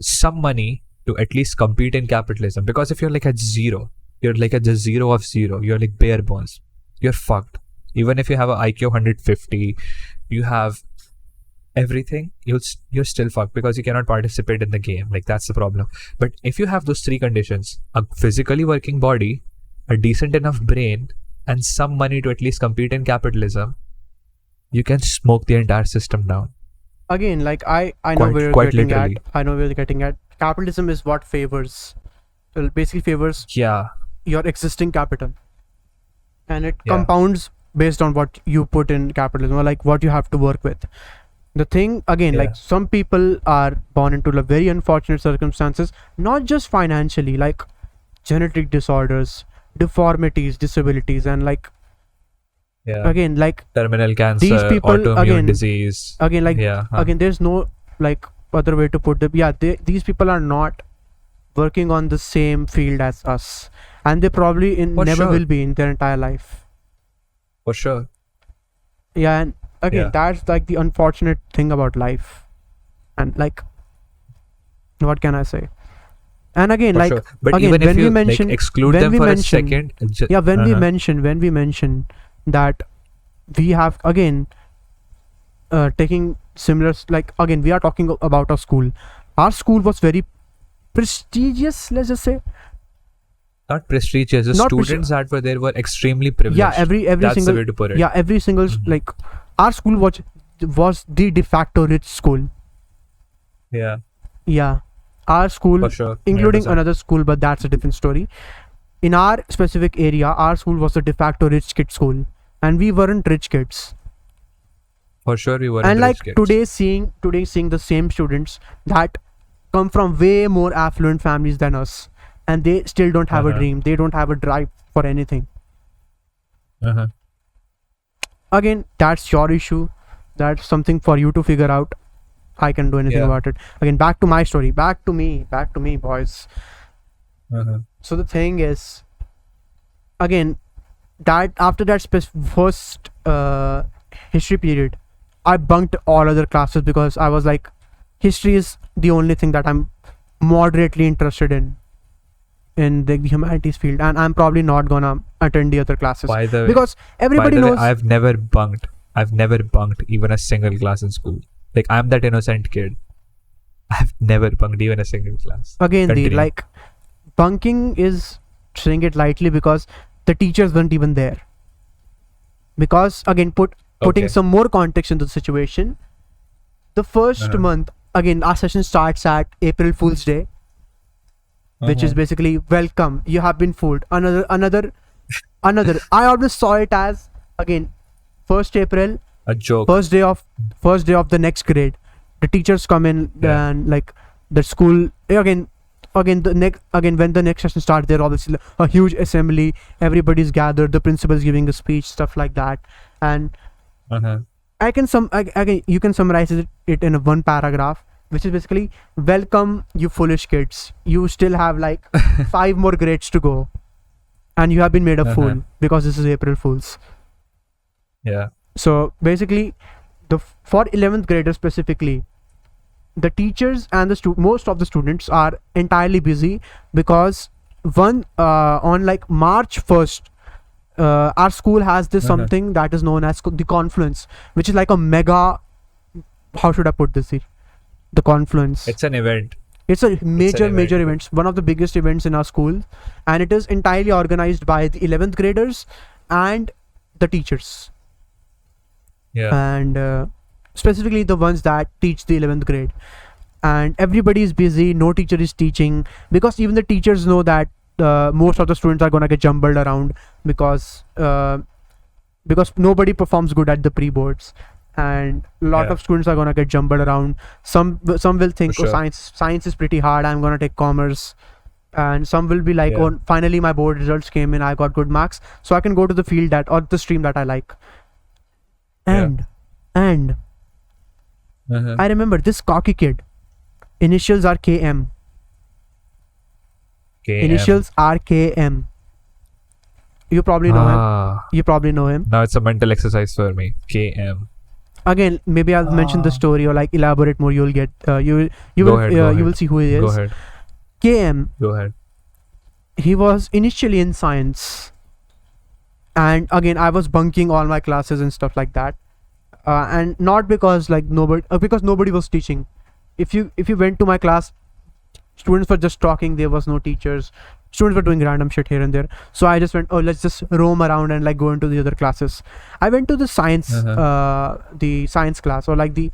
some money to at least compete in capitalism. Because if you're like at zero, you're like at the zero of zero, you're like bare bones, you're fucked. Even if you have an IQ of 150, you have everything, you're still fucked because you cannot participate in the game. Like, that's the problem. But if you have those three conditions, a physically working body, a decent enough brain, and some money to at least compete in capitalism, you can smoke the entire system down. Again, like I know where you're quite getting literally. at. I know where you're getting at. Capitalism is what basically favors Yeah. your existing capital, and it Yeah. compounds based on what you put in capitalism, or like what you have to work with. The thing again, Yeah. like some people are born into like very unfortunate circumstances, not just financially, like genetic disorders, deformities, disabilities, and like Yeah. again, like Terminal cancer, these people, autoimmune again- disease. again, like Yeah. again, there's no like other way to put them. Yeah, these people are not working on the same field as us, and they probably For never sure. will be in their entire life. For sure. Yeah, and again, Yeah. that's like the unfortunate thing about life, and like, what can I say? And again, For like sure. But again, even if when we you mention- like exclude when them we for mention- a second, yeah, when we Uh-huh. mention that we have again taking similar, like again, we are talking about our school. Our school was very prestigious, let's just say. Not prestigious. The Not students that were there were extremely privileged. Yeah, every That's single the way to put it. yeah, every single Mhm. like our school was the de facto rich school. Yeah, Yeah, our school, for sure. including 100%. another school, but that's a different story. In our specific area, our school was the de facto rich kid school, and we weren't rich kids. For sure, we were. And like today seeing the same students that come from way more affluent families than us, and they still don't have a Uh-huh. dream, they don't have a drive for anything. Uh-huh. Again, that's your issue, that's something for you to figure out. I can do anything Yeah. about it. Again, back to my story, back to me, boys. Uh-huh. So the thing is, again, that after that first history period, I bunked all other classes because I was like, history is the only thing that I'm moderately interested in the humanities field, and I'm probably not gonna attend the other classes By the way, because everybody by the way, knows. I've never bunked even a single class in school. Like, I'm that innocent kid. I've never bunked even a single class. Again, the Continue. like bunking is saying it lightly because the teachers weren't even there. Because again, putting Okay. some more context into the situation, the first Uh-huh. month, again, our session starts at April Fool's Day, which is Uh-huh. basically welcome, you have been fooled. Another. I always saw it as, again, 1st April, a joke. first day of the next grade. The teachers come in, Yeah. and like the school again when the next session starts, there obviously a huge assembly, everybody's gathered, the principal's giving a speech, stuff like that. And Uh-huh. you can summarize it in a one paragraph, which is basically, welcome you foolish kids, you still have like 5 more grades to go. and you have been made a Uh-huh. fool because this is April Fool's. Yeah. So basically, for 11th graders specifically, the teachers and most of the students are entirely busy because on like March 1st, our school has this Uh-huh. something that is known as the Confluence, which is like a mega. How should I put this here? The Confluence. It's an event. It's a major event. event, one of the biggest events in our school, and it is entirely organized by the 11th graders and the teachers, Yeah. and specifically the ones that teach the 11th grade. And everybody is busy, no teacher is teaching, because even the teachers know that most of the students are gonna get jumbled around because nobody performs good at the pre-boards, and a lot Yeah. of students are gonna get jumbled around. Some will think, For sure. science is pretty hard, I'm gonna take commerce, and some will be like, Yeah. oh, finally my board results came in, I got good marks, so I can go to the field that or the stream that I like. Yeah. And Uh-huh. I remember this cocky kid, initials are KM. KM. Initials are KM. You probably know him. Ah. You probably know him. Now it's a mental exercise for me. KM. Again, maybe I'll mention the Ah. story or like elaborate more. You'll get you Go will ahead, go you ahead. will see who he is. Go ahead. KM. Go ahead. He was initially in science, and again I was bunking all my classes and stuff like that, and not because like because nobody was teaching. If you went to my class, students were just talking. There was no teachers. Students were doing random shit here and there. So I just went, oh, let's just roam around and like go into the other classes. I went to the science class, or like the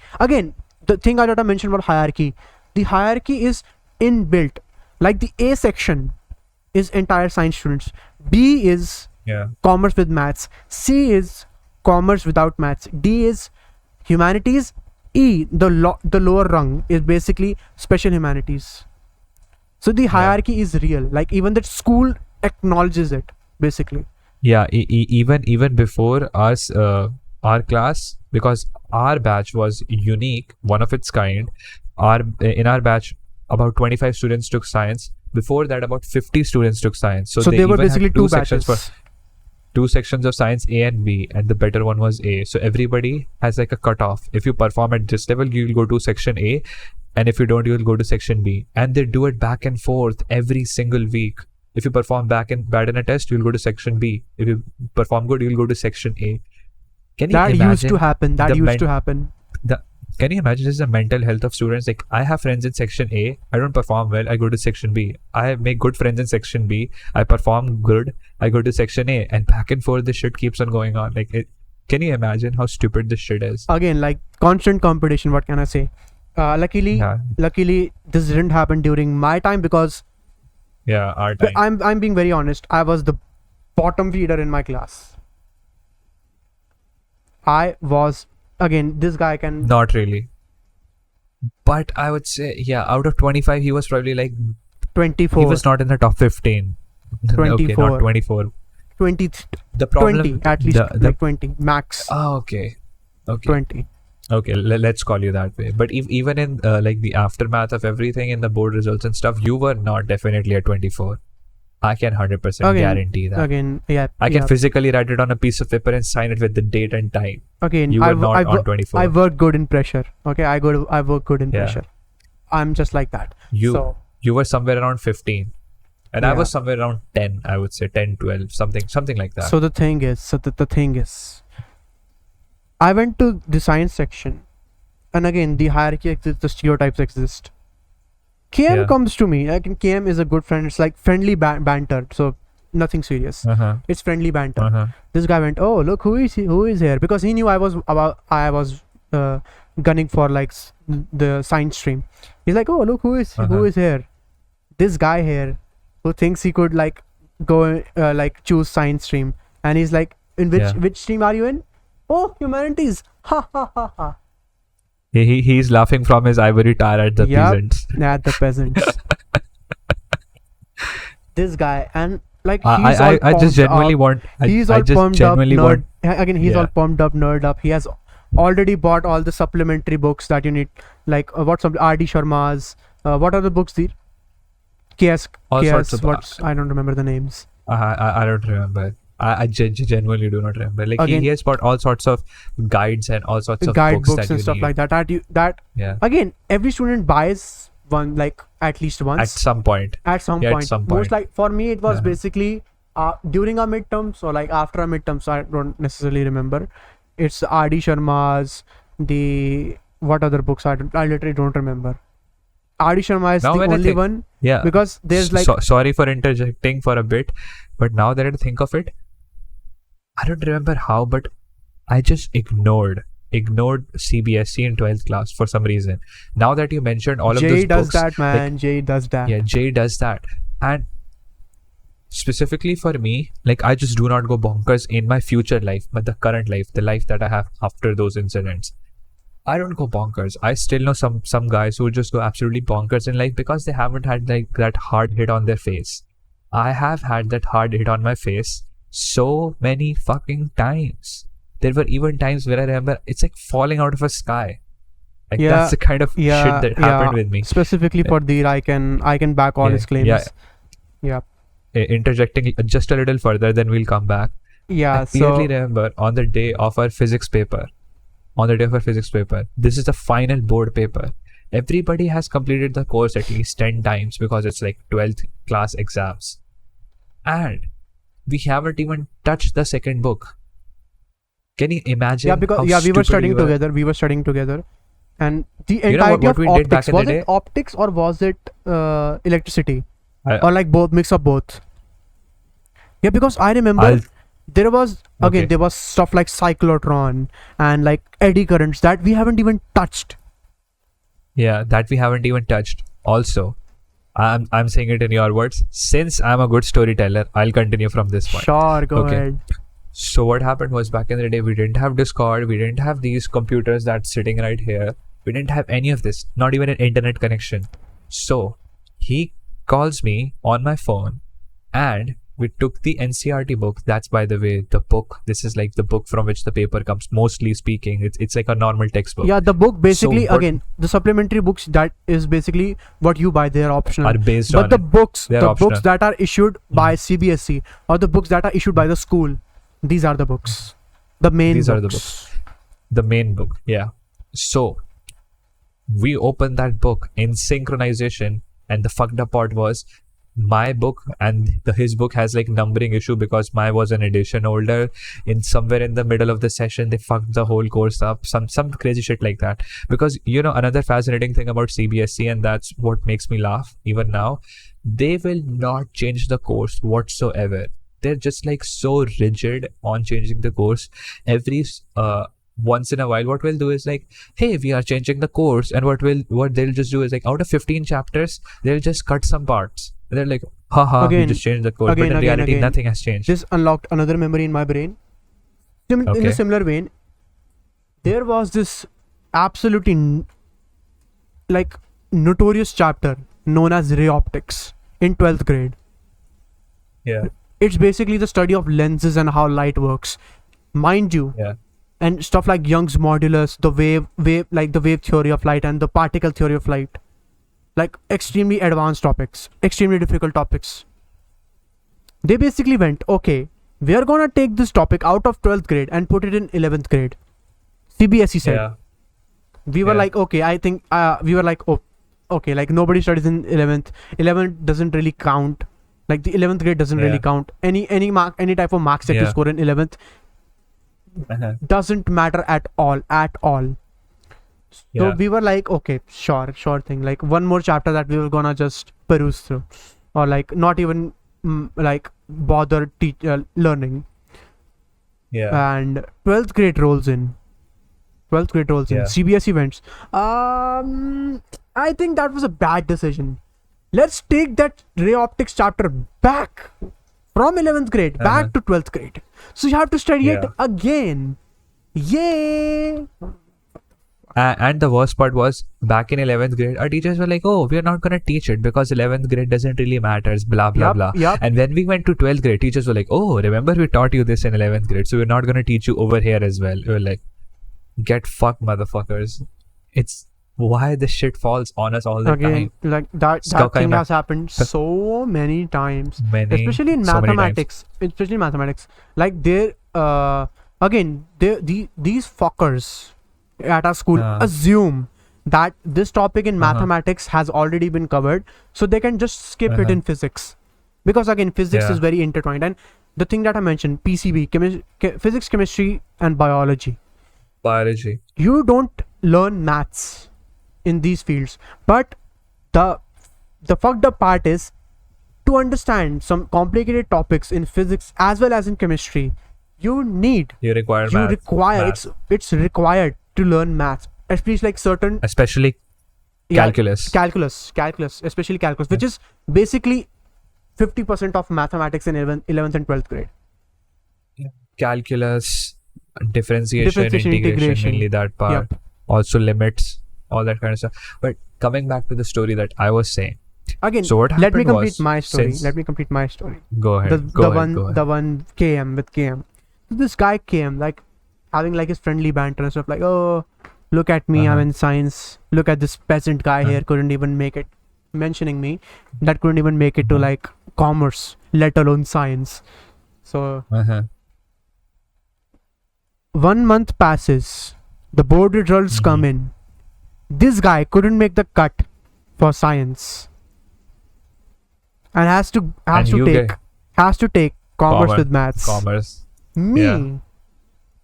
thing I gotta mention about hierarchy. The hierarchy is inbuilt. Like the A section is entire science students. B is Yeah. commerce with maths. C is commerce without maths. D is humanities. E, the lower rung, is basically special humanities. So the hierarchy is real. Like even the school acknowledges it basically. Yeah. Even before us, our class, because our batch was unique, one of its kind. In our batch, about 25 students took science. Before that, about 50 students took science. So they there were even had basically two sections batches. two sections of science, A and B, and the better one was A. So everybody has like a cutoff. If you perform at this level, you'll go to section A, and if you don't, you'll go to section B. And they do it back and forth every single week. If you perform bad in a test, you'll go to section B. If you perform good, you'll go to section A. Can you That imagine used to happen. Can you imagine this is the mental health of students? Like, I have friends in section A, I don't perform well, I go to section B. I make good friends in section B, I perform good, I go to section A, and back and forth this shit keeps on going on. Can you imagine how stupid this shit is? Again, like constant competition. What can I say? Luckily, this didn't happen during my time because Our time. I'm being very honest. I was the bottom feeder in my class. I was, again, this guy can. Not really. But I would say, out of 25, he was probably like 24. He was not in the top 15. 24. Okay, not 24. 20. The problem, 20 at least, like 20 max. Oh, okay. 20. Okay, let's call you that way. But even in like the aftermath of everything in the board results and stuff, you were not definitely at 24. I can 100% guarantee that. Again, yeah. I can physically write it on a piece of paper and sign it with the date and time. Again, You were not on 24. I work good in pressure. Okay, I work good in pressure. I'm just like that. You were somewhere around 15. And I Yeah. was somewhere around 10, I would say 10, 12, something like that. So the thing is, I went to the science section, and again, the hierarchy exists, the stereotypes exist. KM comes to me. Like, KM is a good friend. It's like friendly banter, so nothing serious. It's friendly banter. This guy went, oh, look, who is here? Because he knew I was gunning for like the science stream. He's like, oh, look, who is here? This guy here, who thinks he could like go like choose science stream, and he's like, in which stream are you in? Oh, humanities. Ha ha ha ha. He's laughing from his ivory tower at the peasants. At the peasants. This guy, and like I just genuinely want. He's all pumped up, nerd. Again, he's all pumped up, nerd up. He has already bought all the supplementary books that you need, like what's R.D. Sharma's. What are the books there? KS. All sorts of I don't remember the names. I don't remember. I genuinely do not remember. Like Again, he has bought all sorts of guides and all sorts of guidebooks books that and you stuff need. like that. That Yeah. again, every student buys one, like at least once. At some point. At some Yeah, at point. some Most point. like for me, it was Uh-huh. basically during our midterms or like after our midterms. I don't necessarily remember. It's R.D. Sharma's, the what other books I literally don't remember. R.D. Sharma is Now the when I only think- one Yeah. because there's like Sorry for interjecting for a bit, but now that I think of it, I don't remember how, but I just ignored CBSE in 12th class for some reason. Now that you mentioned all of Jay those does books, that, man. Jay does that. yeah, Jay does that. And specifically for me, like I just do not go bonkers in my future life, but the current life, the life that I have after those incidents. I don't go bonkers. I still know some guys who just go absolutely bonkers in life because they haven't had like that hard hit on their face. I have had that hard hit on my face so many fucking times. There were even times where I remember it's like falling out of a sky. Like Yeah, that's the kind of yeah, shit that happened with me. Specifically for Deergh, I can back all Yeah, his claims. yeah. Yeah. Interjecting just a little further, then we'll come back. Yeah. I So clearly remember on the day of our physics paper, this is the final board paper. Everybody has completed the course at least 10 times because it's like 12th class exams. And we haven't even touched the second book. Can you imagine? yeah, because how we were stupid studying we were? together. We were studying together, and the You know entirety what of we did back optics, in the was day? it optics or was it electricity I- or like both, mix of both? Yeah, because I remember I'll- there was again Okay. there was stuff like cyclotron and like eddy currents that we haven't even touched. Yeah, that we haven't even touched. Also, I'm saying it in your words. Since I'm a good storyteller, I'll continue from this point. Sure, go Okay. ahead. So what happened was back in the day, we didn't have Discord, we didn't have these computers that's sitting right here. We didn't have any of this, not even an internet connection. So he calls me on my phone and we took the NCRT book. That's, by the way, the book. This is like the book from which the paper comes, mostly speaking. It's like a normal textbook. Yeah, the book basically So what- again the supplementary books that is basically what you buy. They're optional. Are based But on the it. books, They're the optional. books that are issued by CBSE or the books that are issued by the school, these are the books. The main These books. are the books. The main book, yeah. So we opened that book in synchronization, and the fucked up part was my book and his book has like numbering issue because my was an edition older. In somewhere in the middle of the session, they fucked the whole course up. Some crazy shit like that. Because another fascinating thing about CBSE, and that's what makes me laugh even now, they will not change the course whatsoever. They're just like so rigid on changing the course. Every once in a while, what we'll do is like, hey, we are changing the course, and what they'll just do is like, out of 15 chapters, they'll just cut some parts. And they're like, haha, we Again, just changed the course. But in again, reality, again. nothing has changed. This unlocked another memory in my brain. In Okay. a similar vein, there was this absolutely like notorious chapter known as ray optics in 12th grade. Yeah, It's basically the study of lenses and how light works. Mind you, yeah, and stuff like Young's modulus, the wave theory of light and the particle theory of light. Like extremely advanced topics, extremely difficult topics. They basically went, okay, we are gonna take this topic out of 12th grade and put it in 11th grade. CBSE said. yeah. We were Yeah. like, okay, I think we were like, oh, okay, like nobody studies in 11th. 11th doesn't really count. Like the 11th grade doesn't really Yeah. count. Any type of marks that you Yeah. score in 11th Uh-huh. doesn't matter at all. So Yeah. we were like, okay, sure thing. Like one more chapter that we were gonna just peruse through, or like not even like bother learning. Yeah. And 12th grade rolls in. Yeah. CBSE events. I think that was a bad decision. Let's take that ray optics chapter back from 11th grade back to 12th grade. So you have to study it Yeah. again. Yay! And the worst part was, back in 11th grade, our teachers were like, oh, we are not going to teach it because 11th grade doesn't really matter, blah, blah, blah. Yup. And when we went to 12th grade, teachers were like, oh, remember we taught you this in 11th grade, so we're not going to teach you over here as well. We were like, get fucked, motherfuckers. It's why this shit falls on us all the Again, time. like that Ska thing kaima- has happened so many times, especially in so many times. mathematics. Especially in mathematics, like they're these fuckers at our school assume that this topic in mathematics has already been covered, so they can just skip it in physics, because again physics is very intertwined. And the thing that I mentioned, PCB, physics, chemistry, and biology. You don't learn maths in these fields, but the fucked up part is, to understand some complicated topics in physics as well as in chemistry, you require math. It's required to learn maths, especially like certain, especially calculus, especially calculus, which is basically 50% of mathematics in 11th and 12th grade. Calculus, differentiation, integration, mainly that part. Also limits, all that kind of stuff. But coming back to the story that I was saying, again, so what let me happened complete my story. Go ahead. The one KM with KM. This guy came like having like his friendly banter and stuff, like, oh, look at me, I'm in science. Look at this peasant guy here, couldn't even make it. Mentioning me, that couldn't even make it to like commerce, let alone science. So 1 month passes, the board results come in. This guy couldn't make the cut for science, and has to take commerce with maths.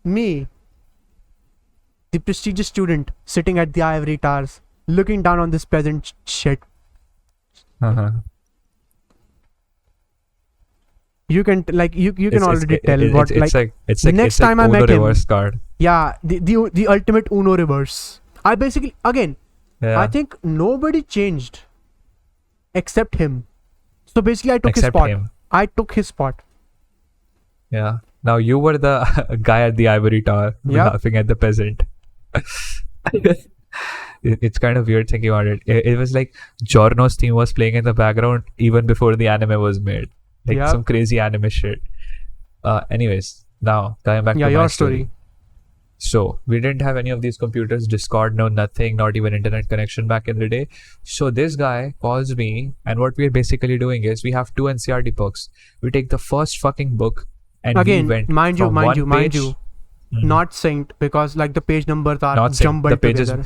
Me, the prestigious student sitting at the ivory towers, looking down on this peasant shit. You can already tell what it's the next time I met him. Reverse card. Yeah, the ultimate Uno reverse. I basically I think nobody changed except him. So basically, I took his spot. Yeah. Now you were the guy at the ivory tower laughing at the peasant. It's kind of weird thinking about it. It was like Giorno's theme was playing in the background even before the anime was made. Like some crazy anime shit. Anyways, now coming back to your story. So we didn't have any of these computers, Discord, no nothing, not even internet connection back in the day. So this guy calls me, and what we're basically doing is we have 2 NCRT books. We take the first fucking book, and again, we went mind you, not synced, because like the page numbers are not jumbled together.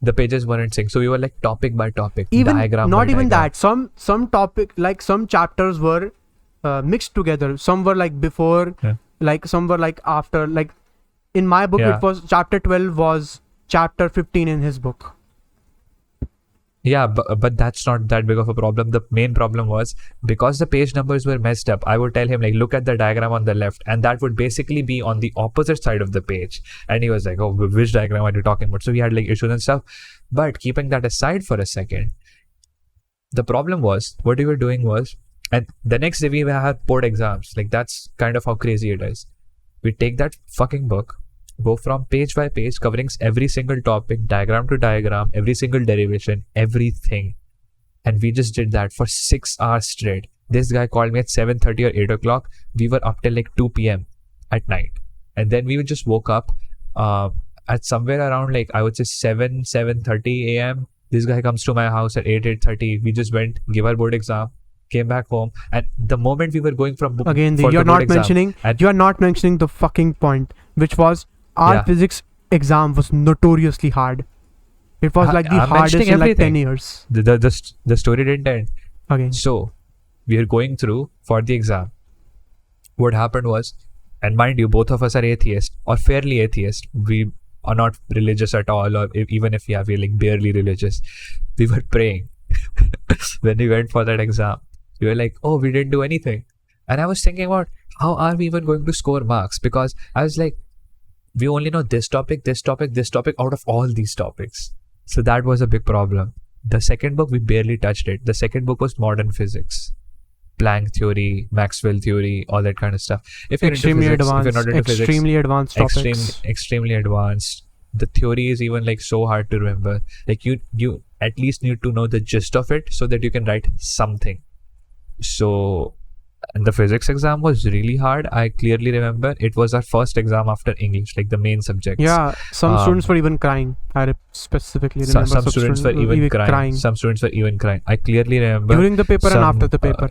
The pages weren't synced, so we were like topic by topic, even diagram not by even diagram. that. Some topic, like some chapters were mixed together. Some were like before, like some were like after. Like in my book, it was chapter 12 was chapter 15 in his book. Yeah, but that's not that big of a problem. The main problem was because the page numbers were messed up. I would tell him like, look at the diagram on the left, and that would basically be on the opposite side of the page. And he was like, oh, which diagram are you talking about? So we had like issues and stuff. But keeping that aside for a second, the problem was what we were doing was, and the next day we had board exams. Like that's kind of how crazy it is. We take that fucking book, go from page by page, covering every single topic, diagram to diagram, every single derivation, everything. And we just did that for 6 hours straight. This guy called me at 7:30 or 8 o'clock. We were up till like 2 p.m. at night. And then we just woke up at somewhere around like, I would say 7:30 a.m. This guy comes to my house at 8:30. We just went, give our board exam, came back home. And the moment we were going from you are not mentioning the fucking point, which was our physics exam was notoriously hard. It was like the hardest in like 10 years. The story didn't end. Okay. So we are going through for the exam. What happened was, and mind you, both of us are atheist or fairly atheist. We are not religious at all, or even if we're like barely religious. We were praying when we went for that exam. We were like, oh, we didn't do anything. And I was thinking about how are we even going to score marks? Because I was like, we only know this topic out of all these topics. So that was a big problem. The second book, we barely touched it. The second book was modern physics, Planck theory, Maxwell theory, all that kind of stuff. If you're extremely into physics, advanced, if you're not into extremely physics, advanced topics. extremely advanced. The theory is even like so hard to remember. Like you at least need to know the gist of it so that you can write something. So And the physics exam was really hard. I clearly remember it was our first exam after English, like the main subjects. Yeah, some students were even crying. I specifically remember Some students were even crying. Some students were even crying. I clearly remember during the paper and after the paper.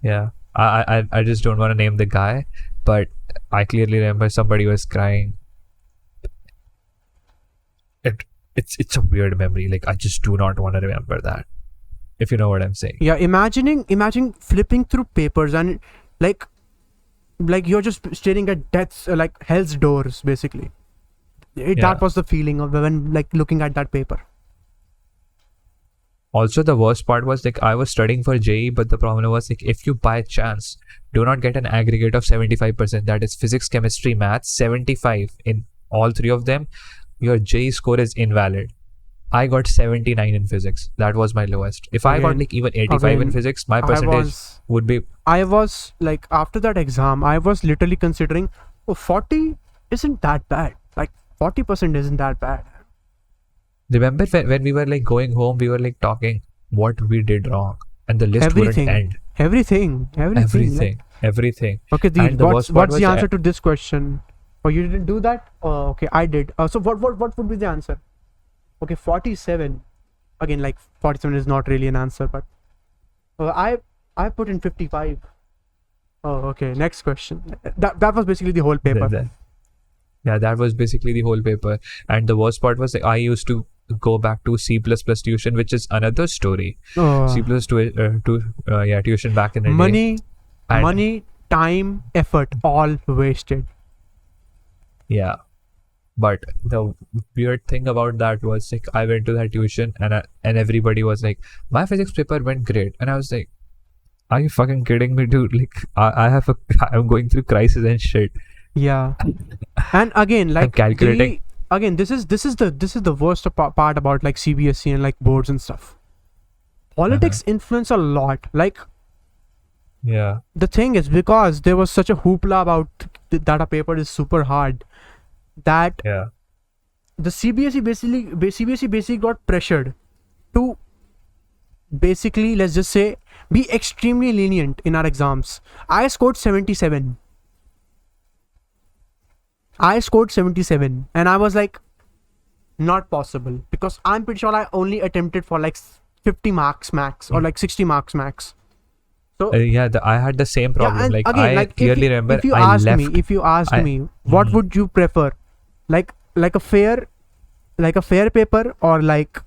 Yeah. I just don't want to name the guy, but I clearly remember somebody was crying. It's a weird memory. Like, I just do not want to remember that, if you know what I'm saying. Yeah, imagine flipping through papers and like you're just staring at death's like hell's doors basically. That was the feeling of when like looking at that paper. Also, the worst part was like I was studying for JEE, but the problem was like if you by chance do not get an aggregate of 75%, that is physics, chemistry, maths, 75 in all three of them, your JEE score is invalid. I got 79 in physics. That was my lowest. If I got like even 85 in physics, my percentage would be... I was like, after that exam, I was literally considering, 40 isn't that bad. Like 40% isn't that bad. Remember when we were like going home, we were like talking what we did wrong, and the list wouldn't end. Everything. Okay, what's the answer to this question? Oh, you didn't do that? Oh, okay, I did. So what would be the answer? Okay, 47. Again, like 47 is not really an answer, but I put in 55. Oh, okay. Next question. That was basically the whole paper. Yeah, that was basically the whole paper. And the worst part was I used to go back to C++ tuition, which is another story. C++ tuition back in the day. Money, time, effort, all wasted. Yeah. But the weird thing about that was like I went to that tuition and everybody was like, my physics paper went great, and I was like, are you fucking kidding me, dude? Like I'm going through crisis and shit. Yeah. And again, like I'm calculating. This is the worst part about like CBSE and like boards and stuff. Politics influence a lot. Like, yeah. The thing is, because there was such a hoopla about that a paper is super hard, that the CBSE basically got pressured to basically, let's just say, be extremely lenient in our exams. I scored 77 and I was like, not possible, because I'm pretty sure I only attempted for like 50 marks max or like 60 marks max. So I had the same problem. And like again, I clearly remember if you asked me what would you prefer, like a fair paper or like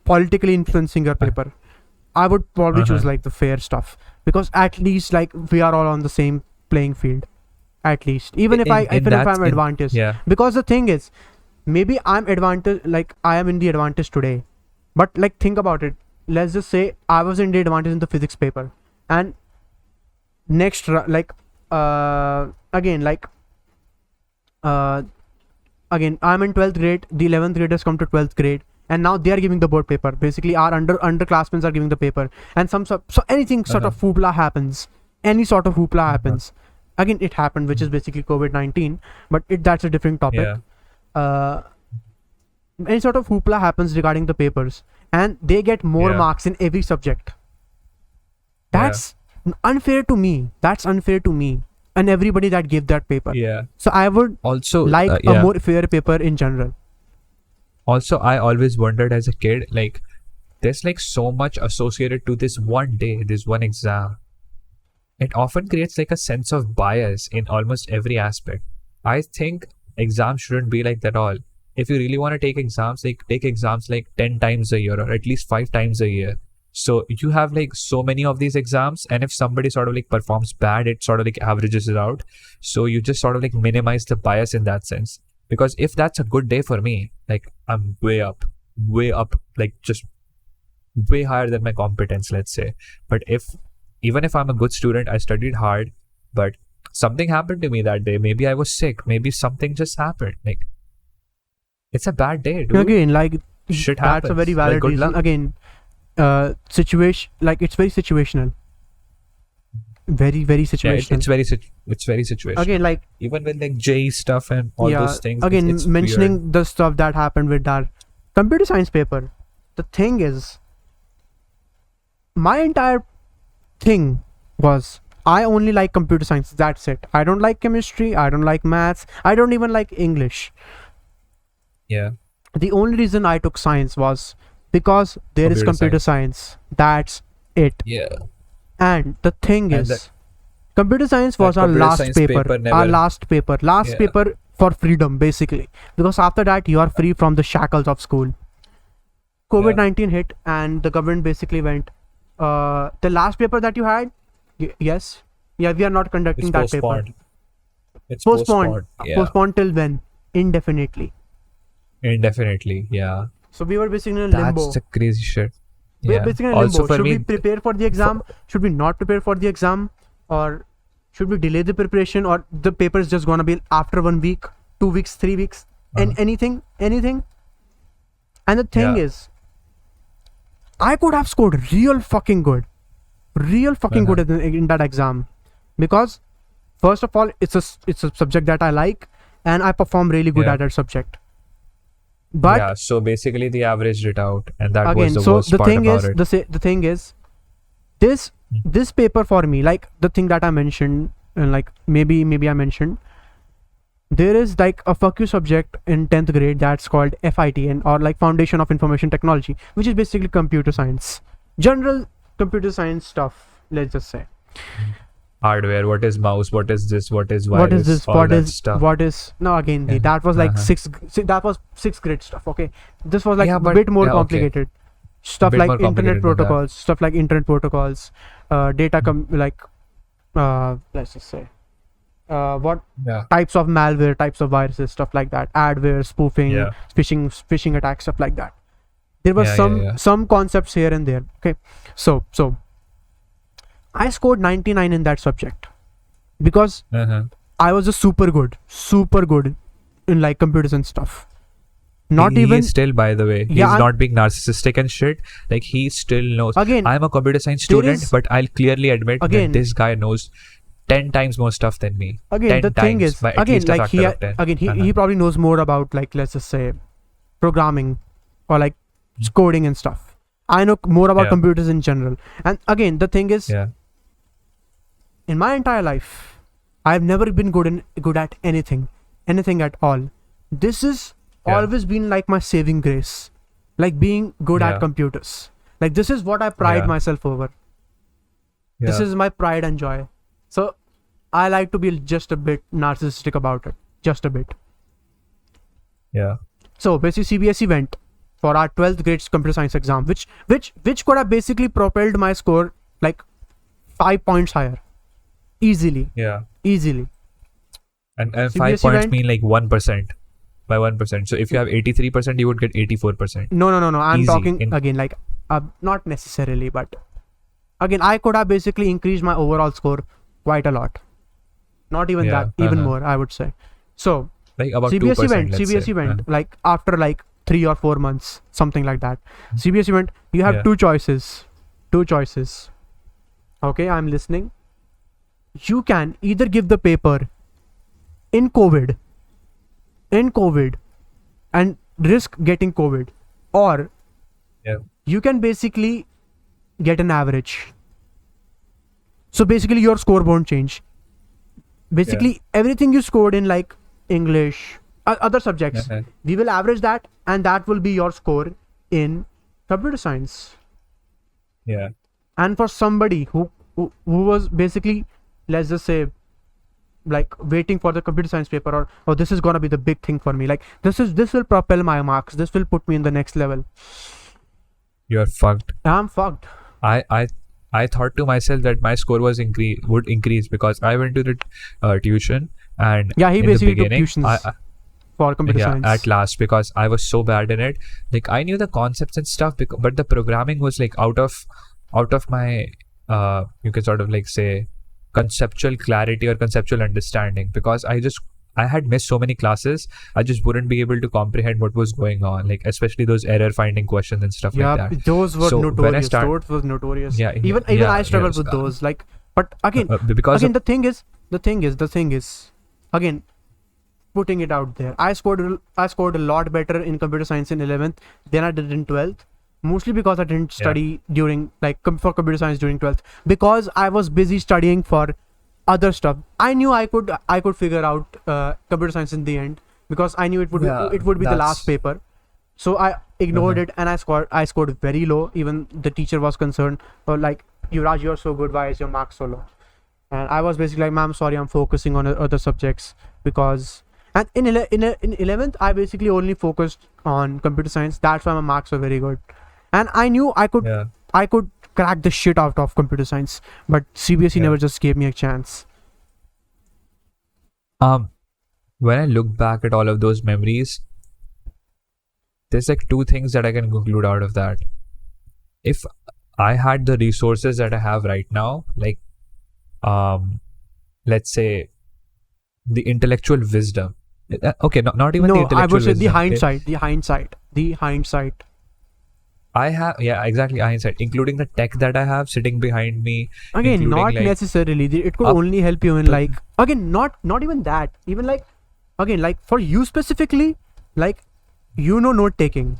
politically influencing your paper, I would probably choose like the fair stuff, because at least like we are all on the same playing field, at least, even if I'm advantaged. Because the thing is, maybe I'm advantage, like I am in the advantage today, but like think about it. Let's just say I was in the advantage in the physics paper, and next again I'm in 12th grade, the 11th graders come to 12th grade, and now they are giving the board paper. Basically our underclassmen are giving the paper, and so anything sort of hoopla happens. Again, it happened, which is basically COVID-19, but that's a different topic. Any sort of hoopla happens regarding the papers, and they get more marks in every subject. That's unfair to me. And everybody that gave that paper. So I would also like a more fair paper in general. Also, I always wondered as a kid, like, there's like so much associated to this one day, this one exam. It often creates like a sense of bias in almost every aspect. I think exams shouldn't be like that all. If you really want to take exams, like take exams like 10 times a year or at least 5 times a year. So you have like so many of these exams, and if somebody sort of like performs bad, it sort of like averages it out. So you just sort of like minimize the bias in that sense. Because if that's a good day for me, like I'm way up, like just way higher than my competence, let's say. But even if I'm a good student, I studied hard, but something happened to me that day. Maybe I was sick. Maybe something just happened. Like, it's a bad day, dude. Again, like, shit happens. That's a very valid reason. Luck. Again, situation, like, it's very situational. Very, very situational. Yeah, it's very situational. Again, like, even with like JEE stuff and all those things. Again, it's mentioning weird. The stuff that happened with that computer science paper. The thing is, my entire thing was I only like computer science. That's it. I don't like chemistry. I don't like maths. I don't even like English. Yeah. The only reason I took science was because there is computer science. That's it. Yeah. And the thing And is, computer science was our computer last science paper. paper Our never- last paper. Last Yeah. paper for freedom, basically. Because after that, you are free from the shackles of school. COVID-19 hit, and the government basically went, the last paper that you had, yes, yeah, we are not conducting It's that postponed. paper. It's Postponed. Yeah. Postponed till when? Indefinitely. Indefinitely. Yeah. So we were basically in limbo. That's the crazy shit. We Yeah. are basically in Also limbo. for Should me, we prepare for the exam? Should we not prepare for the exam? Or should we delay the preparation? Or the paper is just gonna be after 1 week, 2 weeks, 3 weeks, and anything. And the thing Yeah. is, I could have scored real fucking good in that exam, because first of all, it's a subject that I like, and I perform really good Yeah. at that subject. But yeah, so basically they averaged it out, and that again, was the so worst the part thing about is, it. the thing is, this paper for me, like the thing that I mentioned, and like maybe I mentioned, there is like a fuck you subject in 10th grade that's called FIT, or like Foundation of Information Technology, which is basically computer science, general computer science stuff, let's just say. Hardware, what is mouse, what is this, what is virus, What is this? all What that is stuff. what is no, again, Yeah. that was like Uh-huh. that was sixth grade stuff. Okay, this was like Yeah, a but- bit more yeah, okay. complicated stuff, Bit like more internet complicated than that. protocols, stuff like internet protocols, data let's just say what Yeah. types of malware, types of viruses, stuff like that, adware, spoofing, Yeah. phishing attacks, stuff like that. There were Yeah, some concepts here and there. Okay, so I scored 99 in that subject because Uh-huh. I was just super good in like computers and stuff. Not he even is still, by the way, he's Yeah, I'm- not being narcissistic and shit. Like, he still knows. again. I'm a computer science There student, is- but I'll clearly admit Again- that this guy knows 10 times more stuff than me. Again, 10 the thing times, is, by at again, least a like factor of 10. he probably knows more about, like, let's just say, programming or like coding and stuff. I know more about Yeah. computers in general. And again, the thing is, Yeah. in my entire life, I've never been good at anything at all. This is Yeah. always been like my saving grace, like being good at Yeah. computers. Like, this is what I pride Yeah. myself over. This Yeah. is my pride and joy. So I like to be just a bit narcissistic about it, just a bit. Yeah. So basically, CBSE went for our 12th grade computer science exam, which could have basically propelled my score like 5 points higher, easily. Yeah. And 5 CBSE points went- mean like 1%. By 1%. So if you have 83%, you would get 84%. No. I'm Easy talking in- again, like not necessarily, but again, I could have basically increased my overall score quite a lot. Not even Yeah, that, even uh-huh. more, I would say. So Like about CBSE 2%. CBSE went like after like 3 or 4 months, something like that. CBSE went, you have Yeah. two choices. Okay, I'm listening. You can either give the paper in COVID and risk getting COVID, or Yeah. you can basically get an average. So basically your score won't change. Basically everything you scored in like English, other subjects, Uh-huh. we will average that, and that will be your score in computer science. Yeah. And for somebody who was basically, let's just say, like waiting for the computer science paper, or this is gonna be the big thing for me, like this will propel my marks, this will put me in the next level, You're fucked. I'm fucked. I thought to myself that my score would increase because I went to the tuition, and Yeah, he in basically the took beginning, tuitions for computer science. at last, because I was so bad in it. Like, I knew the concepts and stuff, but the programming was like out of my you can sort of like say conceptual clarity or conceptual understanding, because I had missed so many classes. I just wouldn't be able to comprehend what was going on, like especially those error finding questions and stuff Yeah, like that. those were So when I notorious. start- Those was notorious. Yeah, Even yeah, I struggled yes, with those. Like, but again, because again, the thing is, again, putting it out there, I scored a lot better in computer science in 11th than I did in 12th. Mostly because I didn't study during for computer science during 12th, because I was busy studying for other stuff. I knew I could figure out computer science in the end, because I knew it would be the last paper. So I ignored it, and I scored very low. Even the teacher was concerned, like, Yuvraj, you're so good, why is your mark so low? And I was basically like, ma'am, sorry, I'm focusing on other subjects. Because, and in 11th I basically only focused on computer science. That's why my marks were very good, and I knew I could crack the shit out of computer science, but CBSE never just gave me a chance. When I look back at all of those memories, there's like two things that I can conclude out of that. If I had the resources that I have right now, like, let's say, the intellectual wisdom. Okay, not even the intellectual wisdom. I would say the hindsight. I have, exactly, hindsight, including the tech that I have sitting behind me. Again, not like, necessarily. It could only help you in like, again, not even that. Even like, again, like for you specifically, like, note taking.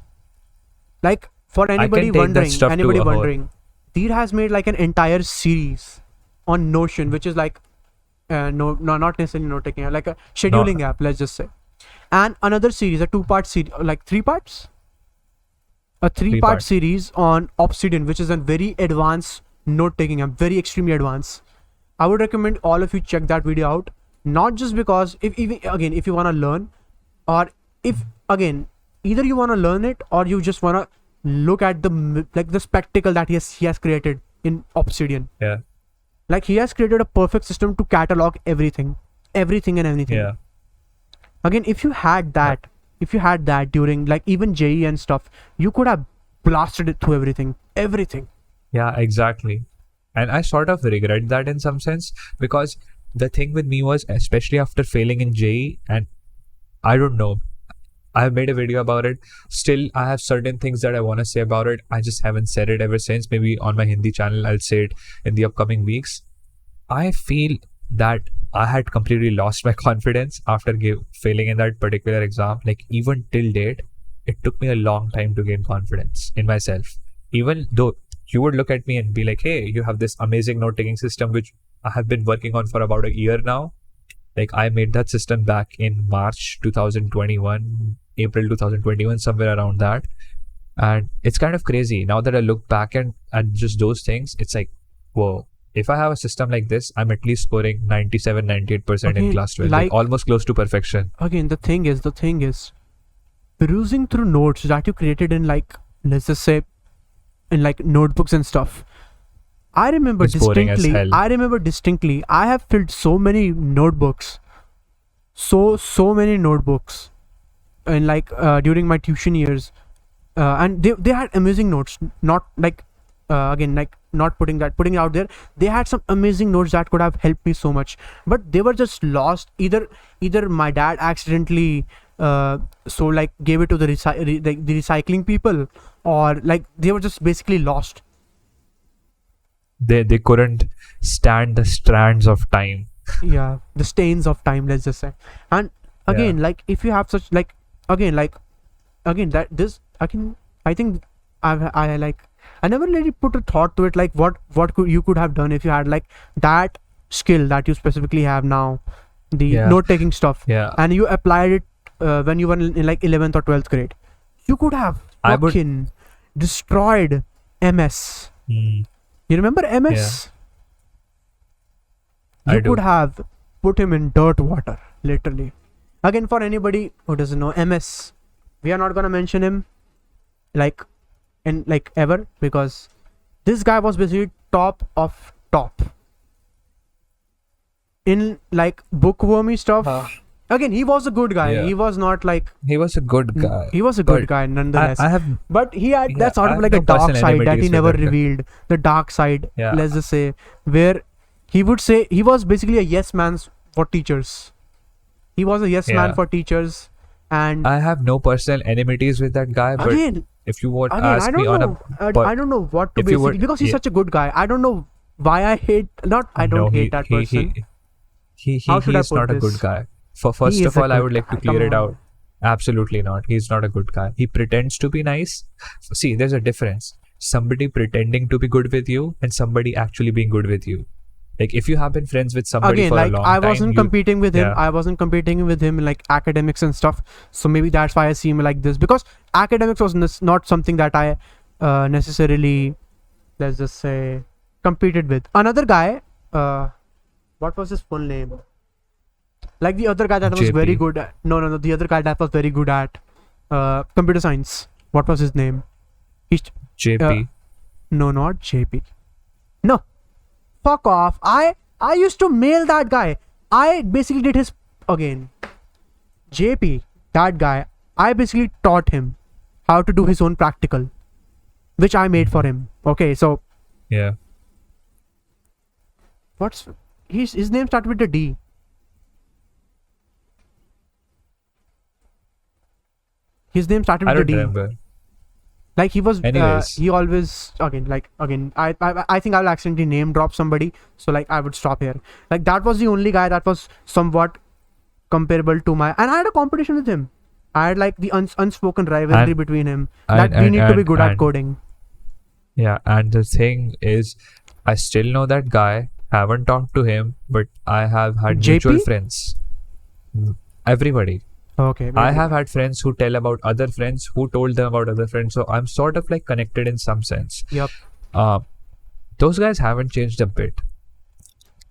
Like, for anybody wondering, Deergh has made like an entire series on Notion, which is like, no, not necessarily note taking, like a scheduling app, let's just say. And another series, a 2-part series, like 3 parts? A 3-part series on Obsidian, which is a very advanced note-taking app, very extremely advanced. I would recommend all of you check that video out, not just because if you want to learn, or if again either you want to learn it or you just want to look at the spectacle that he has created in Obsidian. Yeah. Like, he has created a perfect system to catalog everything and anything. Yeah. Again, if you had that during like even JE and stuff, you could have blasted it through everything. Yeah, exactly. And I sort of regret that in some sense, because the thing with me was, especially after failing in JE, and I don't know, I've made a video about it. Still, I have certain things that I want to say about it. I just haven't said it ever since. Maybe on my Hindi channel, I'll say it in the upcoming weeks. I feel that I had completely lost my confidence after failing in that particular exam. Like, even till date, it took me a long time to gain confidence in myself. Even though you would look at me and be like, hey, you have this amazing note-taking system, which I have been working on for about a year now. Like, I made that system back in March 2021, April 2021, somewhere around that. And it's kind of crazy. Now that I look back at just those things, it's like, whoa. If I have a system like this, I'm at least scoring 97, 98% in class 12, like almost close to perfection. Again, the thing is, perusing through notes that you created in, like, let's just say, in like notebooks and stuff. I remember distinctly, I have filled so many notebooks. So many notebooks. And like, during my tuition years. And they had amazing notes. Not like, again, like, not putting it out there. They had some amazing notes that could have helped me so much, but they were just lost. Either my dad accidentally gave it to the recycling people, or like they were just basically lost. They couldn't stand the strands of time. Yeah, the stains of time, let's just say. And again, like, if you have such like, I think I never really put a thought to it, like what you could have done if you had like that skill that you specifically have now, the note-taking stuff, and you applied it when you were in like 11th or 12th grade. You could have fucking destroyed MS. You remember MS? Yeah. You could have put him in dirt water, literally. Again, for anybody who doesn't know MS, we are not gonna mention him like in like ever, because this guy was basically top of top in like bookwormy stuff. Again, he was a good guy. He was not like, he was a good guy. He was a good guy nonetheless. But he had that sort of like a no dark side that he never that revealed. The dark side, let's just say, where he would say he was basically a yes man for teachers. He was a yes man for teachers. And I have no personal enmities with that guy, but again, if you would ask me on I don't know what to basically, because he's such a good guy. I don't know why I hate, I don't hate that person. He is not a good guy. First of all, I would like to clear it out. Absolutely not. He's not a good guy. He pretends to be nice. See, there's a difference. Somebody pretending to be good with you and somebody actually being good with you. Like if you have been friends with somebody Again, for a like long I time, wasn't competing with him. yeah. I wasn't competing with him in like academics and stuff. So maybe that's why I see him like this, because academics was not something that I necessarily, let's just say, competed with. Another guy, what was his full name? Like the other guy that was very JP. good at, no, the other guy that was very good at computer science. What was his name? He's JP. no, not JP. No, fuck off. I used to mail that guy. I basically did his, again, JP, that guy, I basically taught him how to do his own practical, which I made for him. Okay, so Yeah. what's his name started with a D. His name started I with a don't D. remember. Like he was, Anyways. he always, again, I think I'll accidentally name drop somebody, so like I would stop here. Like that was the only guy that was somewhat comparable to my, and I had a competition with him. I had like the unspoken rivalry And- between him, and- that we need to be and- good at and- coding. Yeah, and the thing is, I still know that guy. Haven't talked to him, but I have had mutual JP? friends. Everybody. Okay, I have had friends who tell about other friends who told them about other friends. So I'm sort of like connected in some sense. Yep. Those guys haven't changed a bit.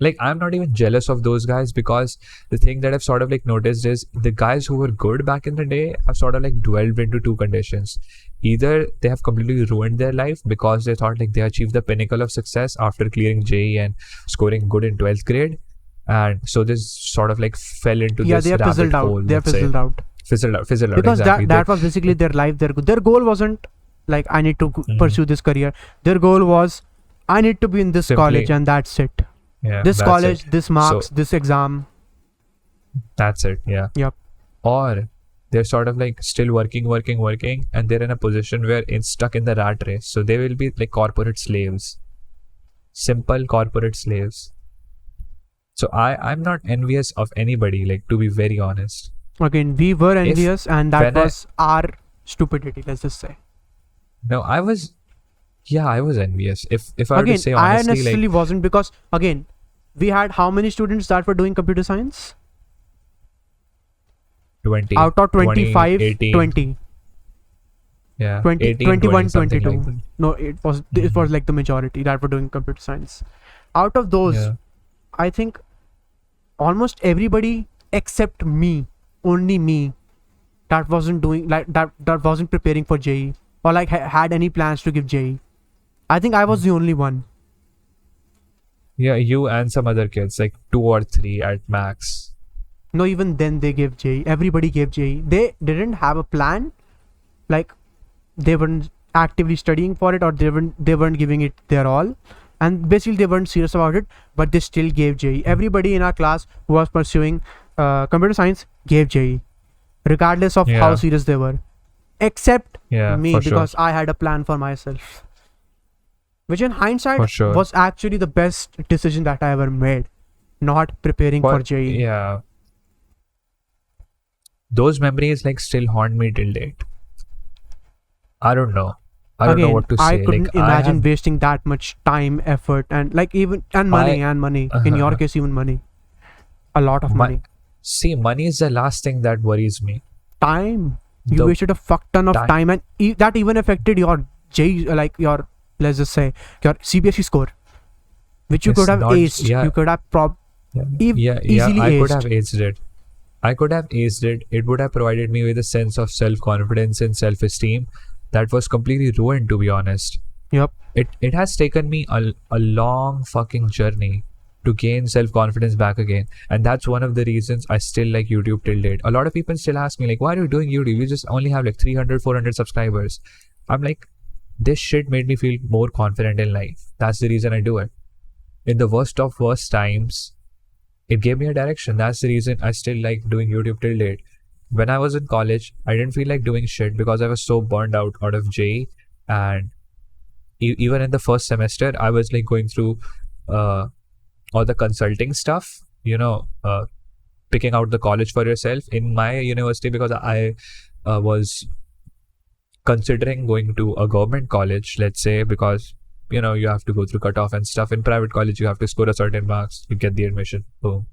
Like I'm not even jealous of those guys, because the thing that I've sort of like noticed is the guys who were good back in the day have sort of like dwelled into two conditions. Either they have completely ruined their life because they thought like they achieved the pinnacle of success after clearing JE and scoring good in 12th grade. And so they sort of like fell into Yeah, this they are rabbit fizzled hole. out. They are let's say. fizzled out. Fizzled out. Because Exactly. that was basically their life. Their goal wasn't like I need to pursue this career. Their goal was I need to be in this Simply- college, and that's it. Yeah, This that's college, it. this marks, this exam. That's it. Yeah. Yep. Or they're sort of like still working, and they're in a position where it's stuck in the rat race. So they will be like corporate slaves. Simple corporate slaves. So I'm not envious of anybody, like to be very honest. Again, we were envious, and that when I- was our stupidity. Let's just say. No, I was envious. If I were Again, to say I honestly, necessarily like wasn't, because again, we had how many students that were doing computer science? 20 Out of 25, 18, 20. yeah, 20, 18, 21, something 22. like that. No, it was like the majority that were doing computer science. Out of those, Yeah. I think almost everybody except me, only me, that wasn't doing like that wasn't preparing for JE, or like had any plans to give JE. I think I was the only one. Yeah, you and some other kids, like 2 or 3 at max. No, even then they gave JE. Everybody gave JE. They didn't have a plan. Like they weren't actively studying for it, or they weren't giving it their all, and basically they weren't serious about it. But they still gave JE. Everybody in our class who was pursuing computer science gave JE, regardless of how Yeah. serious they were, except Yeah, me, for sure. because I had a plan for myself, which in hindsight For sure. was actually the best decision that I ever made. Not preparing for JE. Yeah. Those memories like still haunt me till date. I don't know. I don't know what to say. I couldn't like, imagine I have, wasting that much time, effort, and like even money. In your case, even money. A lot of money. See, money is the last thing that worries me. Time. You The wasted a fuck ton of time- time, and that even affected your like your, let's just say, your CBSE score, which you It's could have not- aced. yeah. You could have easily I could aced. have aced it. I could have aced it. It would have provided me with a sense of self-confidence and self-esteem that was completely ruined, to be honest. Yep. It has taken me a long fucking journey to gain self-confidence back again. And that's one of the reasons I still like YouTube till date. A lot of people still ask me like, why are you doing YouTube? You just only have like 300, 400 subscribers. I'm like, this shit made me feel more confident in life. That's the reason I do it. In the worst of worst times, it gave me a direction. That's the reason I still like doing YouTube till date. When I was in college, I didn't feel like doing shit because I was so burned out of JE. And even in the first semester, I was like going through all the consulting stuff, picking out the college for yourself. In my university, because I was considering going to a government college, let's say, because you have to go through cutoff and stuff. In private college, you have to score a certain marks, you get the admission. Boom.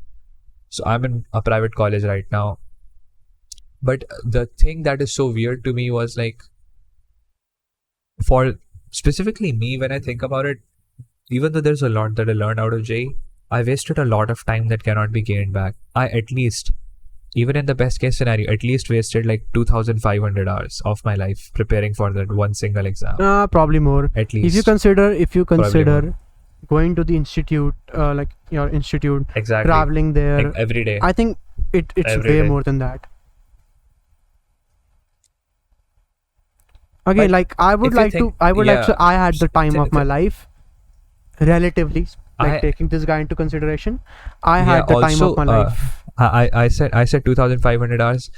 So I'm in a private college right now. But the thing that is so weird to me was like, for specifically me, when I think about it, even though there's a lot that I learned out of JEE, I wasted a lot of time that cannot be gained back. I at least, even in the best case scenario, at least wasted like 2,500 hours of my life preparing for that one single exam. Probably more. At least. If you consider going to the institute, like your institute, exactly, traveling there like every day, I think it's every way day. more than that. Again, But like I would like to I had the time of my life, relatively, like taking this guy into consideration. I had the time of my life. I said 2,500 hours.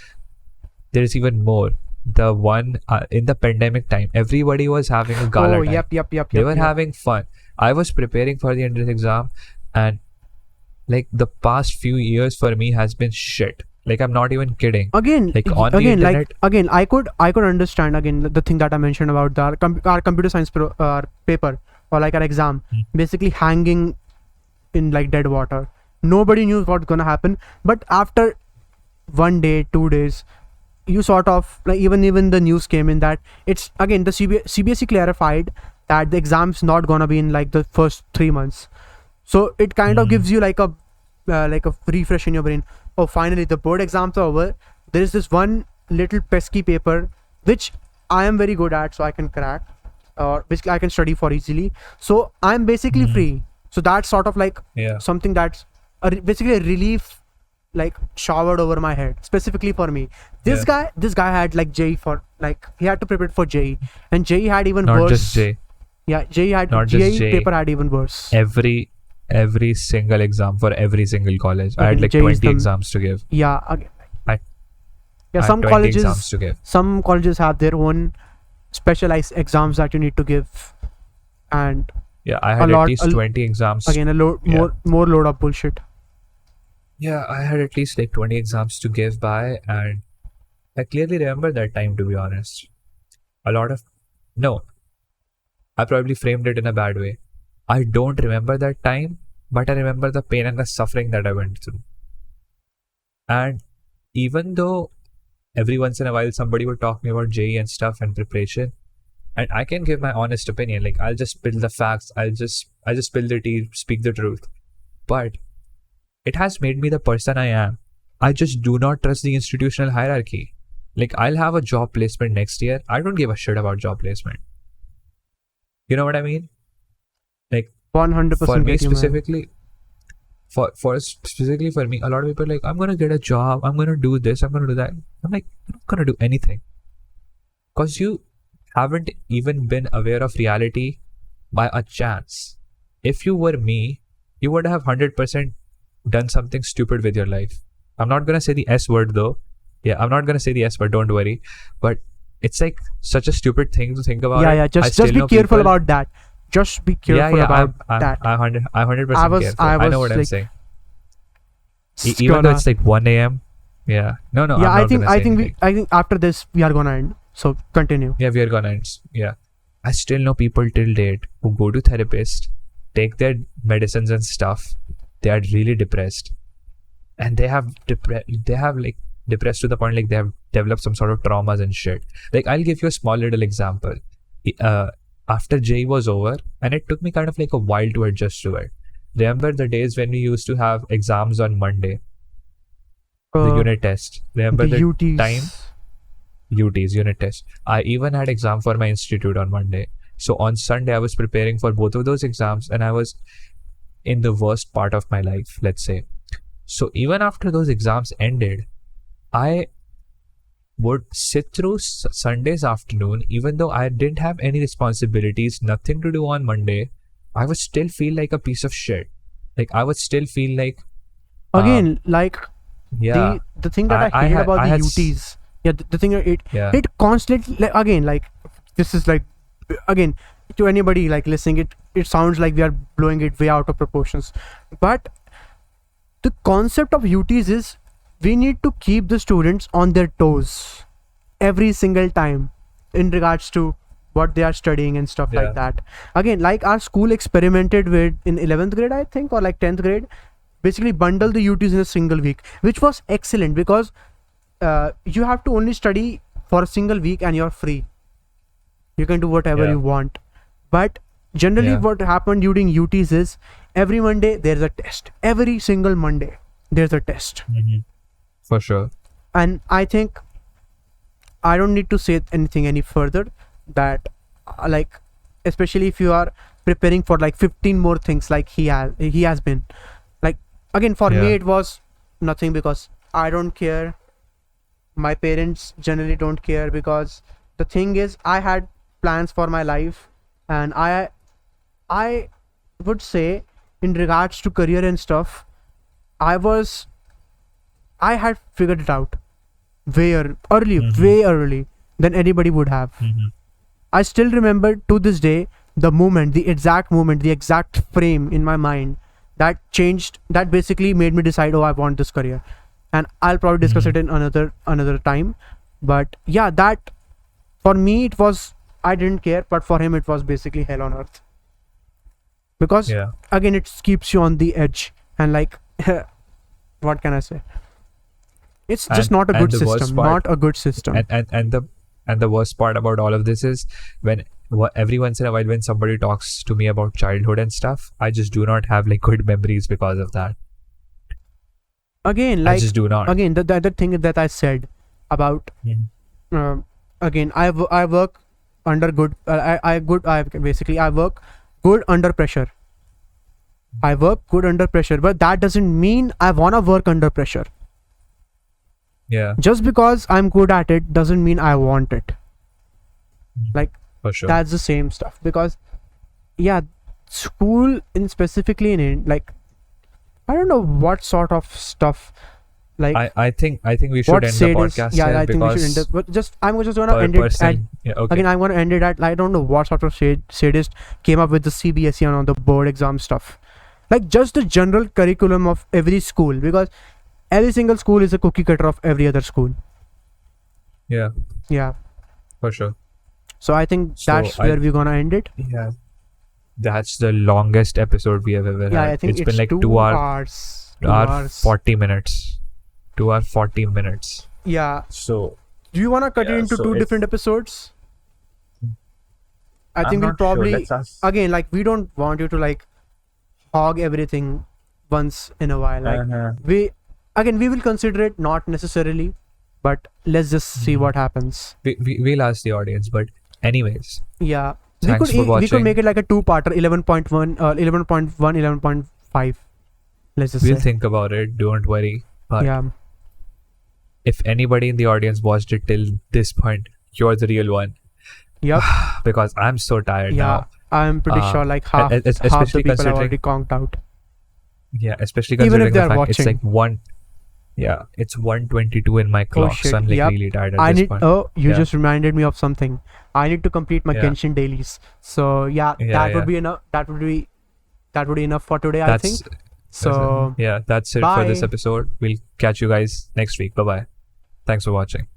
There's even more. The one in the pandemic time, everybody was having a gala time. Yep. They were having fun. I was preparing for the entrance exam, and like the past few years for me has been shit. Like, I'm not even kidding. Again, like on the internet, I could understand again the thing that I mentioned about our computer science paper, or like our exam, basically hanging in like dead water. Nobody knew what's gonna happen, but after 1 day, 2 days, you sort of like even the news came in that it's again the CBSE clarified that the exam's not gonna be in like the first 3 months, so it kind of gives you like a refresh in your brain. Oh, finally the board exams are over. There is this one little pesky paper which I am very good at, so I can crack, or basically I can study for easily. So I'm basically free. So that's sort of like something that's basically a relief, like showered over my head specifically for me. This guy had like JEE for like he had to prepare for JEE, and JEE had even worse. Not just JEE. Yeah, JEE had not JEE just JEE. paper had even worse. Every single exam for every single college. I had like 20 exams to give. Yeah, some 20 colleges exams to give. Some colleges have their own specialized exams that you need to give, and I had at least 20 exams. Again, more load of bullshit. Yeah, I had at least like 20 exams to give by, and I clearly remember that time, to be honest. I probably framed it in a bad way. I don't remember that time, but I remember the pain and the suffering that I went through. And even though every once in a while somebody would talk me about JEE and stuff and preparation, and I can give my honest opinion, like I'll just spill the facts, I'll just spill the tea, speak the truth. But it has made me the person I am. I just do not trust the institutional hierarchy. Like, I'll have a job placement next year. I don't give a shit about job placement. You know what I mean? Like, 100% for me specifically, specifically for me, a lot of people are like, I'm gonna get a job, I'm gonna do this, I'm gonna do that. I'm like, I'm not gonna do anything, because you haven't even been aware of reality by a chance. If you were me, you would have 100% done something stupid with your life. I'm not gonna say the S word though. Yeah, I'm not gonna say the S word, don't worry. But it's like such a stupid thing to think about. Just be careful about that. Just be careful about that. I'm 100% careful. I know what I'm saying. Even though it's like 1 a.m. Yeah. No. Yeah, I think after this we are gonna end. So continue. Yeah, we are gonna end. Yeah. I still know people till date who go to therapist, take their medicines and stuff. They are really depressed, and they have like depressed to the point like they have developed some sort of traumas and shit. Like, I'll give you a small little example. After JEE was over, and it took me kind of like a while to adjust to it. Remember the days when we used to have exams on Monday? The unit test. Remember the UTs. time? UTs, unit test. I even had exam for my institute on Monday. So on Sunday, I was preparing for both of those exams, and I was in the worst part of my life, let's say. So even after those exams ended, I would sit through Sunday's afternoon, even though I didn't have any responsibilities, nothing to do on Monday. I would still feel like a piece of shit. Like, I would still feel like the thing that I hate about the UTs. Yeah, the thing it constantly this is like, again, to anybody like listening, it sounds like we are blowing it way out of proportions, but the concept of UTs is we need to keep the students on their toes every single time in regards to what they are studying and stuff like that. Again, like our school experimented with in 11th grade, I think, or like 10th grade, basically bundle the UTs in a single week, which was excellent because you have to only study for a single week and you're free. You can do whatever you want. But generally what happened during UTs is every Monday there's a test. Every single Monday there's a test. For sure. And I think I don't need to say anything any further, that like, especially if you are preparing for like 15 more things like he has been. Like, again, for me it was nothing because I don't care. My parents generally don't care, because the thing is I had plans for my life, and I would say in regards to career and stuff, I had figured it out way early than anybody would have. I still remember to this day the exact frame in my mind that changed, that basically made me decide, oh, I want this career. And I'll probably discuss it in another time. But yeah, that for me it was, I didn't care, but for him it was basically hell on earth. Because again, it keeps you on the edge, and like what can I say? It's just not a good system. And the worst part about all of this is every once in a while when somebody talks to me about childhood and stuff, I just do not have like good memories because of that. Again, like, I just do not. Again, the other thing that I said about again, I work under good. I work good under pressure. I work good under pressure, but that doesn't mean I wanna work under pressure. Yeah. Just because I'm good at it doesn't mean I want it. Like, for sure. That's the same stuff. Because school specifically in like, I don't know what sort of stuff. Like, I think we should end the podcast. I think we should end it. But I'm just gonna end it at, again, I'm gonna end it at, I don't know what sort of sadist came up with the CBSE and on the board exam stuff. Like, just the general curriculum of every school, because every single school is a cookie cutter of every other school. Yeah. For sure. So I think that's where we're gonna end it. Yeah. That's the longest episode we have ever had. I think it's been like 2 hours. 2 hours. 40 minutes. 2 hours 40 minutes. Yeah. So do you wanna cut it into two different episodes? I think we'll probably again, like, we don't want you to like hog everything once in a while. Like we will consider it, not necessarily, but let's just see what happens. We'll ask the audience, but anyways. Yeah. Thanks for watching. We could make it like a two-parter, 11.1, 11.1, 11.5. Let's just We'll say. think about it. Don't worry. But if anybody in the audience watched it till this point, you're the real one. Yep. Because I'm so tired now. I'm pretty sure like half the people are already conked out. Yeah, especially considering the fact watching. It's like it's 1:22 in my clock, so I'm like really tired at this point. You just reminded me of something. I need to complete my Genshin dailies. So that would be enough. That would be enough for today, I think. So that's it for this episode. We'll catch you guys next week. Bye bye. Thanks for watching.